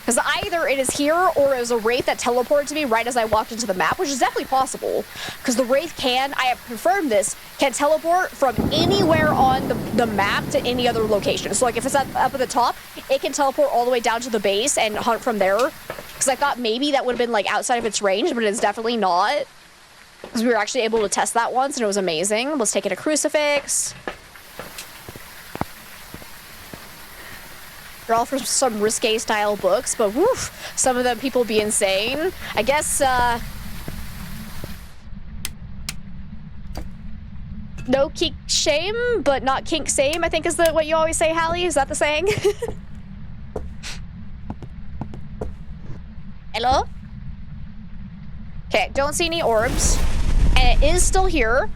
Because either it is here or it was a wraith that teleported to me right as I walked into the map, which is definitely possible. Because the wraith can, I have confirmed this, can teleport from anywhere on the map to any other location. So like if it's up at the top, it can teleport all the way down to the base and hunt from there. Because I thought maybe that would have been like outside of its range, but it's definitely not. Because we were actually able to test that once and it was amazing. Let's take it a crucifix. They're all from some risque style books, but woof, some of them people be insane. I guess, no kink shame, but not kink same, I think is what you always say, Hallie. Is that the saying? Hello? Okay, don't see any orbs. And it is still here.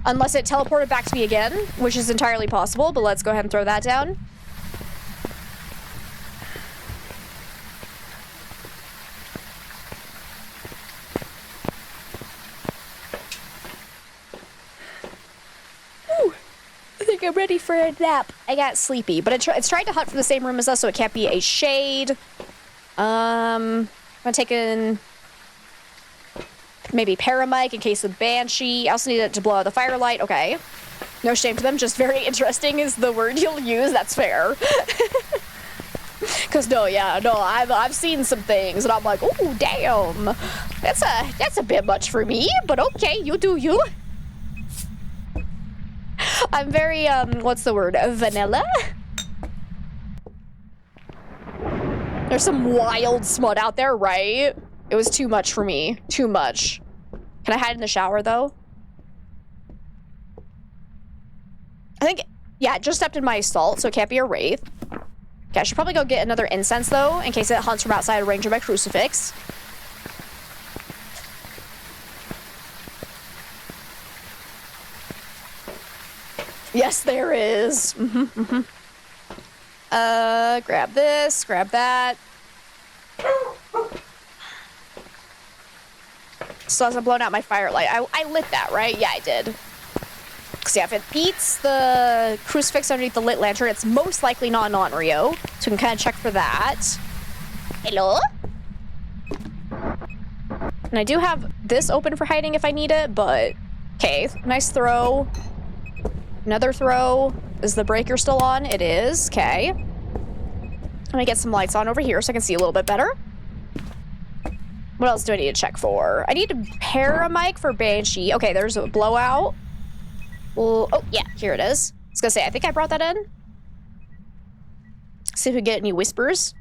Unless it teleported back to me again, which is entirely possible, but let's go ahead and throw that down. Ooh, I think I'm ready for a nap. I got sleepy, but it's tried to hunt for the same room as us, so it can't be a shade. I'm gonna take in maybe Paramic in case of Banshee. I also need it to blow out the firelight. Okay. No shame to them, just very interesting is the word you'll use. That's fair. Cause I've seen some things and I'm like, oh damn. That's a bit much for me, but okay, you do you. I'm very what's the word? Vanilla? There's some wild smut out there, right? It was too much for me. Too much. Can I hide in the shower, though? I think, yeah, it just stepped in my salt, so it can't be a wraith. Okay, I should probably go get another incense, though, in case it hunts from outside range of my crucifix. Yes, there is. Grab this, grab that. So as I'm blowing out my firelight, I lit that, right? Yeah, I did. Because yeah, if it beats the crucifix underneath the lit lantern, it's most likely not an Onryo. So we can kind of check for that. Hello? And I do have this open for hiding if I need it, but... Okay, nice throw. Another throw. Is the breaker still on? It is. Okay. Let me get some lights on over here so I can see a little bit better. What else do I need to check for? I need a Paramic for Banshee. Okay, there's a blowout. Well, oh, yeah, here it is. I was gonna say, I think I brought that in. See if we get any whispers.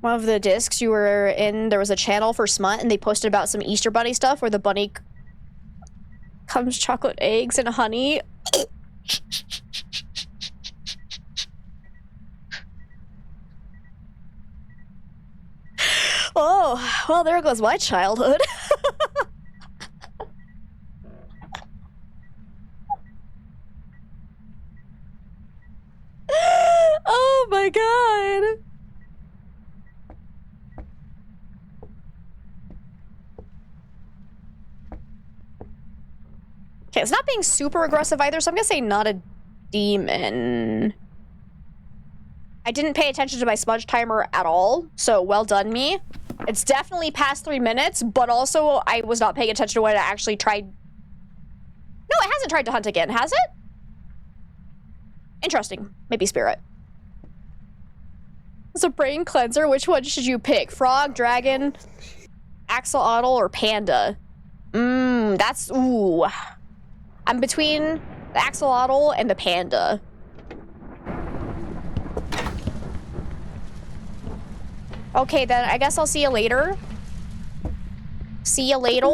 One of the discs you were in, there was a channel for smut, and they posted about some Easter Bunny stuff where the bunny comes chocolate eggs and honey. Oh, well, there goes my childhood. Oh my god. Okay, it's not being super aggressive either, so I'm gonna say not a demon. I didn't pay attention to my smudge timer at all, so well done me. It's definitely past 3 minutes, but also I was not paying attention to when it actually tried. No, it hasn't tried to hunt again, has it? Interesting. Maybe spirit. It's a brain cleanser. Which one should you pick? Frog, dragon, axolotl, or panda? That's... Ooh. I'm between the axolotl and the panda. Okay, then I guess I'll see you later. See you later.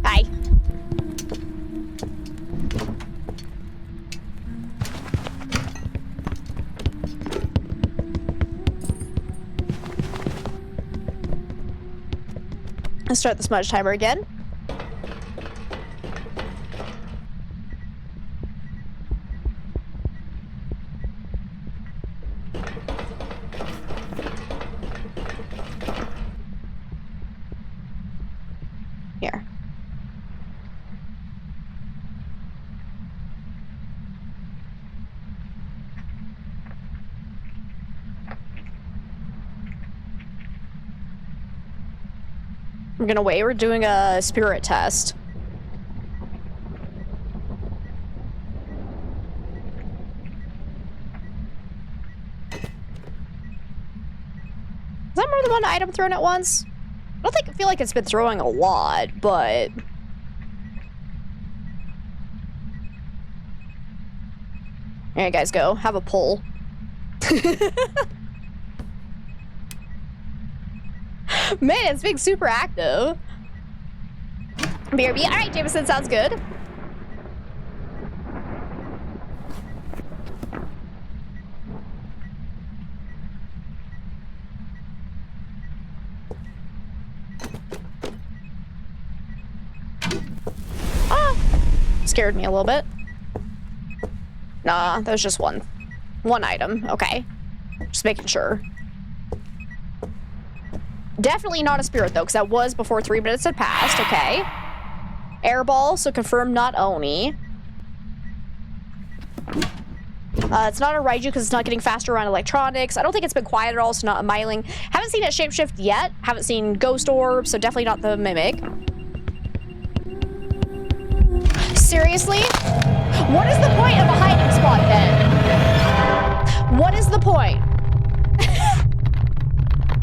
Bye. Let's start the smudge timer again. Here. I'm gonna wait. We're doing a spirit test. that more than one item thrown at once? I feel like it's been throwing a lot, but... There you guys go. Have a pull. Man, it's being super active. BRB. All right, Jameson, sounds good. Ah, scared me a little bit. Nah, there's just one item. Okay, just making sure. Definitely not a spirit though, because that was before 3 minutes had passed. Okay. Airball, so confirm not Oni. It's not a Raiju because it's not getting faster around electronics. I don't think it's been quiet at all, so not a Myling. Haven't seen it shapeshift yet. Haven't seen Ghost Orb, so definitely not the Mimic. Seriously? What is the point of a hiding spot then? What is the point?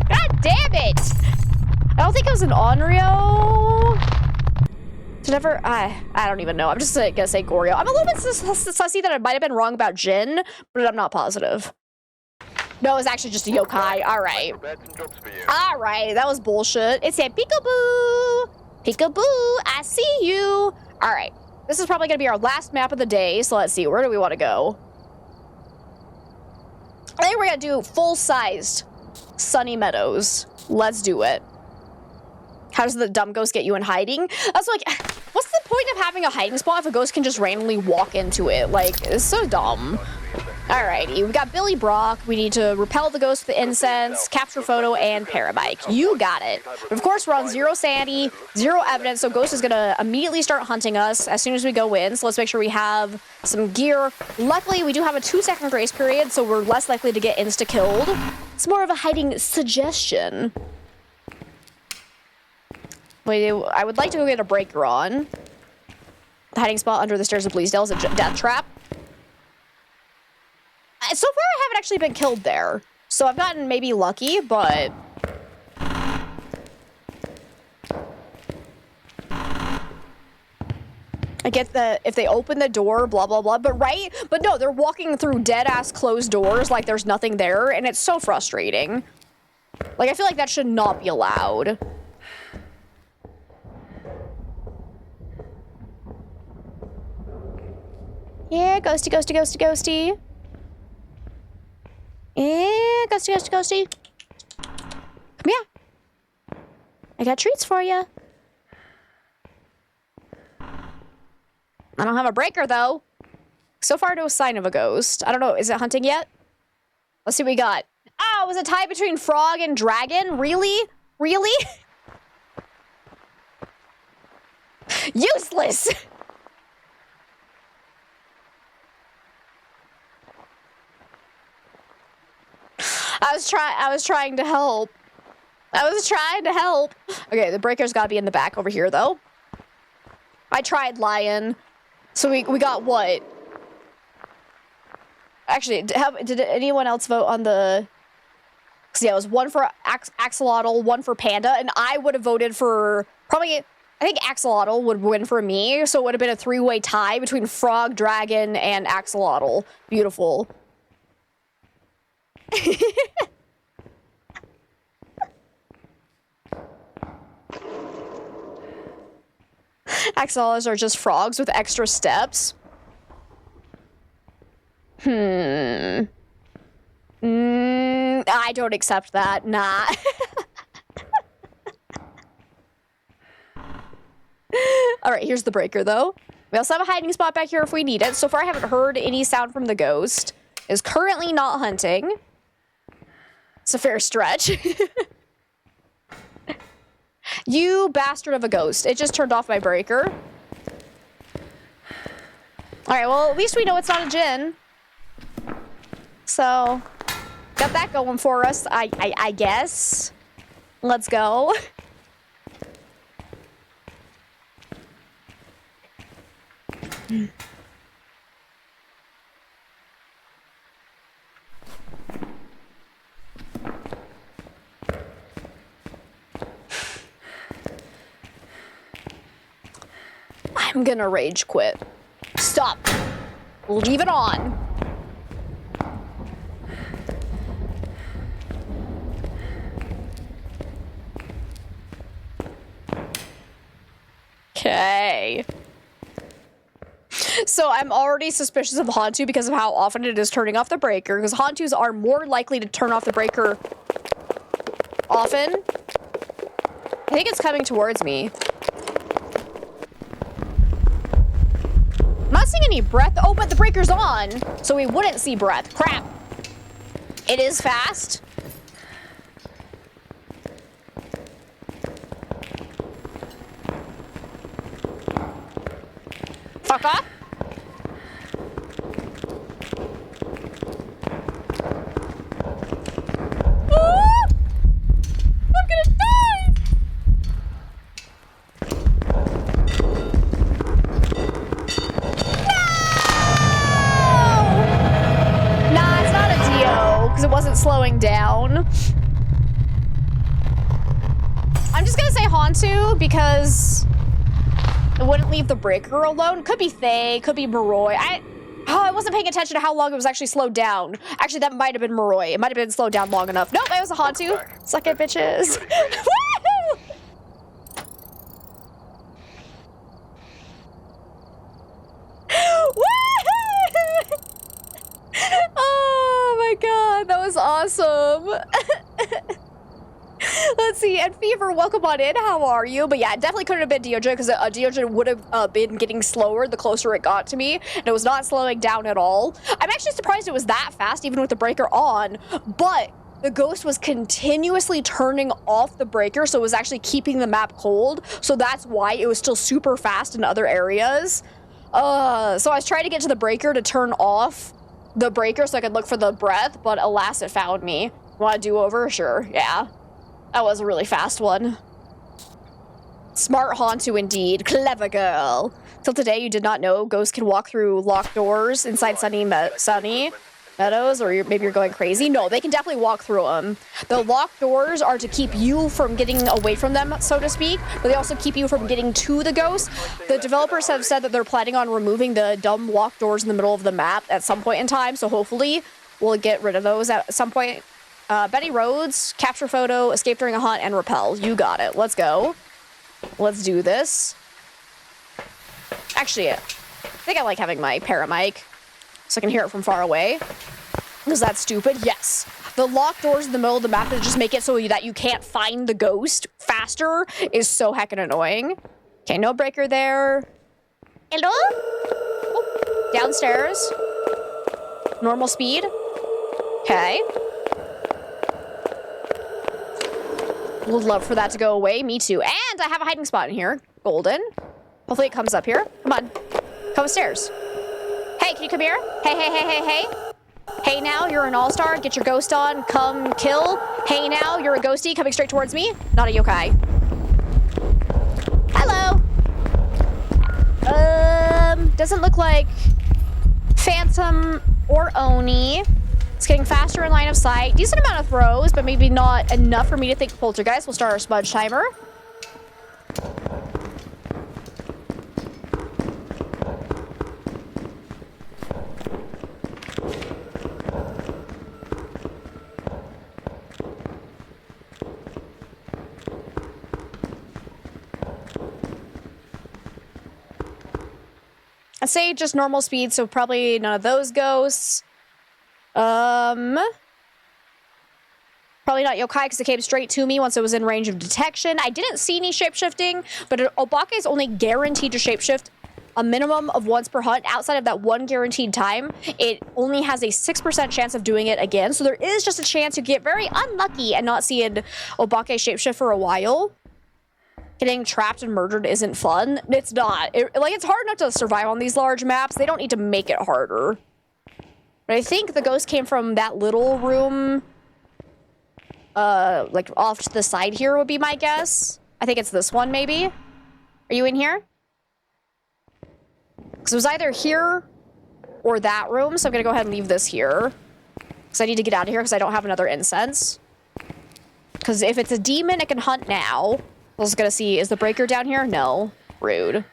God damn it! I don't think it was an Onryo. I don't even know. I'm just gonna say Goryo. I'm a little bit sussy that I might have been wrong about Jin, but I'm not positive. No, it was actually just a yokai. Alright. Alright, that was bullshit. It said peekaboo! Peekaboo! I see you! Alright. This is probably gonna be our last map of the day, so let's see. Where do we want to go? I think we're gonna do full-sized Sunny Meadows. Let's do it. How does the dumb ghost get you in hiding? That's like, what's the point of having a hiding spot if a ghost can just randomly walk into it? Like, it's so dumb. Alrighty, we got Billy Brock. We need to repel the ghost with the incense, capture photo, and parabike. You got it. But of course, we're on 0 sanity, 0 evidence, so ghost is gonna immediately start hunting us as soon as we go in. So let's make sure we have some gear. Luckily, we do have a 2-second grace period, so we're less likely to get insta-killed. It's more of a hiding suggestion. Wait, I would like to go get a breaker on. The hiding spot under the stairs of Bleasdale is a death trap. So far, I haven't actually been killed there. So I've gotten maybe lucky, but... I get that if they open the door, blah, blah, blah, but right? But no, they're walking through dead-ass closed doors like there's nothing there, and it's so frustrating. Like, I feel like that should not be allowed. Yeah, ghosty, ghosty, ghosty, ghosty. Yeah, ghosty, ghosty, ghosty. Come here. I got treats for you. I don't have a breaker, though. So far, no sign of a ghost. I don't know. Is it hunting yet? Let's see what we got. Oh, it was a tie between frog and dragon? Really? Really? Useless! I was trying to help. I was trying to help. Okay, the breaker's gotta be in the back over here, though. I tried lion. So we got what? Actually, did anyone else vote on the... Because, yeah, it was 1 for Axolotl, 1 for Panda, and I would have voted for... Probably... I think Axolotl would win for me, so it would have been a 3-way tie between Frog, Dragon, and Axolotl. Beautiful. Axolotls are just frogs with extra steps. I don't accept that. Nah. Alright, here's the breaker, though. We also have a hiding spot back here if we need it. So far, I haven't heard any sound from the ghost. Is currently not hunting. It's a fair stretch. You bastard of a ghost. It just turned off my breaker. Alright, well, at least we know it's not a Jinn. So, got that going for us, I guess. Let's go. I'm gonna rage quit. Stop. Leave it on. Okay. So I'm already suspicious of Hantu because of how often it is turning off the breaker, because Hantus are more likely to turn off the breaker often. I think it's coming towards me. I'm not seeing any breath. Oh, but the breaker's on, so we wouldn't see breath. Crap. It is fast. Fuck off. Ah! I'm gonna die. Nah, it's not a Dio, because it wasn't slowing down. I'm just gonna say Hantu, because it wouldn't leave the breaker alone. Could be Thay, could be Moroi. I wasn't paying attention to how long it was actually slowed down. Actually, that might have been Moroi. It might have been slowed down long enough. Nope, it was a Hantu. Suck it, bitches. Woohoo! Woohoo! Oh my god, that was awesome. Let's see, and Fever, welcome on in. How are you? But yeah, it definitely couldn't have been Deogen, because Deogen would have been getting slower the closer it got to me, and it was not slowing down at all. I'm actually surprised it was that fast, even with the breaker on, but the ghost was continuously turning off the breaker, so it was actually keeping the map cold, so that's why it was still super fast in other areas. So I was trying to get to the breaker to turn off the breaker so I could look for the breath, but alas, it found me. Want a do-over? Sure, yeah. That was a really fast one. Smart Hantu indeed. Clever girl. Till today, you did not know ghosts can walk through locked doors inside Sunny Meadows, or maybe you're going crazy. No, they can definitely walk through them. The locked doors are to keep you from getting away from them, so to speak, but they also keep you from getting to the ghost. The developers have said that they're planning on removing the dumb locked doors in the middle of the map at some point in time, so hopefully we'll get rid of those at some point. Betty Rhodes, capture photo, escape during a hunt, and repel. You got it. Let's go. Let's do this. Actually, I think I like having my paramic so I can hear it from far away. Is that stupid? Yes. The locked doors in the middle of the map that just make it so that you can't find the ghost faster is so heckin' annoying. Okay, no breaker there. Hello? Oh, downstairs. Normal speed. Okay. Would love for that to go away. Me too. And I have a hiding spot in here. Golden. Hopefully it comes up here. Come on. Come upstairs. Hey, can you come here? Hey, hey, hey, hey, hey. Hey now, you're an all-star. Get your ghost on. Come kill. Hey now, you're a ghosty coming straight towards me. Not a yokai. Hello. Doesn't look like Phantom or Oni. It's getting faster in line of sight. Decent amount of throws, but maybe not enough for me to think Poltergeist. We'll start our smudge timer. I'd say just normal speed, so probably none of those ghosts. Probably not yokai because it came straight to me once it was in range of detection. I didn't see any shapeshifting, but Obake is only guaranteed to shapeshift a minimum of once per hunt. Outside of that one guaranteed time, it only has a 6% chance of doing it again. So there is just a chance you get very unlucky and not see an Obake shapeshift for a while. Getting trapped and murdered isn't fun. It's not. It's hard enough to survive on these large maps. They don't need to make it harder. But I think the ghost came from that little room, like off to the side here would be my guess. I think it's this one, maybe. Are you in here? Because it was either here or that room, so I'm gonna go ahead and leave this here. Because I need to get out of here because I don't have another incense. Because if it's a demon, it can hunt now. I was gonna see, is the breaker down here? No. Rude.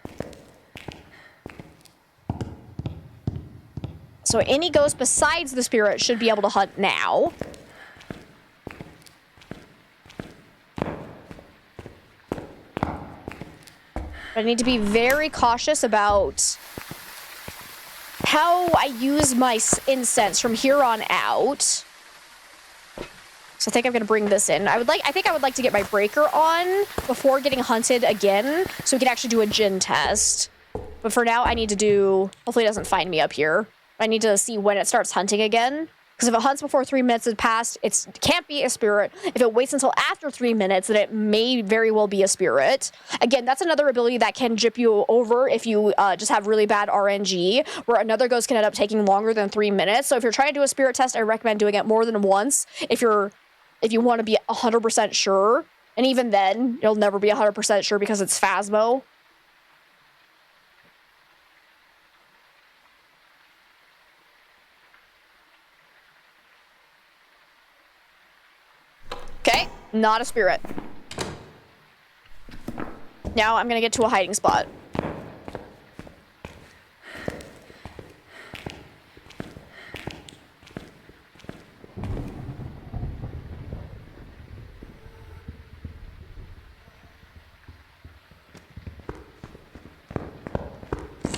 So any ghost besides the spirit should be able to hunt now. I need to be very cautious about how I use my incense from here on out. So I think I'm gonna bring this in. I think I would like to get my breaker on before getting hunted again, so we can actually do a gin test. But for now, I need to do, hopefully it doesn't find me up here. I need to see when it starts hunting again. Because if it hunts before 3 minutes has passed, it can't be a spirit. If it waits until after 3 minutes, then it may very well be a spirit. Again, that's another ability that can jip you over if you just have really bad RNG, where another ghost can end up taking longer than 3 minutes. So if you're trying to do a spirit test, I recommend doing it more than once if you want to be 100% sure. And even then, you'll never be 100% sure because it's Phasmo. Okay, not a spirit. Now I'm gonna get to a hiding spot.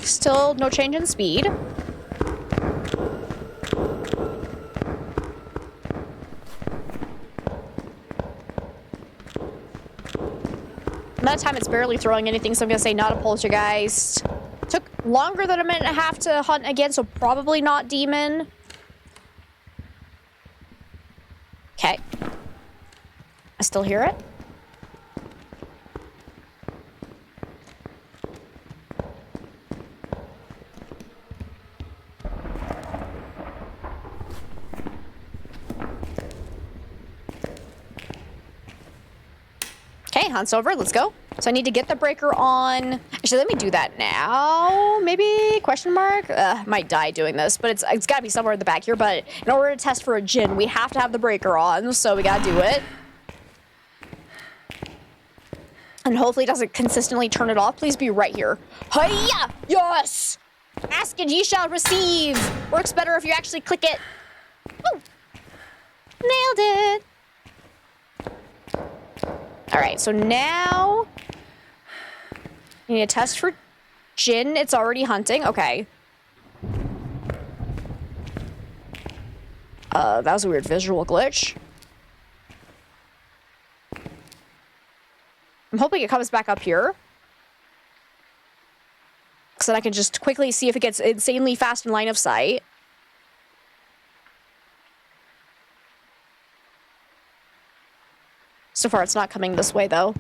Still no change in speed. That time it's barely throwing anything, so I'm gonna say not a poltergeist. Took longer than a minute and a half to hunt again, so probably not demon. Okay. I still hear it. Okay, hunt's over. Let's go. So I need to get the breaker on. Actually, let me do that now. Maybe? Question mark? Might die doing this, but it's got to be somewhere in the back here. But in order to test for a djinn, we have to have the breaker on, so we got to do it. And hopefully it doesn't consistently turn it off. Please be right here. Hiya! Yes! Ask and ye shall receive. Works better if you actually click it. Woo! Nailed it. All right, so now you need to test for djinn. It's already hunting. Okay. That was a weird visual glitch. I'm hoping it comes back up here. So that I can just quickly see if it gets insanely fast in line of sight. So far, it's not coming this way, though.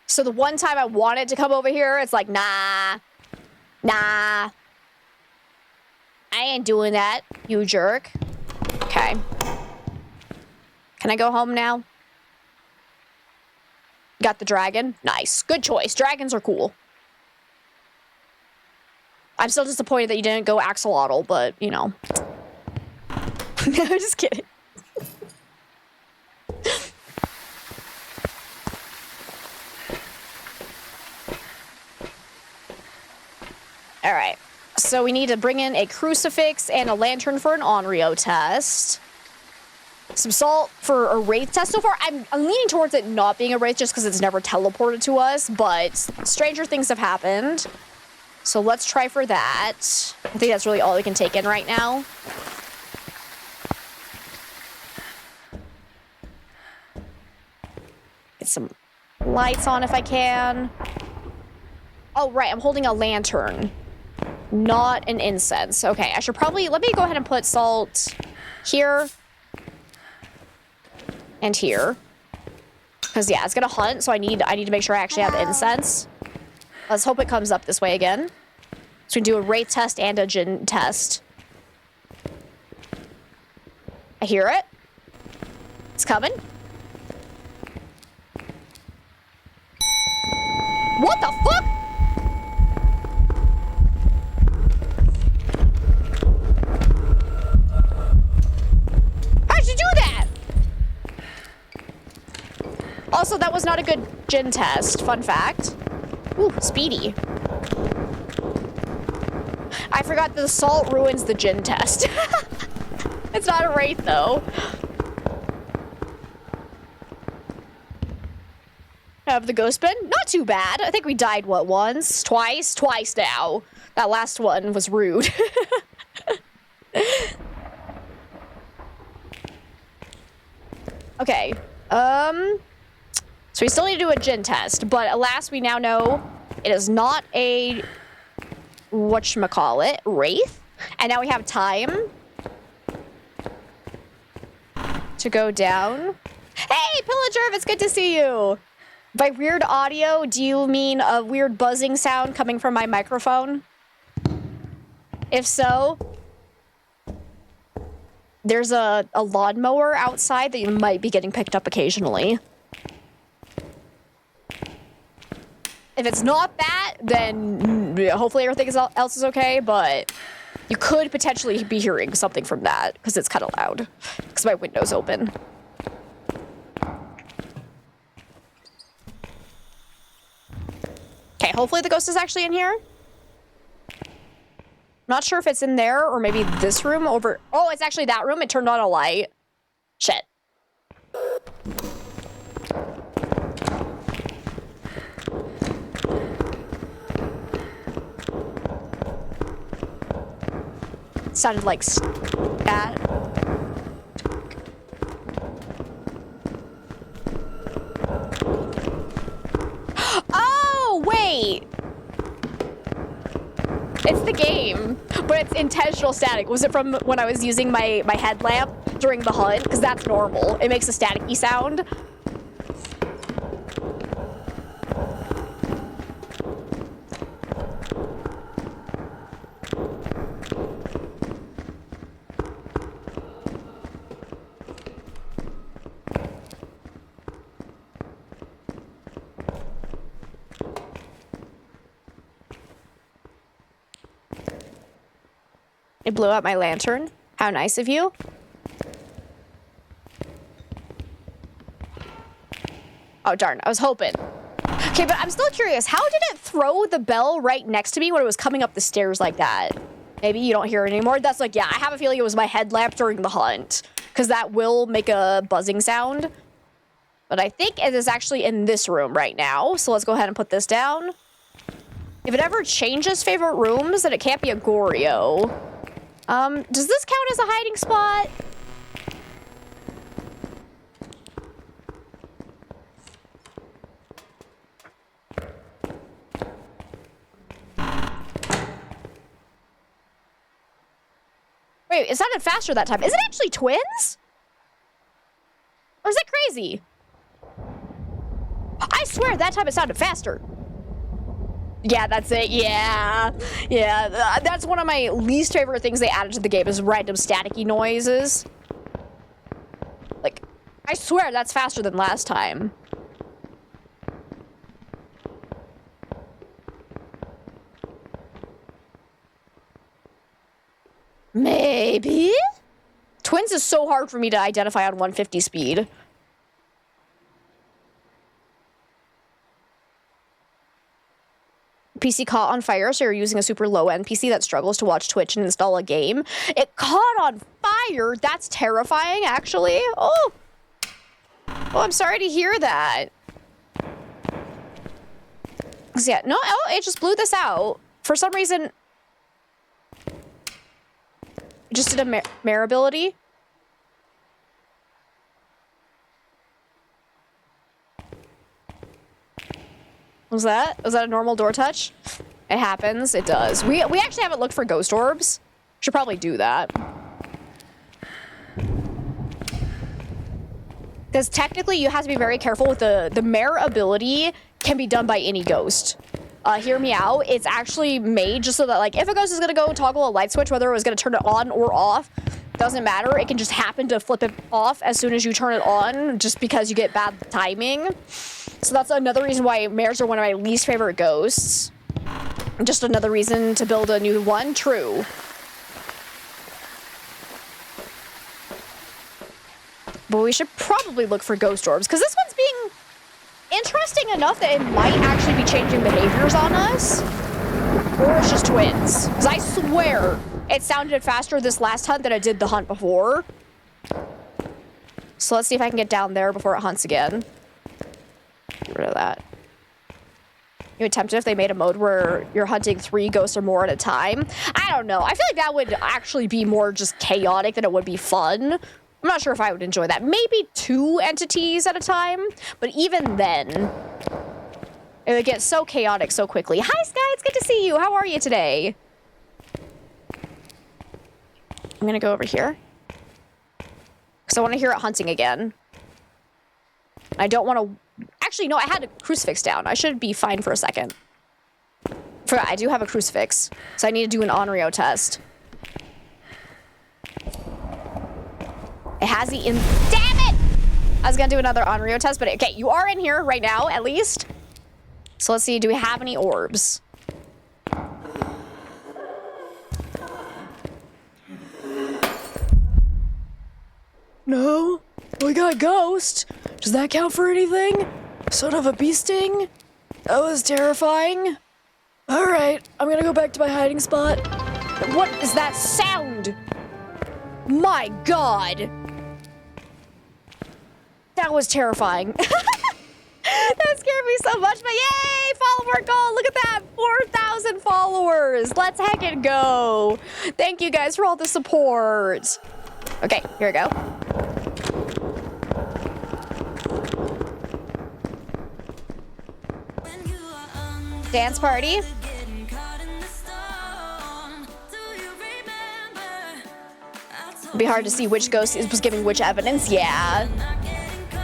So the one time I want it to come over here, it's like, nah. Nah. I ain't doing that, you jerk. Okay. Can I go home now? Got the dragon. Nice. Good choice. Dragons are cool. I'm still disappointed that you didn't go axolotl, but, you know. I'm just kidding. All right. So we need to bring in a crucifix and a lantern for an Onryo test. Some salt for a wraith test. So far, I'm leaning towards it not being a wraith just because it's never teleported to us, but stranger things have happened. So let's try for that. I think that's really all we can take in right now. Get some lights on if I can. Oh, right, I'm holding a lantern, not an incense. Okay, I should probably, let me go ahead and put salt here and here. Because, yeah, it's going to hunt, so I need to make sure I actually have incense. Let's hope it comes up this way again. So we can do a wraith test and a djinn test. I hear it. It's coming. What the fuck? How'd you do that? Also, that was not a good gin test. Fun fact. Ooh, speedy. I forgot the salt ruins the gin test. It's not a wraith, though. Have the ghost bin? Not too bad. I think we died, what, once? Twice? Twice now. That last one was rude. Okay. So we still need to do a gin test, but alas, we now know it is not a whatchamacallit, wraith. And now we have time to go down. Hey, Pillager, it's good to see you. By weird audio, do you mean a weird buzzing sound coming from my microphone? If so, there's a lawnmower outside that you might be getting picked up occasionally. If it's not that, then hopefully everything else is okay, but you could potentially be hearing something from that because it's kind of loud because my window's open. Okay, hopefully the ghost is actually in here. Not sure if it's in there or maybe this room over. Oh, it's actually that room. It turned on a light. Shit. Sounded like scat. Oh, wait. It's the game, but it's intentional static. Was it from when I was using my headlamp during the hunt? Because that's normal. It makes a staticky sound. It blew out my lantern. How nice of you. Oh, darn. I was hoping. Okay, but I'm still curious. How did it throw the bell right next to me when it was coming up the stairs like that? Maybe you don't hear it anymore. That's like, yeah, I have a feeling it was my headlamp during the hunt. Because that will make a buzzing sound. But I think it is actually in this room right now. So let's go ahead and put this down. If it ever changes favorite rooms, then it can't be a Goryo. Does this count as a hiding spot? Wait, it sounded faster that time. Is it actually twins? Or is it crazy? I swear that time it sounded faster. Yeah, that's it. Yeah. Yeah, that's one of my least favorite things they added to the game is random staticky noises. Like, I swear that's faster than last time. Maybe? Twins is so hard for me to identify on 150 speed. PC caught on fire, so you're using a super low-end PC that struggles to watch Twitch and install a game. It caught on fire? That's terrifying, actually. Oh, I'm sorry to hear that. Yeah, no, oh, it just blew this out. For some reason, it just did a mare ability. Was that a normal door touch? It happens. It does. We actually haven't looked for ghost orbs. Should probably do that. Because technically you have to be very careful with the mare ability can be done by any ghost. Hear me out. It's actually made just so that like if a ghost is gonna go toggle a light switch, whether it was gonna turn it on or off, doesn't matter. It can just happen to flip it off as soon as you turn it on, just because you get bad timing. So that's another reason why mares are one of my least favorite ghosts. Just another reason to build a new one. True. But we should probably look for ghost orbs, because this one's being interesting enough that it might actually be changing behaviors on us. Or it's just twins. Because I swear it sounded faster this last hunt than it did the hunt before. So let's see if I can get down there before it hunts again. Get rid of that. You attempt it if they made a mode where you're hunting 3 ghosts or more at a time. I don't know. I feel like that would actually be more just chaotic than it would be fun. I'm not sure if I would enjoy that. Maybe 2 entities at a time. But even then, it would get so chaotic so quickly. Hi, Sky. It's good to see you. How are you today? I'm going to go over here. Because I want to hear it hunting again. I don't want to... Actually, no, I had a crucifix down. I should be fine for a second. Forgot, I do have a crucifix. So I need to do an Onryo test. It has the in... Damn it! I was going to do another Onryo test, but... Okay, you are in here right now, at least. So let's see, do we have any orbs? No, we got ghost. Does that count for anything? Son of a bee sting? That was terrifying. All right, I'm gonna go back to my hiding spot. What is that sound? My God. That was terrifying. That scared me so much, but yay, follower goal. Look at that, 4,000 followers. Let's heckin' go. Thank you guys for all the support. Okay, here we go. Dance party. It'd be hard to see which ghost was giving which evidence. Yeah.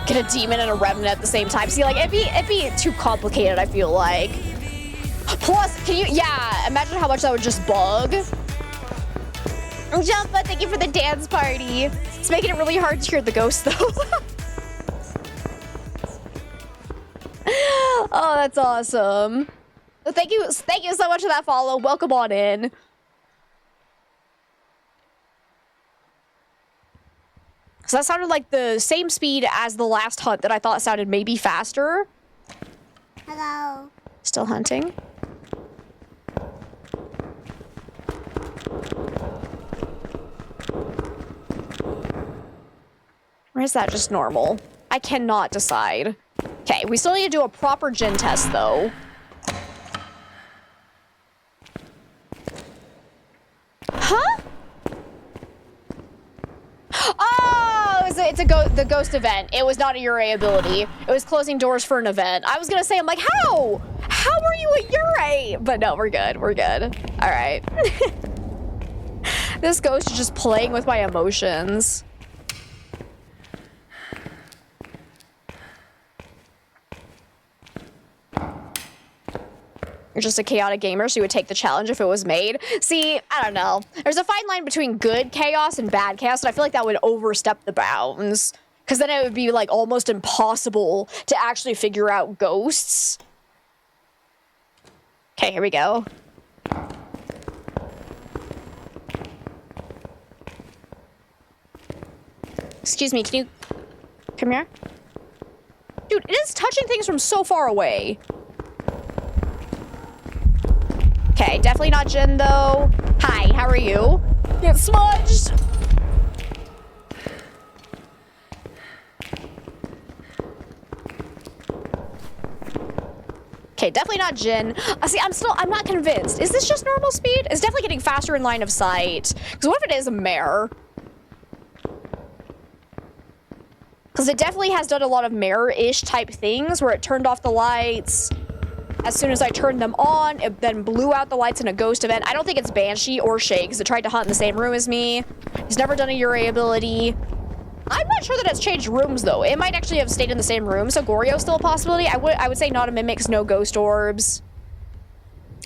Get a demon and a revenant at the same time. See, like, it'd be too complicated, I feel like. Plus, can you, yeah, imagine how much that would just bug. Jumpa, thank you for the dance party. It's making it really hard to hear the ghost, though. Oh, that's awesome. Well, thank you so much for that follow. Welcome on in. So that sounded like the same speed as the last hunt that I thought sounded maybe faster. Hello. Still hunting. Or is that just normal? I cannot decide. Okay, we still need to do a proper gin test, though. Huh? Oh, the ghost event. It was not a Ure ability. It was closing doors for an event. I was gonna say, I'm like, how? How are you a Ure? But no, we're good. We're good. All right. This ghost is just playing with my emotions. You're just a chaotic gamer, so you would take the challenge if it was made. See, I don't know. There's a fine line between good chaos and bad chaos, and I feel like that would overstep the bounds. Because then it would be, like, almost impossible to actually figure out ghosts. Okay, here we go. Excuse me, can you... Come here? Dude, it is touching things from so far away. Okay, definitely not Jin, though. Hi, how are you? Get smudged! Okay, definitely not Jin. See, I'm not convinced. Is this just normal speed? It's definitely getting faster in line of sight. Because what if it is a mare? Because it definitely has done a lot of mare-ish type things where it turned off the lights. As soon as I turned them on, it then blew out the lights in a ghost event. I don't think it's Banshee or Shay, because it tried to hunt in the same room as me. He's never done a Ure ability. I'm not sure that it's changed rooms, though. It might actually have stayed in the same room, so Goryo's still a possibility. I would say not a Mimics, no ghost orbs.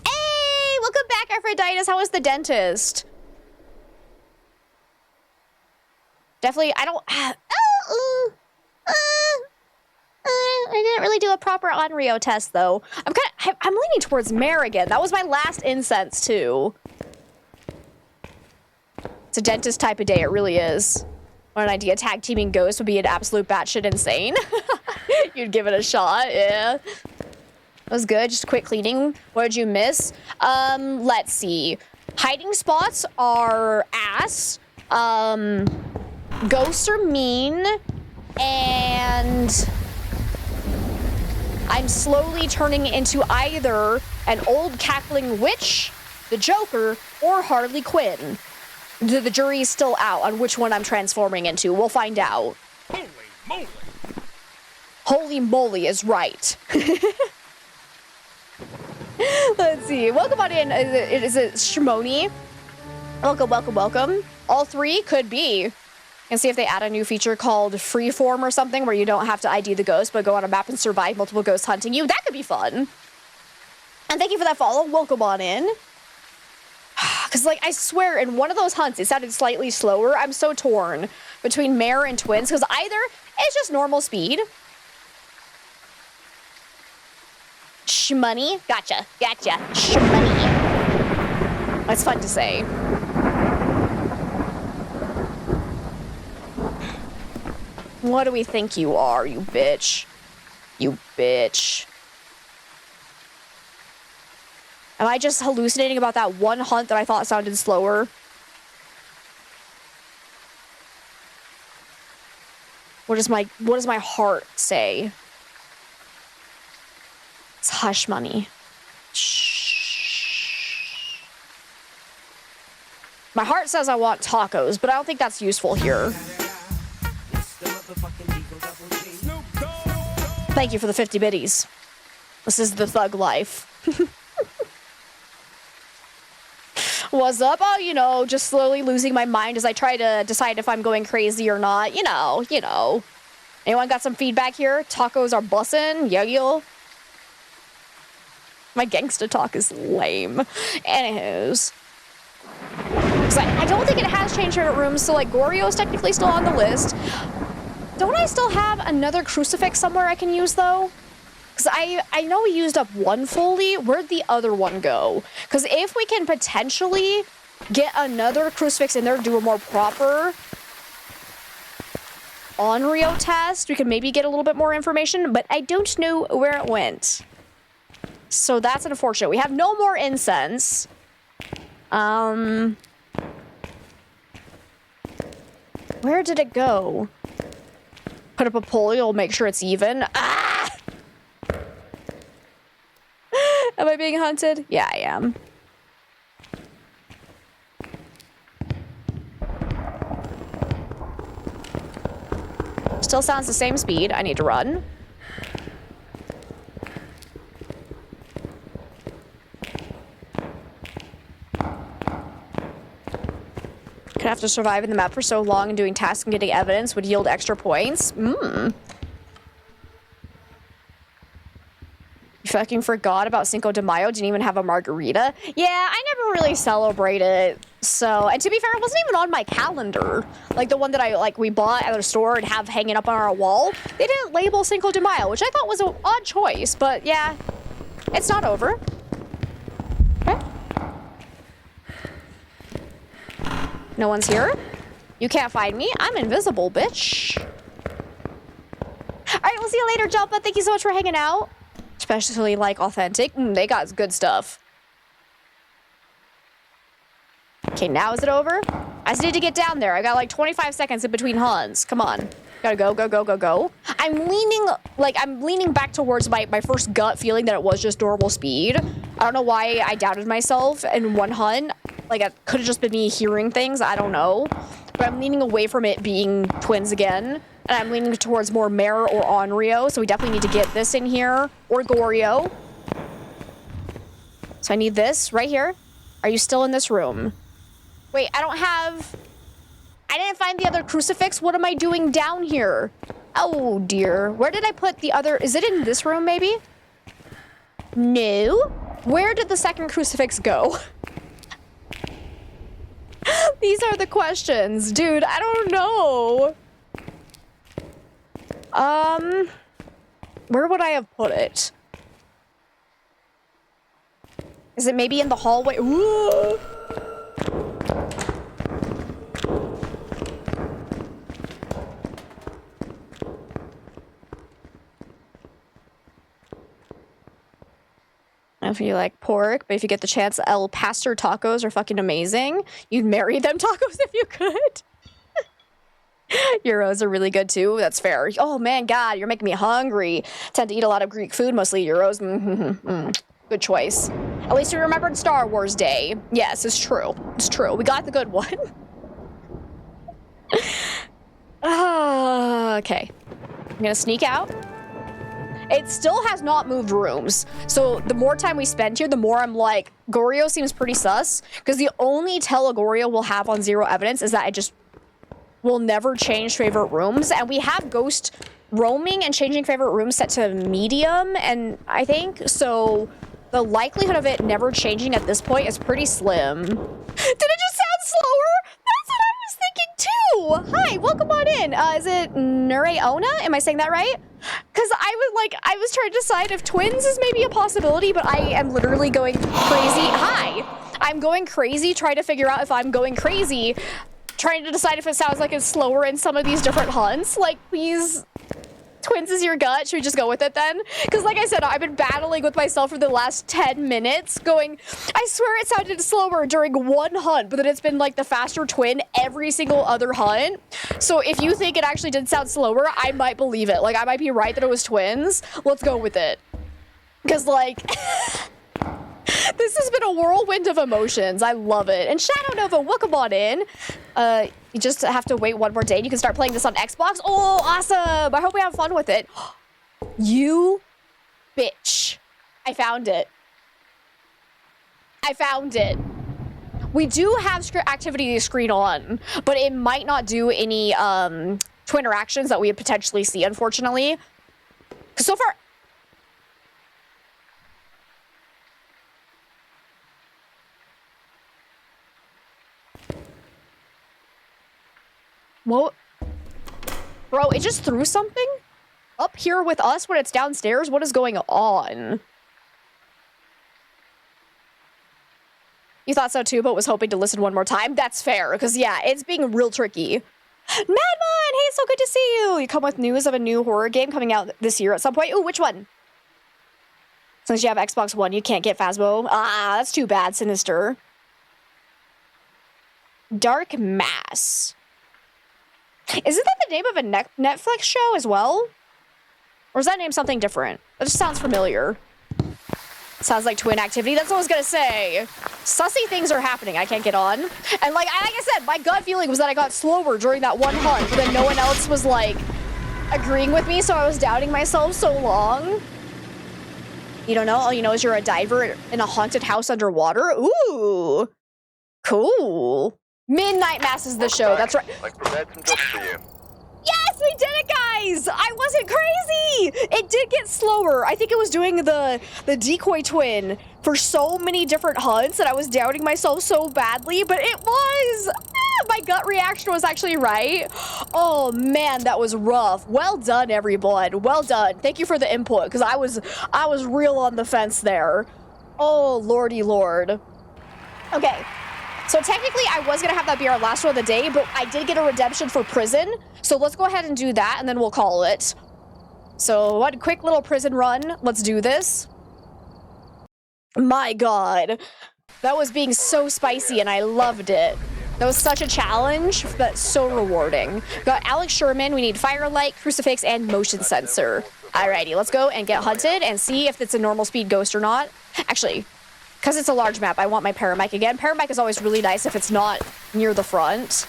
Hey! Welcome back, Aphrodite. How was the dentist? Definitely, I don't... I didn't really do a proper Onryo test, though. I'm leaning towards Mare again. That was my last incense, too. It's a dentist type of day, it really is. What an idea. Tag teaming ghosts would be an absolute batshit insane. You'd give it a shot, yeah. That was good. Just quick cleaning. What did you miss? Let's see. Hiding spots are ass. Ghosts are mean. And I'm slowly turning into either an old cackling witch, the Joker, or Harley Quinn. The jury is still out on which one I'm transforming into. We'll find out. Holy moly! Holy moly is right. Let's see. Welcome on in. Is it Shimoni? Welcome, welcome, welcome. All three could be. And see if they add a new feature called Freeform or something where you don't have to ID the ghost, but go on a map and survive multiple ghosts hunting you. That could be fun. And thank you for that follow. Welcome on in. Because, like, I swear, in one of those hunts, it sounded slightly slower. I'm so torn between mare and twins, because either it's just normal speed. Shmoney. Gotcha. Gotcha. Shmoney. That's fun to say. What do we think you are, you bitch? You bitch. Am I just hallucinating about that one hunt that I thought sounded slower? What does my heart say? It's hush money. Shh. My heart says I want tacos, but I don't think that's useful here. Thank you for the 50 biddies. This is the thug life. What's up? Oh, you know, just slowly losing my mind as I try to decide if I'm going crazy or not. You know. Anyone got some feedback here? Tacos are bussin'. Yo. My gangsta talk is lame. Anywho's. Because I don't think it has changed favorite rooms, so like Gorio's technically still on the list. Don't I still have another crucifix somewhere I can use though? Because I know we used up one fully. Where'd the other one go? Because if we can potentially get another crucifix in there, do a more proper Onryo test, we could maybe get a little bit more information, but I don't know where it went. So that's unfortunate. We have no more incense. Where did it go? Put up a pulley, you'll make sure it's even. Ah! Am I being hunted? Yeah, I am. Still sounds the same speed. I need to run. Could have to survive in the map for so long and doing tasks and getting evidence would yield extra points. You fucking forgot about Cinco de Mayo, didn't even have a margarita. Yeah, I never really celebrate it. So, and to be fair, it wasn't even on my calendar. Like the one that we bought at the store and have hanging up on our wall. They didn't label Cinco de Mayo, which I thought was an odd choice, but yeah, it's not over. Okay. No one's here? You can't find me? I'm invisible, bitch. All right, we'll see you later, Jumpa. Thank you so much for hanging out. Especially like authentic. They got good stuff. Okay, now is it over? I just need to get down there. I got like 25 seconds in between hunts. Come on. Gotta go. I'm leaning back towards my first gut feeling that it was just durable speed. I don't know why I doubted myself in one hunt. Like, it could have just been me hearing things. I don't know. But I'm leaning away from it being twins again. And I'm leaning towards more Mare or Onryo. So we definitely need to get this in here. Or Goryo. So I need this right here. Are you still in this room? Wait, I didn't find the other crucifix. What am I doing down here? Oh, dear. Where did I put the other? Is it in this room, maybe? No. Where did the second crucifix go? These are the questions. Dude, I don't know. Where would I have put it? Is it maybe in the hallway? Ooh. if you like pork, but if you get the chance, El Pastor tacos are fucking amazing. You'd marry them tacos if you could. Euros are really good too. That's fair. Oh man, God, you're making me hungry. Tend to eat a lot of Greek food, mostly Euros. Good choice. At least we remembered Star Wars Day. Yes, it's true. It's true. We got the good one. Okay. I'm gonna sneak out. It still has not moved rooms. So the more time we spend here, the more I'm like, Goryo seems pretty sus. Because the only tell a Goryo will have on zero evidence is that it just will never change favorite rooms. And we have ghost roaming and changing favorite rooms set to medium, and I think so the likelihood of it never changing at this point is pretty slim. Did it just sound slower? That's what I was thinking too. Hi, welcome on in. Is it Nureona? Am I saying that right? Because I was trying to decide if twins is maybe a possibility, but I am literally going crazy. Hi, I'm going crazy trying to figure out if I'm going crazy, trying to decide if it sounds like it's slower in some of these different hunts. Like, please, twins is your gut. Should we just go with it then? Because like I said, I've been battling with myself for the last 10 minutes going, I swear it sounded slower during one hunt, but then it's been like the faster twin every single other hunt. So if you think it actually did sound slower, I might believe it. Like, I might be right that it was twins. Let's go with it. Because like... This has been a whirlwind of emotions. I love it. And Shadow Nova, welcome on in. You just have to wait one more day and you can start playing this on Xbox. Oh, awesome. I hope we have fun with it. You bitch. I found it. I found it. We do have activity screen on, but it might not do any twin interactions that we would potentially see, unfortunately. Because so far... What? Bro, it just threw something up here with us when it's downstairs? What is going on? You thought so too, but was hoping to listen one more time? That's fair, because yeah, it's being real tricky. Madmon, hey, so good to see you! You come with news of a new horror game coming out this year at some point. Ooh, which one? Since you have Xbox One, you can't get Phasmo. Ah, that's too bad, Sinister. Dark Mass. Isn't that the name of a Netflix show as well? Or is that name something different? That just sounds familiar. Sounds like twin activity. That's what I was gonna say. Sussy things are happening. I can't get on. And like I said, my gut feeling was that I got slower during that one hunt, but then no one else was like agreeing with me, so I was doubting myself so long. You don't know? All you know is you're a diver in a haunted house underwater? Ooh. Cool. Midnight Mass is the show, that's right. I prepared some jobs for you. Yes, we did it, guys! I wasn't crazy! It did get slower. I think it was doing the decoy twin for so many different hunts that I was doubting myself so badly, but it was! My gut reaction was actually right. Oh man, that was rough. Well done, everyone. Well done. Thank you for the input, because I was real on the fence there. Oh, lordy lord. Okay. So technically, I was going to have that be our last one of the day, but I did get a redemption for prison. So let's go ahead and do that, and then we'll call it. So one quick little prison run. Let's do this. My god. That was being so spicy, and I loved it. That was such a challenge, but so rewarding. Got Alex Sherman. We need Firelight, Crucifix, and Motion Sensor. Alrighty, let's go and get hunted and see if it's a normal speed ghost or not. Actually... because it's a large map, I want my parammic again. Parammic is always really nice if it's not near the front.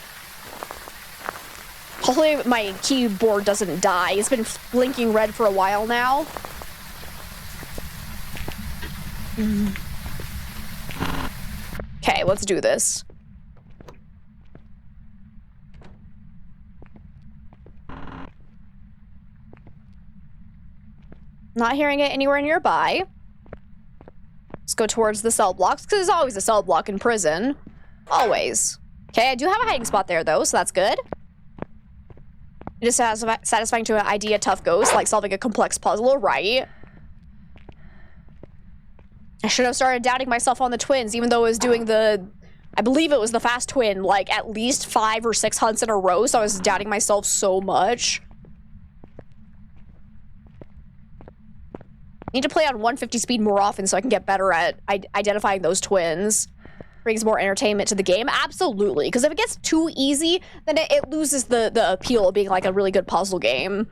Hopefully my keyboard doesn't die. It's been blinking red for a while now. Okay, let's do this. Not hearing it anywhere nearby. Let's go towards the cell blocks, because there's always a cell block in prison. Always. Okay, I do have a hiding spot there, though, so that's good. It is satisfying to ID a tough ghost, like solving a complex puzzle, right? I should have started doubting myself on the twins, even though I was doing the... I believe it was the fast twin, like, at least 5 or 6 hunts in a row, so I was doubting myself so much. Need to play on 150 speed more often so I can get better at identifying those twins. Brings more entertainment to the game. Absolutely. Because if it gets too easy, then it loses the appeal of being like a really good puzzle game.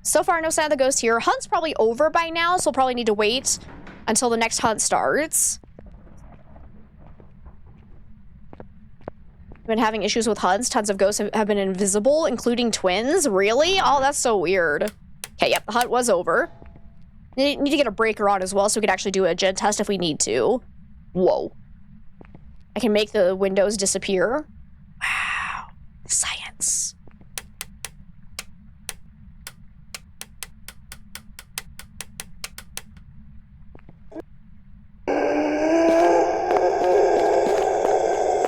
So far, no sign of the ghost here. Hunt's probably over by now, so we'll probably need to wait until the next hunt starts. Been having issues with hunts. Tons of ghosts have been invisible, including twins. Really? Oh, that's so weird. Okay, yep, the hunt was over. Need to get a breaker on as well so we can actually do a gen test if we need to. Whoa. I can make the windows disappear. Wow. Science.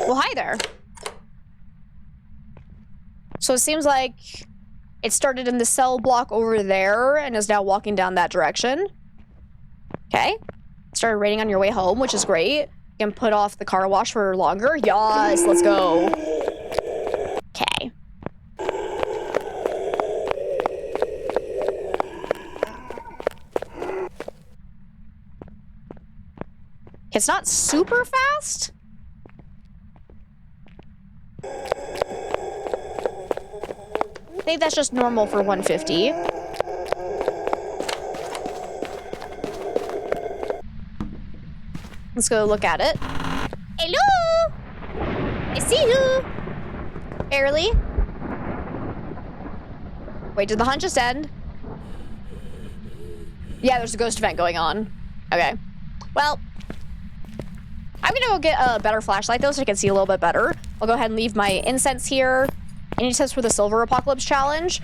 Well, hi there. So it seems like it started in the cell block over there and is now walking down that direction. Okay. Started raining on your way home, which is great. You can put off the car wash for longer. Yes, let's go. Okay. It's not super fast. I think that's just normal for 150. Let's go look at it. Hello! I see you! Barely. Wait, did the hunt just end? Yeah, there's a ghost event going on. Okay. Well, I'm gonna go get a better flashlight though so I can see a little bit better. I'll go ahead and leave my incense here. Any tips for the Silver Apocalypse challenge?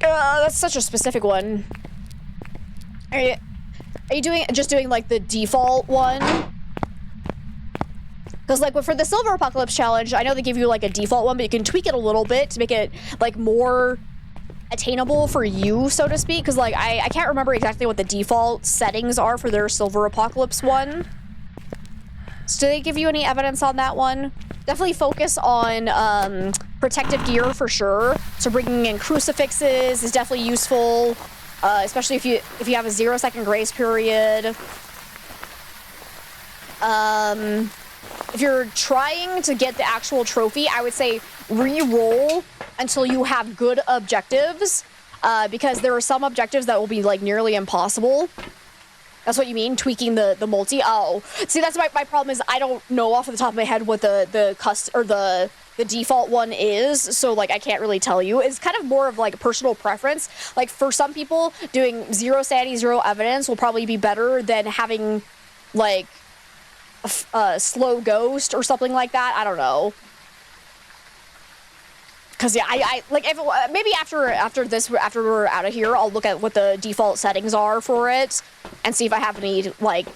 That's such a specific one. Are you doing like the default one? Because like for the Silver Apocalypse challenge, I know they give you like a default one, but you can tweak it a little bit to make it like more attainable for you, so to speak. Because like I can't remember exactly what the default settings are for their Silver Apocalypse one. So do they give you any evidence on that one? Definitely focus on protective gear for sure. So bringing in crucifixes is definitely useful, especially if you have a 0-second grace period. If you're trying to get the actual trophy, I would say re-roll until you have good objectives, because there are some objectives that will be like nearly impossible. That's what you mean, tweaking the multi? Oh, see, that's my problem is I don't know off the top of my head what the default one is, so like I can't really tell you. It's kind of more of like a personal preference. Like for some people, doing 0 sanity, 0 evidence will probably be better than having like a slow ghost or something like that. I don't know. Cause yeah, I like if maybe after we're out of here, I'll look at what the default settings are for it and see if I have any like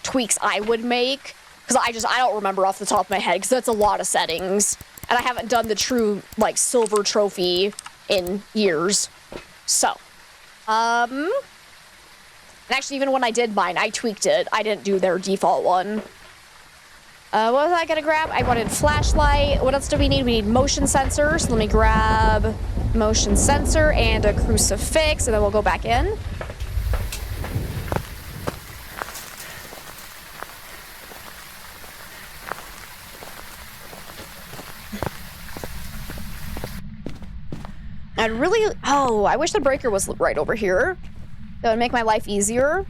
tweaks I would make. Cause I don't remember off the top of my head because that's a lot of settings, and I haven't done the true like silver trophy in years. So, and actually even when I did mine, I tweaked it. I didn't do their default one. What was I gonna grab? I wanted flashlight. What else do we need? We need motion sensor. So let me grab motion sensor and a crucifix, and then we'll go back in. I wish the breaker was right over here. That would make my life easier.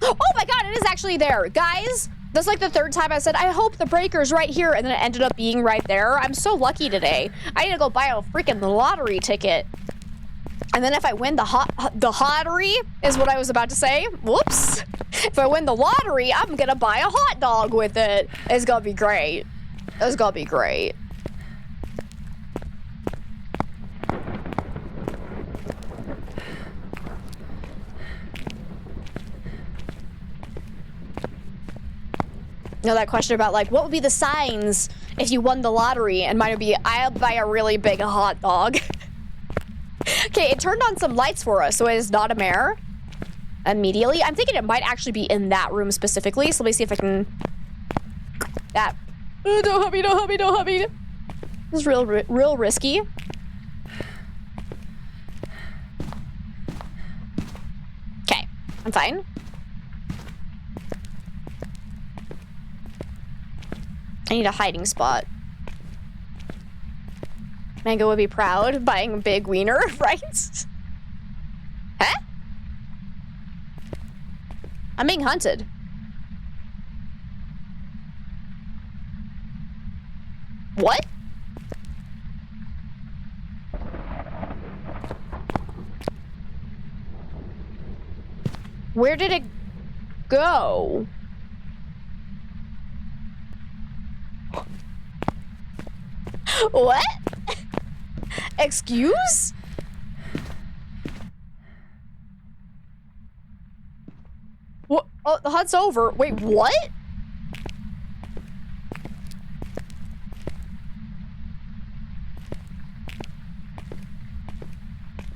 Oh my god, it is actually there. Guys, that's like the 3rd time I said, I hope the breaker's right here, and then it ended up being right there. I'm so lucky today. I need to go buy a freaking lottery ticket. And then if I win the hottery, is what I was about to say. Whoops. If I win the lottery, I'm gonna buy a hot dog with it. It's gonna be great. It's gonna be great. You know that question about like what would be the signs if you won the lottery, and mine would be I'll buy a really big hot dog. Okay, it turned on some lights for us, so it is not a mare immediately. I'm thinking it might actually be in that room specifically, so let me see if I can that don't hubby. This is real risky. I'm fine. I need a hiding spot. Mango would be proud buying a big wiener, right? Huh? I'm being hunted. What? Where did it go? What? Excuse? What? Oh, the hunt's over. Wait, what?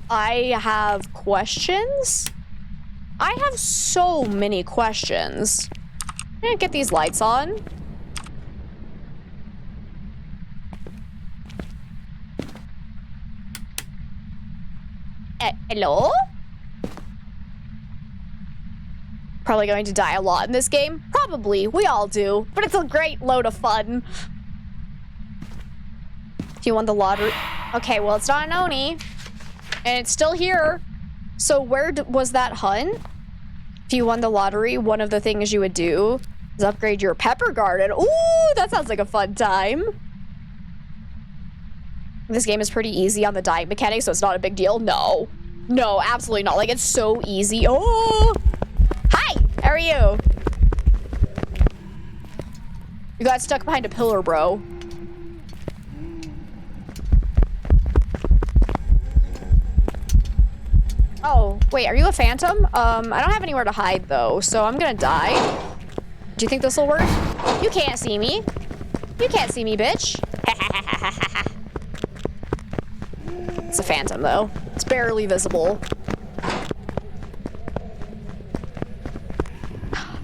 I have questions? I have so many questions. I'm gonna get these lights on. Hello? Probably going to die a lot in this game. Probably. We all do. But it's a great load of fun. If you won the lottery... Okay, well, it's not an Oni. And it's still here. So where was that hunt? If you won the lottery, one of the things you would do is upgrade your pepper garden. Ooh, that sounds like a fun time. This game is pretty easy on the dying mechanic, so it's not a big deal. No. No, absolutely not. Like, it's so easy. Oh! Hi! How are you? You got stuck behind a pillar, bro. Oh, wait, are you a phantom? I don't have anywhere to hide, though, so I'm gonna die. Do you think this will work? You can't see me. You can't see me, bitch. It's a phantom, though. It's barely visible.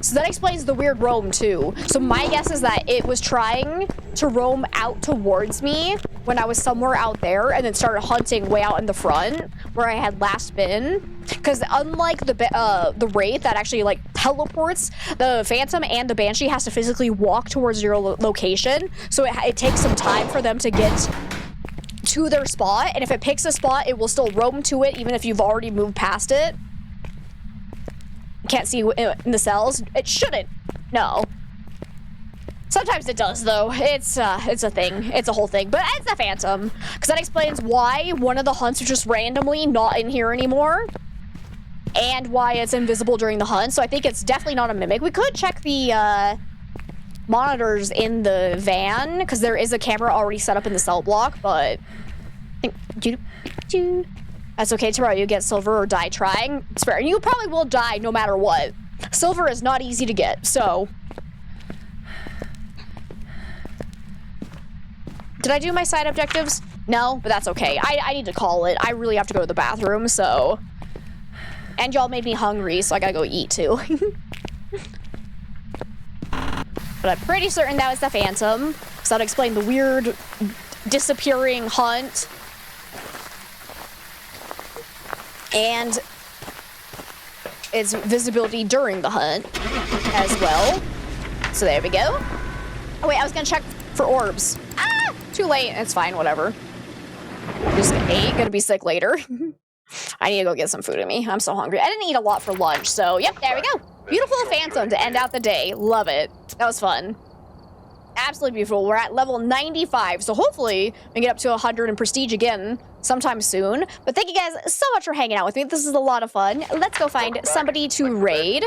So that explains the weird roam, too. So my guess is that it was trying to roam out towards me when I was somewhere out there and then started hunting way out in the front where I had last been. Because unlike the Wraith that actually, like, teleports, the Phantom and the Banshee has to physically walk towards your location. So it takes some time for them to get to their spot. And if it picks a spot, it will still roam to it even if you've already moved past it. Can't see in the cells. It shouldn't. No. Sometimes it does, though. It's a thing. It's a whole thing. But it's a Phantom. Because that explains why one of the hunts are just randomly not in here anymore. And why it's invisible during the hunt. So I think it's definitely not a mimic. We could check the monitors in the van. Because there is a camera already set up in the cell block. But I think... That's okay, tomorrow you get silver or die trying. It's fair. And you probably will die no matter what. Silver is not easy to get, so... Did I do my side objectives? No, but that's okay. I need to call it. I really have to go to the bathroom, so... And y'all made me hungry, so I gotta go eat, too. But I'm pretty certain that was the Phantom. So that'd explain the weird disappearing hunt. And its visibility during the hunt as well. So there we go. Oh wait, I was gonna check for orbs. Ah! Too late. It's fine, whatever. Just ain't gonna be sick later. I need to go get some food in me. I'm so hungry. I didn't eat a lot for lunch, so yep, there we go. Beautiful Phantom to end out the day. Love it. That was fun. Absolutely beautiful. We're at level 95, so hopefully we can get up to 100 in prestige again sometime soon. But thank you guys so much for hanging out with me. This is a lot of fun. Let's go find somebody to raid.